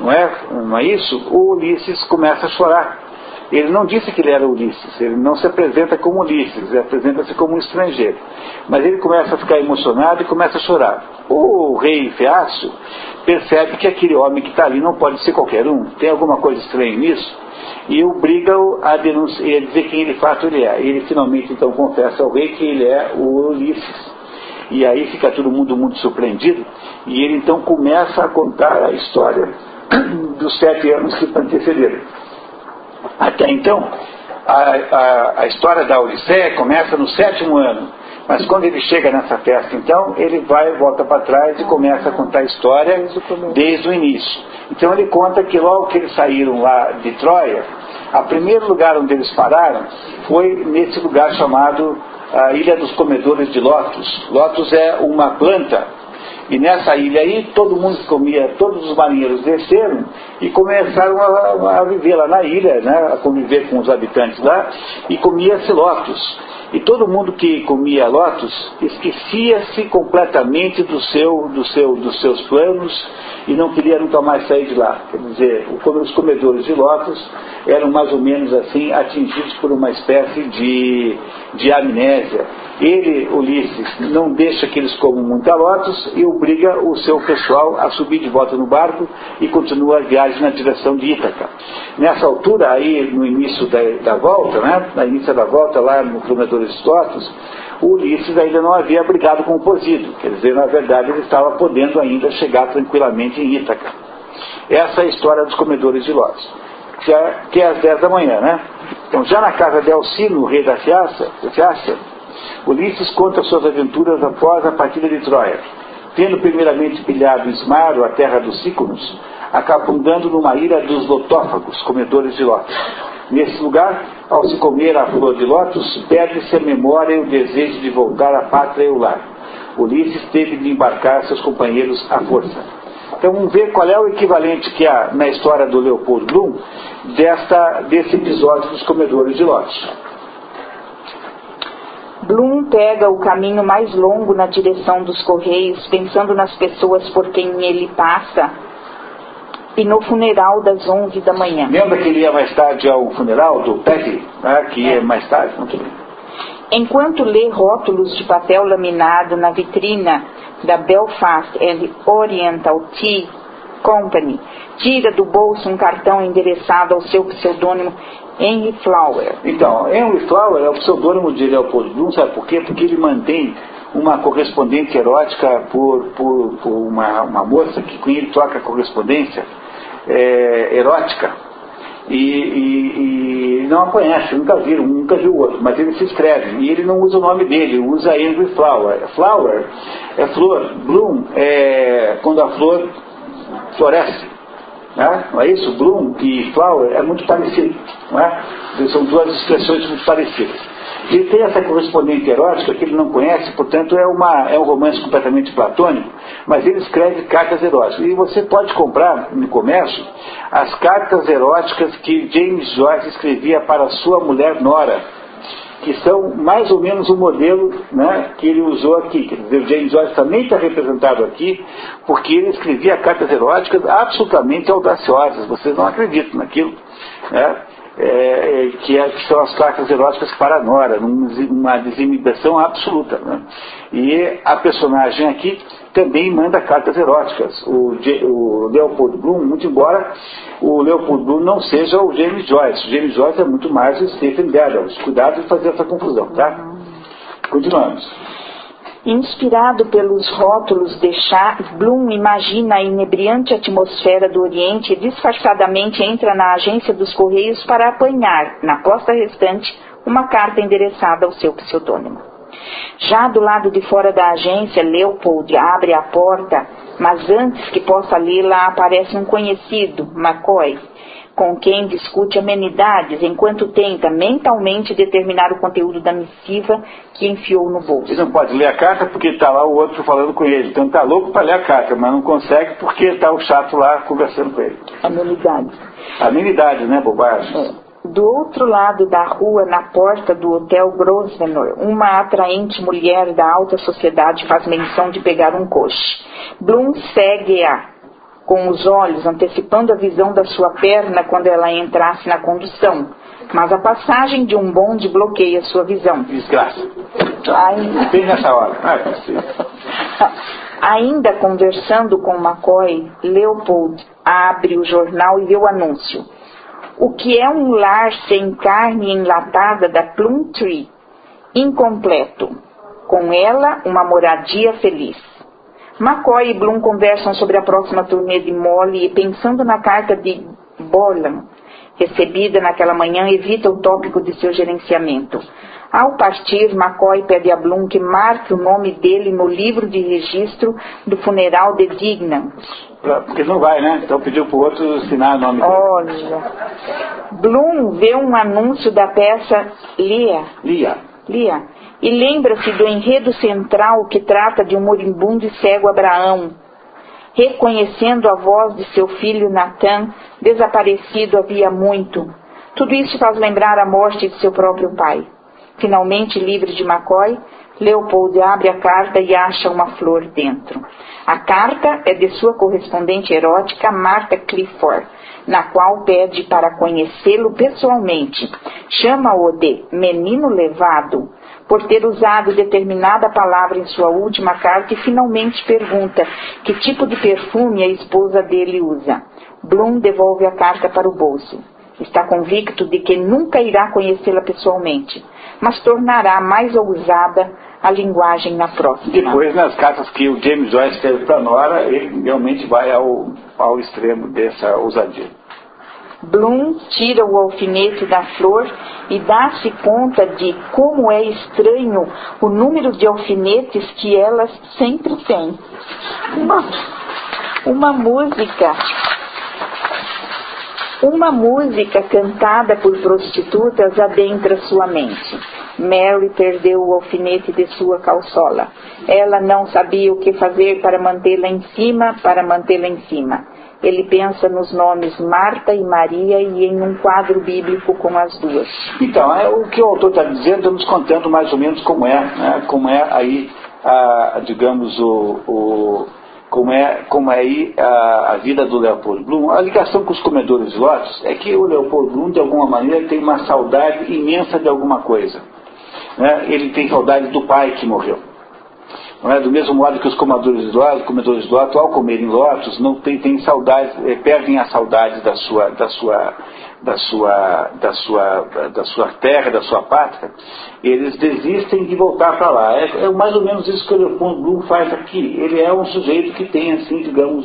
Speaker 1: não é isso? O Ulisses começa a chorar. Ele não disse que ele era Ulisses, ele não se apresenta como Ulisses, ele apresenta-se como um estrangeiro. Mas ele começa a ficar emocionado e começa a chorar. O rei Feácio percebe que aquele homem que está ali não pode ser qualquer um, tem alguma coisa estranha nisso, e obriga-o a dizer quem de fato ele é. Ele finalmente então confessa ao rei que ele é o Ulisses. E aí fica todo mundo muito surpreendido, e ele então começa a contar a história dos 7 anos que antecederam. Até então, a história da Odisseia começa no 7º ano, mas quando ele chega nessa festa, então, ele volta para trás e começa a contar a história desde o início. Então ele conta que logo que eles saíram lá de Troia, o primeiro lugar onde eles pararam foi nesse lugar chamado a Ilha dos Comedores de Lótus. Lótus é uma planta. E nessa ilha aí, todo mundo comia, todos os marinheiros desceram e começaram a viver lá na ilha, né, a conviver com os habitantes lá, e comia-se lótus. E todo mundo que comia lótus esquecia-se completamente dos seus planos e não queria nunca mais sair de lá. Quer dizer, os comedores de lótus eram mais ou menos assim atingidos por uma espécie de amnésia. Ele, Ulisses, não deixa que eles comam muita lótus e obriga o seu pessoal a subir de volta no barco e continua a viagem na direção de Ítaca. Nessa altura, aí no início da volta, né, na início da volta lá no Comedores de Lótus, o Ulisses ainda não havia brigado com o Posídio. Quer dizer, na verdade, ele estava podendo ainda chegar tranquilamente em Ítaca. Essa é a história dos Comedores de Lótus, que é às 10 da manhã, né? Então, já na casa de Alcino, rei da Fiácia, Ulisses conta suas aventuras após a partida de Troia. Tendo primeiramente pilhado Ismaro, a terra dos Síconos, acabando numa ilha dos Lotófagos, comedores de lótus. Nesse lugar, ao se comer a flor de lótus, perde-se a memória e o desejo de voltar à pátria e ao lar. Ulisses teve de embarcar seus companheiros à força. Então vamos ver qual é o equivalente que há na história do Leopold Bloom desse episódio dos comedores de lótus.
Speaker 3: Bloom pega o caminho mais longo na direção dos Correios, pensando nas pessoas por quem ele passa, e no funeral das 11 da manhã.
Speaker 1: Lembra que ele ia mais tarde ao funeral do Petty, né, que ia mais tarde? Muito bem.
Speaker 3: Enquanto lê rótulos de papel laminado na vitrina da Belfast and Oriental Tea Company, tira do bolso um cartão endereçado ao seu pseudônimo Henry Flower.
Speaker 1: Então, Henry Flower é o pseudônimo de Leopold Bloom, sabe por quê? Porque ele mantém uma correspondente erótica por uma moça que com ele troca correspondência erótica e não a conhece, nunca viu o outro, mas ele se escreve e ele não usa o nome dele, usa Henry Flower. Flower é flor, Bloom é quando a flor floresce. Não é isso? Bloom e flower é muito parecido, não é? São duas expressões muito parecidas. Ele tem essa correspondente erótica que ele não conhece, portanto é um romance completamente platônico, mas ele escreve cartas eróticas. E você pode comprar no comércio as cartas eróticas que James Joyce escrevia para sua mulher Nora, que são mais ou menos o modelo, né, que ele usou aqui. Quer dizer, o James Joyce também está representado aqui, porque ele escrevia cartas eróticas absolutamente audaciosas. Vocês não acreditam naquilo, né? Que são as cartas eróticas para Nora, uma desinibição absoluta, né? E a personagem aqui também manda cartas eróticas. O Leopold Bloom, muito embora o Leopold Bloom não seja o James Joyce. O James Joyce é muito mais o Stephen Dedalus. Cuidado de fazer essa confusão, tá? Continuamos.
Speaker 3: Inspirado pelos rótulos de chá, Bloom imagina a inebriante atmosfera do Oriente e disfarçadamente entra na agência dos Correios para apanhar, na costa restante, uma carta endereçada ao seu pseudônimo. Já do lado de fora da agência, Leopold abre a porta, mas antes que possa lê-la aparece um conhecido, McCoy, com quem discute amenidades, enquanto tenta mentalmente determinar o conteúdo da missiva que enfiou no bolso.
Speaker 1: Ele não pode ler a carta porque está lá o outro falando com ele. Então está louco para ler a carta, mas não consegue porque está o chato lá conversando com ele.
Speaker 3: Amenidades.
Speaker 1: Amenidades, né, bobagem?
Speaker 3: Do outro lado da rua, na porta do Hotel Grosvenor, uma atraente mulher da alta sociedade faz menção de pegar um coche. Bloom segue-a com os olhos, antecipando a visão da sua perna quando ela entrasse na condução. Mas a passagem de um bonde bloqueia sua visão.
Speaker 1: Desgraça. Bem nessa hora.
Speaker 3: Ainda conversando com McCoy, Leopold abre o jornal e vê o anúncio. O que é um lar sem carne enlatada da Plumtree? Incompleto. Com ela, uma moradia feliz. McCoy e Bloom conversam sobre a próxima turnê de Molly e, pensando na carta de Borland, recebida naquela manhã, evita o tópico de seu gerenciamento. Ao partir, McCoy pede a Bloom que marque o nome dele no livro de registro do funeral de Dignam.
Speaker 1: Porque não vai, né? Então pediu para o outro assinar o nome dele.
Speaker 3: Olha. Bloom vê um anúncio da peça Lia. E lembra-se do enredo central que trata de um moribundo e cego Abraão, reconhecendo a voz de seu filho Nathan, desaparecido havia muito. Tudo isso faz lembrar a morte de seu próprio pai. Finalmente livre de McCoy, Leopold abre a carta e acha uma flor dentro. A carta é de sua correspondente erótica, Martha Clifford, na qual pede para conhecê-lo pessoalmente. Chama-o de menino levado, por ter usado determinada palavra em sua última carta, e finalmente pergunta que tipo de perfume a esposa dele usa. Bloom devolve a carta para o bolso. Está convicto de que nunca irá conhecê-la pessoalmente, mas tornará mais ousada a linguagem na próxima.
Speaker 1: Depois, nas cartas que o James Joyce escreve para Nora, ele realmente vai ao extremo dessa ousadia.
Speaker 3: Bloom tira o alfinete da flor e dá-se conta de como é estranho o número de alfinetes que elas sempre têm. Uma música cantada por prostitutas adentra sua mente. Mary perdeu o alfinete de sua calçola. Ela não sabia o que fazer para mantê-la em cima. Ele pensa nos nomes Marta e Maria e em um quadro bíblico com as duas. Então,
Speaker 1: o que o autor está dizendo, nos contando mais ou menos como é, né? Como é aí, digamos, como é aí a vida do Leopold Bloom. A ligação com os comedores de lotos é que o Leopold Bloom, de alguma maneira, tem uma saudade imensa de alguma coisa. Né? Ele tem saudade do pai que morreu. Não é? Do mesmo modo que os comedores de lotos, ao comerem lotos, não tem saudade, perdem a saudade da sua terra, da sua pátria. Eles desistem de voltar para lá. É mais ou menos isso que o Leopold Bloom faz aqui. Ele é um sujeito que tem, assim, digamos,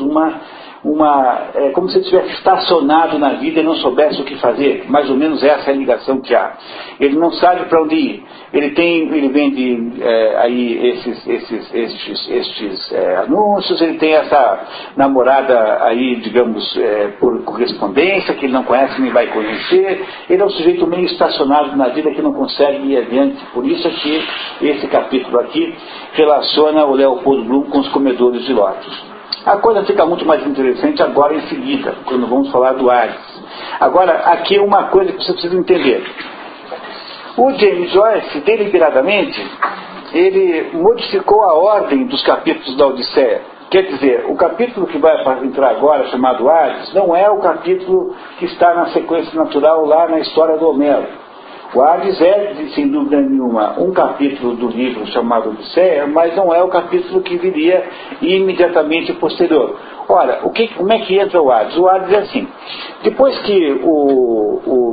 Speaker 1: como se ele tivesse estacionado na vida e não soubesse o que fazer. Mais ou menos essa é a ligação que há. Ele não sabe para onde ir. Ele vende aí estes anúncios, ele tem essa namorada aí, digamos, por correspondência, que ele não conhece nem vai conhecer. Ele é um sujeito meio estacionado na vida que não consegue ir adiante. Por isso é que esse capítulo aqui relaciona o Leopold Bloom com os comedores de lotos. A coisa fica muito mais interessante agora em seguida, quando vamos falar do Hades. Agora, aqui uma coisa que você precisa entender. O James Joyce, deliberadamente, ele modificou a ordem dos capítulos da Odisseia. Quer dizer, o capítulo que vai entrar agora, chamado Hades, não é o capítulo que está na sequência natural lá na história do Homero. O Hades é, sem dúvida nenhuma, um capítulo do livro chamado Odisseia, mas não é o capítulo que viria imediatamente posterior. Ora, como é que entra o Hades? O Hades é assim: depois que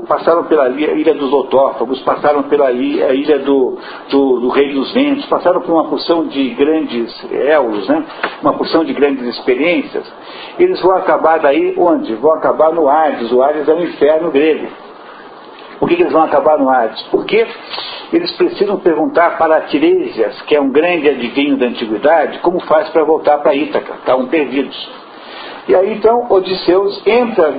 Speaker 1: passaram pela ilha dos Lotófagos, passaram pela ilha do Rei dos Ventos, passaram por uma porção de grandes éolos, né? Uma porção de grandes experiências, eles vão acabar daí onde? Vão acabar no Hades. O Hades é o inferno grego. Por que eles vão acabar no Hades? Porque eles precisam perguntar para Tiresias, que é um grande adivinho da antiguidade, como faz para voltar para Ítaca. Estavam perdidos. E aí então Odisseus entra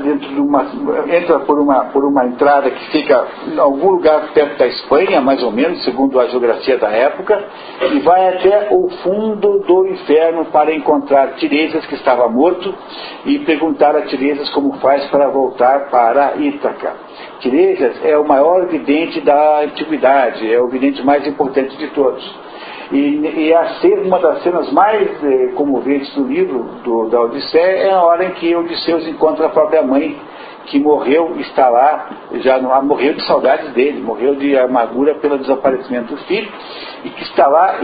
Speaker 1: por uma entrada que fica em algum lugar perto da Espanha, mais ou menos, segundo a geografia da época, e vai até o fundo do inferno para encontrar Tiresias, que estava morto, e perguntar a Tiresias como faz para voltar para Ítaca. Tiresias é o maior vidente da antiguidade, é o vidente mais importante de todos. E uma das cenas mais comoventes do livro da Odisseia é a hora em que Odisseus encontra a própria mãe, que morreu, está lá, morreu de saudades dele, morreu de amargura pelo desaparecimento do filho, e que está lá,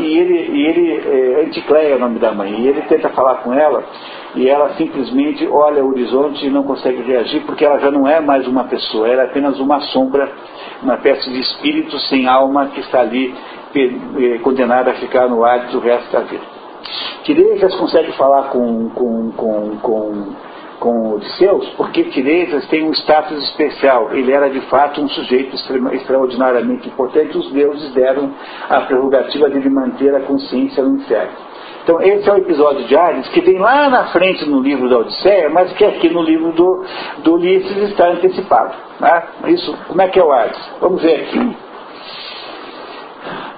Speaker 1: Anticleia é o nome da mãe, e ele tenta falar com ela, e ela simplesmente olha o horizonte e não consegue reagir, porque ela já não é mais uma pessoa, ela é apenas uma sombra, uma espécie de espírito sem alma que está ali condenada a ficar no Hades o resto da vida. Tiresias consegue falar com Odisseus porque Tiresias tem um status especial. Ele era de fato um sujeito extraordinariamente importante. Os deuses deram a prerrogativa de lhe manter a consciência no inferno. Então esse é o episódio de Hades que vem lá na frente no livro da Odisseia, mas que aqui no livro do Ulisses está antecipado, né? Isso, como é que é o Hades? Vamos ver aqui.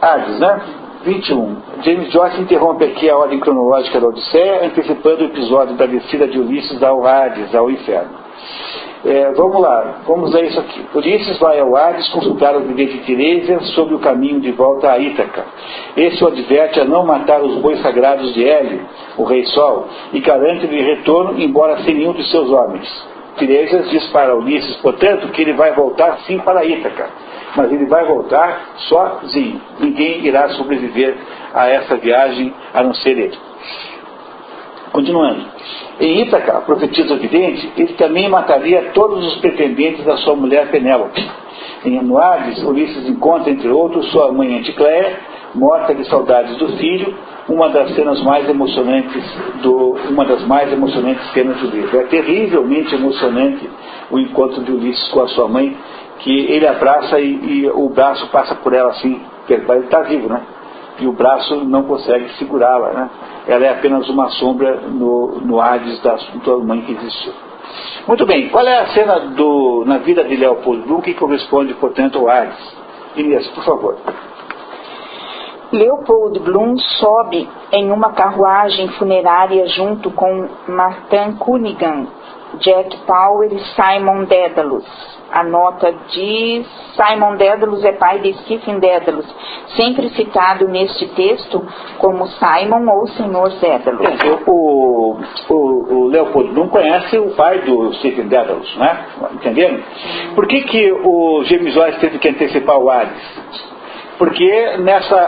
Speaker 1: Hades, né? 21. James Joyce interrompe aqui a ordem cronológica da Odisseia, antecipando o episódio da descida de Ulisses ao Hades, ao inferno. Vamos lá, vamos a isso aqui. Ulisses vai ao Hades consultar o vidente Tiresias sobre o caminho de volta a Ítaca. Esse o adverte a não matar os bois sagrados de Hélio, o rei Sol, e garante-lhe retorno, embora sem nenhum de seus homens. Tiresias diz para Ulisses, portanto, que ele vai voltar sim para Ítaca, mas ele vai voltar sozinho. Ninguém irá sobreviver a essa viagem a não ser ele. Continuando. Em Ítaca, profetiza o vidente, ele também mataria todos os pretendentes da sua mulher Penélope. No Hades, Ulisses encontra, entre outros, sua mãe Anticleia, morta de saudades do filho, uma das mais emocionantes cenas do livro. É terrivelmente emocionante o encontro de Ulisses com a sua mãe, que ele abraça e o braço passa por ela assim, porque ele está vivo, né? E o braço não consegue segurá-la, né? Ela é apenas uma sombra no Hades da sua mãe que existiu. Muito bem, qual é a cena na vida de Leopold Bloom que corresponde, portanto, ao Hades? Inês, por favor.
Speaker 3: Leopold Bloom sobe em uma carruagem funerária junto com Martin Cunningham, Jack Power e Simon Dedalus. A nota diz: Simon Dedalus é pai de Stephen Dedalus, sempre citado neste texto como Simon ou Senhor Dedalus.
Speaker 1: O Leopold Bloom conhece o pai do Stephen Dedalus, né? Entenderam? Por que o James Joyce teve que antecipar o Hades? Porque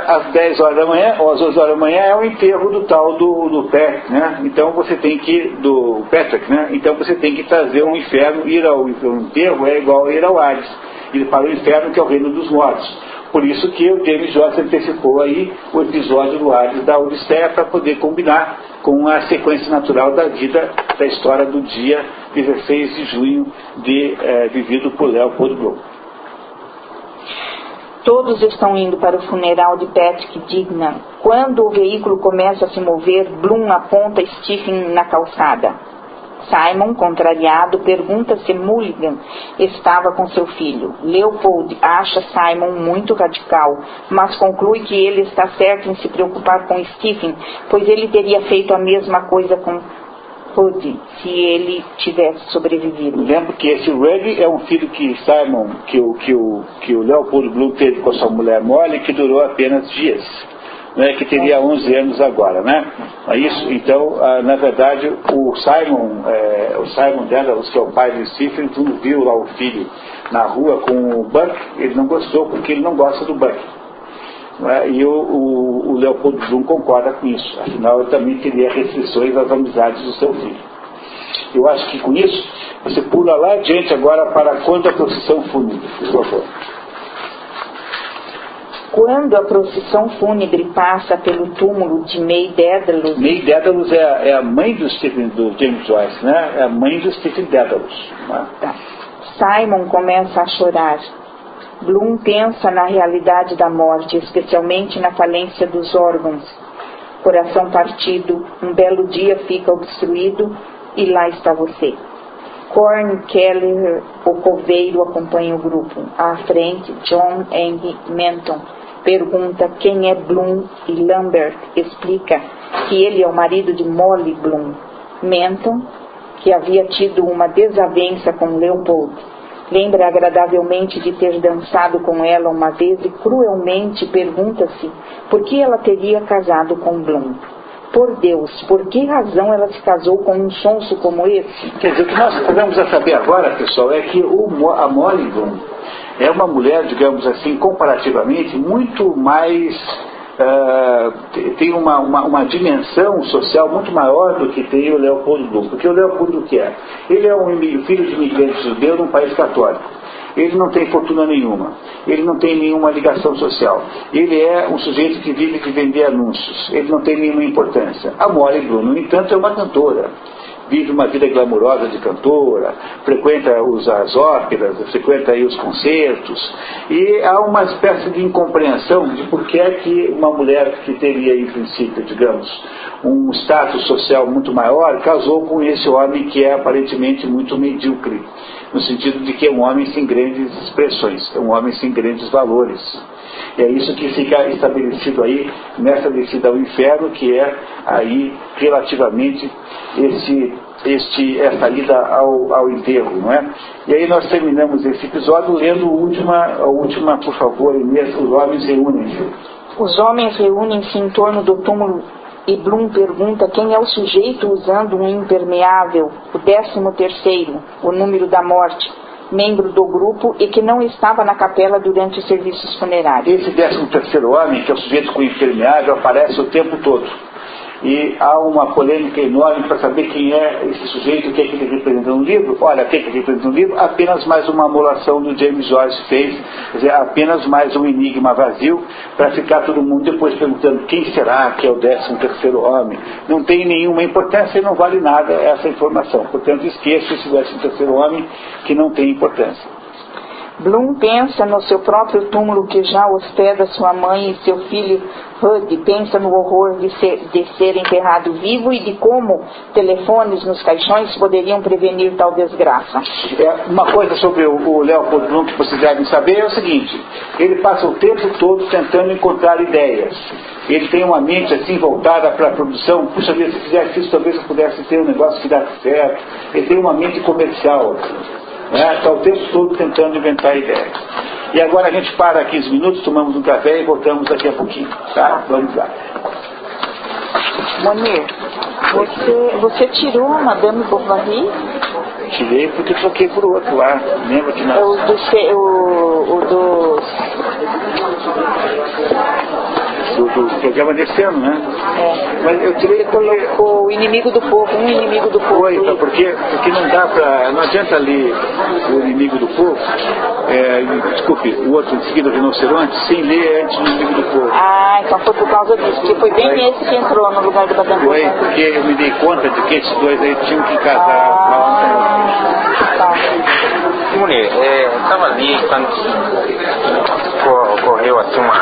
Speaker 1: às 10 horas da manhã, ou às 11 horas da manhã, é o enterro do tal do Patrick, né? Então você tem que, do Patrick, né? Então você tem que trazer um inferno, ir ao enterro é igual a ir ao Hades, ir para o inferno, que é o reino dos mortos. Por isso que o James Joyce antecipou aí o episódio do Hades da Odisseia para poder combinar com a sequência natural da vida, da história do dia 16 de junho vivido por Leopold Bloom.
Speaker 3: Todos estão indo para o funeral de Patrick Dignan. Quando o veículo começa a se mover, Bloom aponta Stephen na calçada. Simon, contrariado, pergunta se Mulligan estava com seu filho. Leopold acha Simon muito radical, mas conclui que ele está certo em se preocupar com Stephen, pois ele teria feito a mesma coisa com Rudy, se ele tivesse sobrevivido.
Speaker 1: Lembro que esse Rudy é um filho que Simon, que o Leopold Bloom teve com a sua mulher Molly, que durou apenas dias, né, que teria 11 anos agora, né? Isso, então, na verdade, o Simon Dedalus, que é o pai de Stephen, quando viu lá o filho na rua com o Buck, ele não gostou, porque ele não gosta do Buck. E o Leopold Bloom concorda com isso, afinal ele também teria restrições às amizades do seu filho. Eu acho que com isso você pula lá adiante agora para quando a procissão fúnebre, por favor.
Speaker 3: Quando a procissão fúnebre passa pelo túmulo de May Dedalus.
Speaker 1: May Dedalus é a mãe do James Joyce, né? É a mãe do Stephen Dedalus. Né?
Speaker 3: Tá. Simon começa a chorar. Bloom pensa na realidade da morte, especialmente na falência dos órgãos. Coração partido, um belo dia fica obstruído e lá está você. Corn Keller, o coveiro, acompanha o grupo. À frente, John Eng Menton pergunta quem é Bloom e Lambert explica que ele é o marido de Molly Bloom. Menton, que havia tido uma desavença com Leopold, lembra agradavelmente de ter dançado com ela uma vez e cruelmente pergunta-se por que ela teria casado com Bloom. Por Deus, por que razão ela se casou com um sonso como esse?
Speaker 1: Quer dizer, o que nós podemos saber agora, pessoal, é que a Molly Bloom é uma mulher, digamos assim, comparativamente, muito mais... tem uma dimensão social muito maior do que tem o Leopold Bloom. Porque o Leopold o que é? Ele é um filho de imigrante judeu num país católico. Ele não tem fortuna nenhuma, ele não tem nenhuma ligação social, ele é um sujeito que vive de vender anúncios, ele não tem nenhuma importância. A Molly Bloom, no entanto, é uma cantora, vive uma vida glamurosa de cantora, frequenta as óperas, frequenta aí os concertos, e há uma espécie de incompreensão de por que é que uma mulher que teria, em princípio, digamos, um status social muito maior, casou com esse homem que é aparentemente muito medíocre, no sentido de que é um homem sem grandes expressões, é um homem sem grandes valores. E é isso que fica estabelecido aí nessa descida ao inferno, que é aí relativamente essa ida ao enterro, não é? E aí nós terminamos esse episódio lendo a última, por favor, Inês, os homens reúnem-se.
Speaker 3: Os homens reúnem-se em torno do túmulo e Bloom pergunta quem é o sujeito usando um impermeável, o 13º, o número da morte, membro do grupo e que não estava na capela durante os serviços funerários.
Speaker 1: Esse 13º homem, que é o sujeito com impermeável, aparece o tempo todo. E há uma polêmica enorme para saber quem é esse sujeito, o que é que ele representa no livro. Olha, o que é que ele representa no livro? Apenas mais uma amolação do James Joyce fez, quer dizer, apenas mais um enigma vazio, para ficar todo mundo depois perguntando quem será que é o 13º homem. Não tem nenhuma importância e não vale nada essa informação. Portanto, esqueça esse 13º homem que não tem importância.
Speaker 3: Bloom pensa no seu próprio túmulo que já hospeda sua mãe e seu filho Hud, pensa no horror de ser enterrado vivo e de como telefones nos caixões poderiam prevenir tal desgraça.
Speaker 1: Uma coisa sobre o Leopold Bloom que vocês devem saber é o seguinte: ele passa o tempo todo tentando encontrar ideias. Ele tem uma mente assim voltada para a produção. Puxa vida, se fizesse isso, talvez eu pudesse ter um negócio que dá certo. Ele tem uma mente comercial. Está o tempo todo tentando inventar ideias. E agora a gente para 15 minutos, tomamos um café e voltamos daqui a pouquinho. Tá? Vamos lá.
Speaker 3: Monir, você tirou a Madame Bovary?
Speaker 1: Tirei porque troquei por outro lá. Lembra que nós... do programa desse ano, né?
Speaker 3: É.
Speaker 1: Mas eu tirei...
Speaker 3: Você colocou o inimigo do povo, um inimigo do povo.
Speaker 1: Foi, porque não dá pra... Não adianta ler o inimigo do povo, desculpe, o outro em seguida, o rinoceronte, sem ler antes o inimigo do povo.
Speaker 3: Ah, então foi por causa disso, porque foi bem esse que entrou no lugar do Madame Bovary.
Speaker 1: Foi, porque eu me dei conta de que esses dois aí tinham que casar.
Speaker 3: Tá.
Speaker 4: Mulher, estava ali quando ocorreu assim uma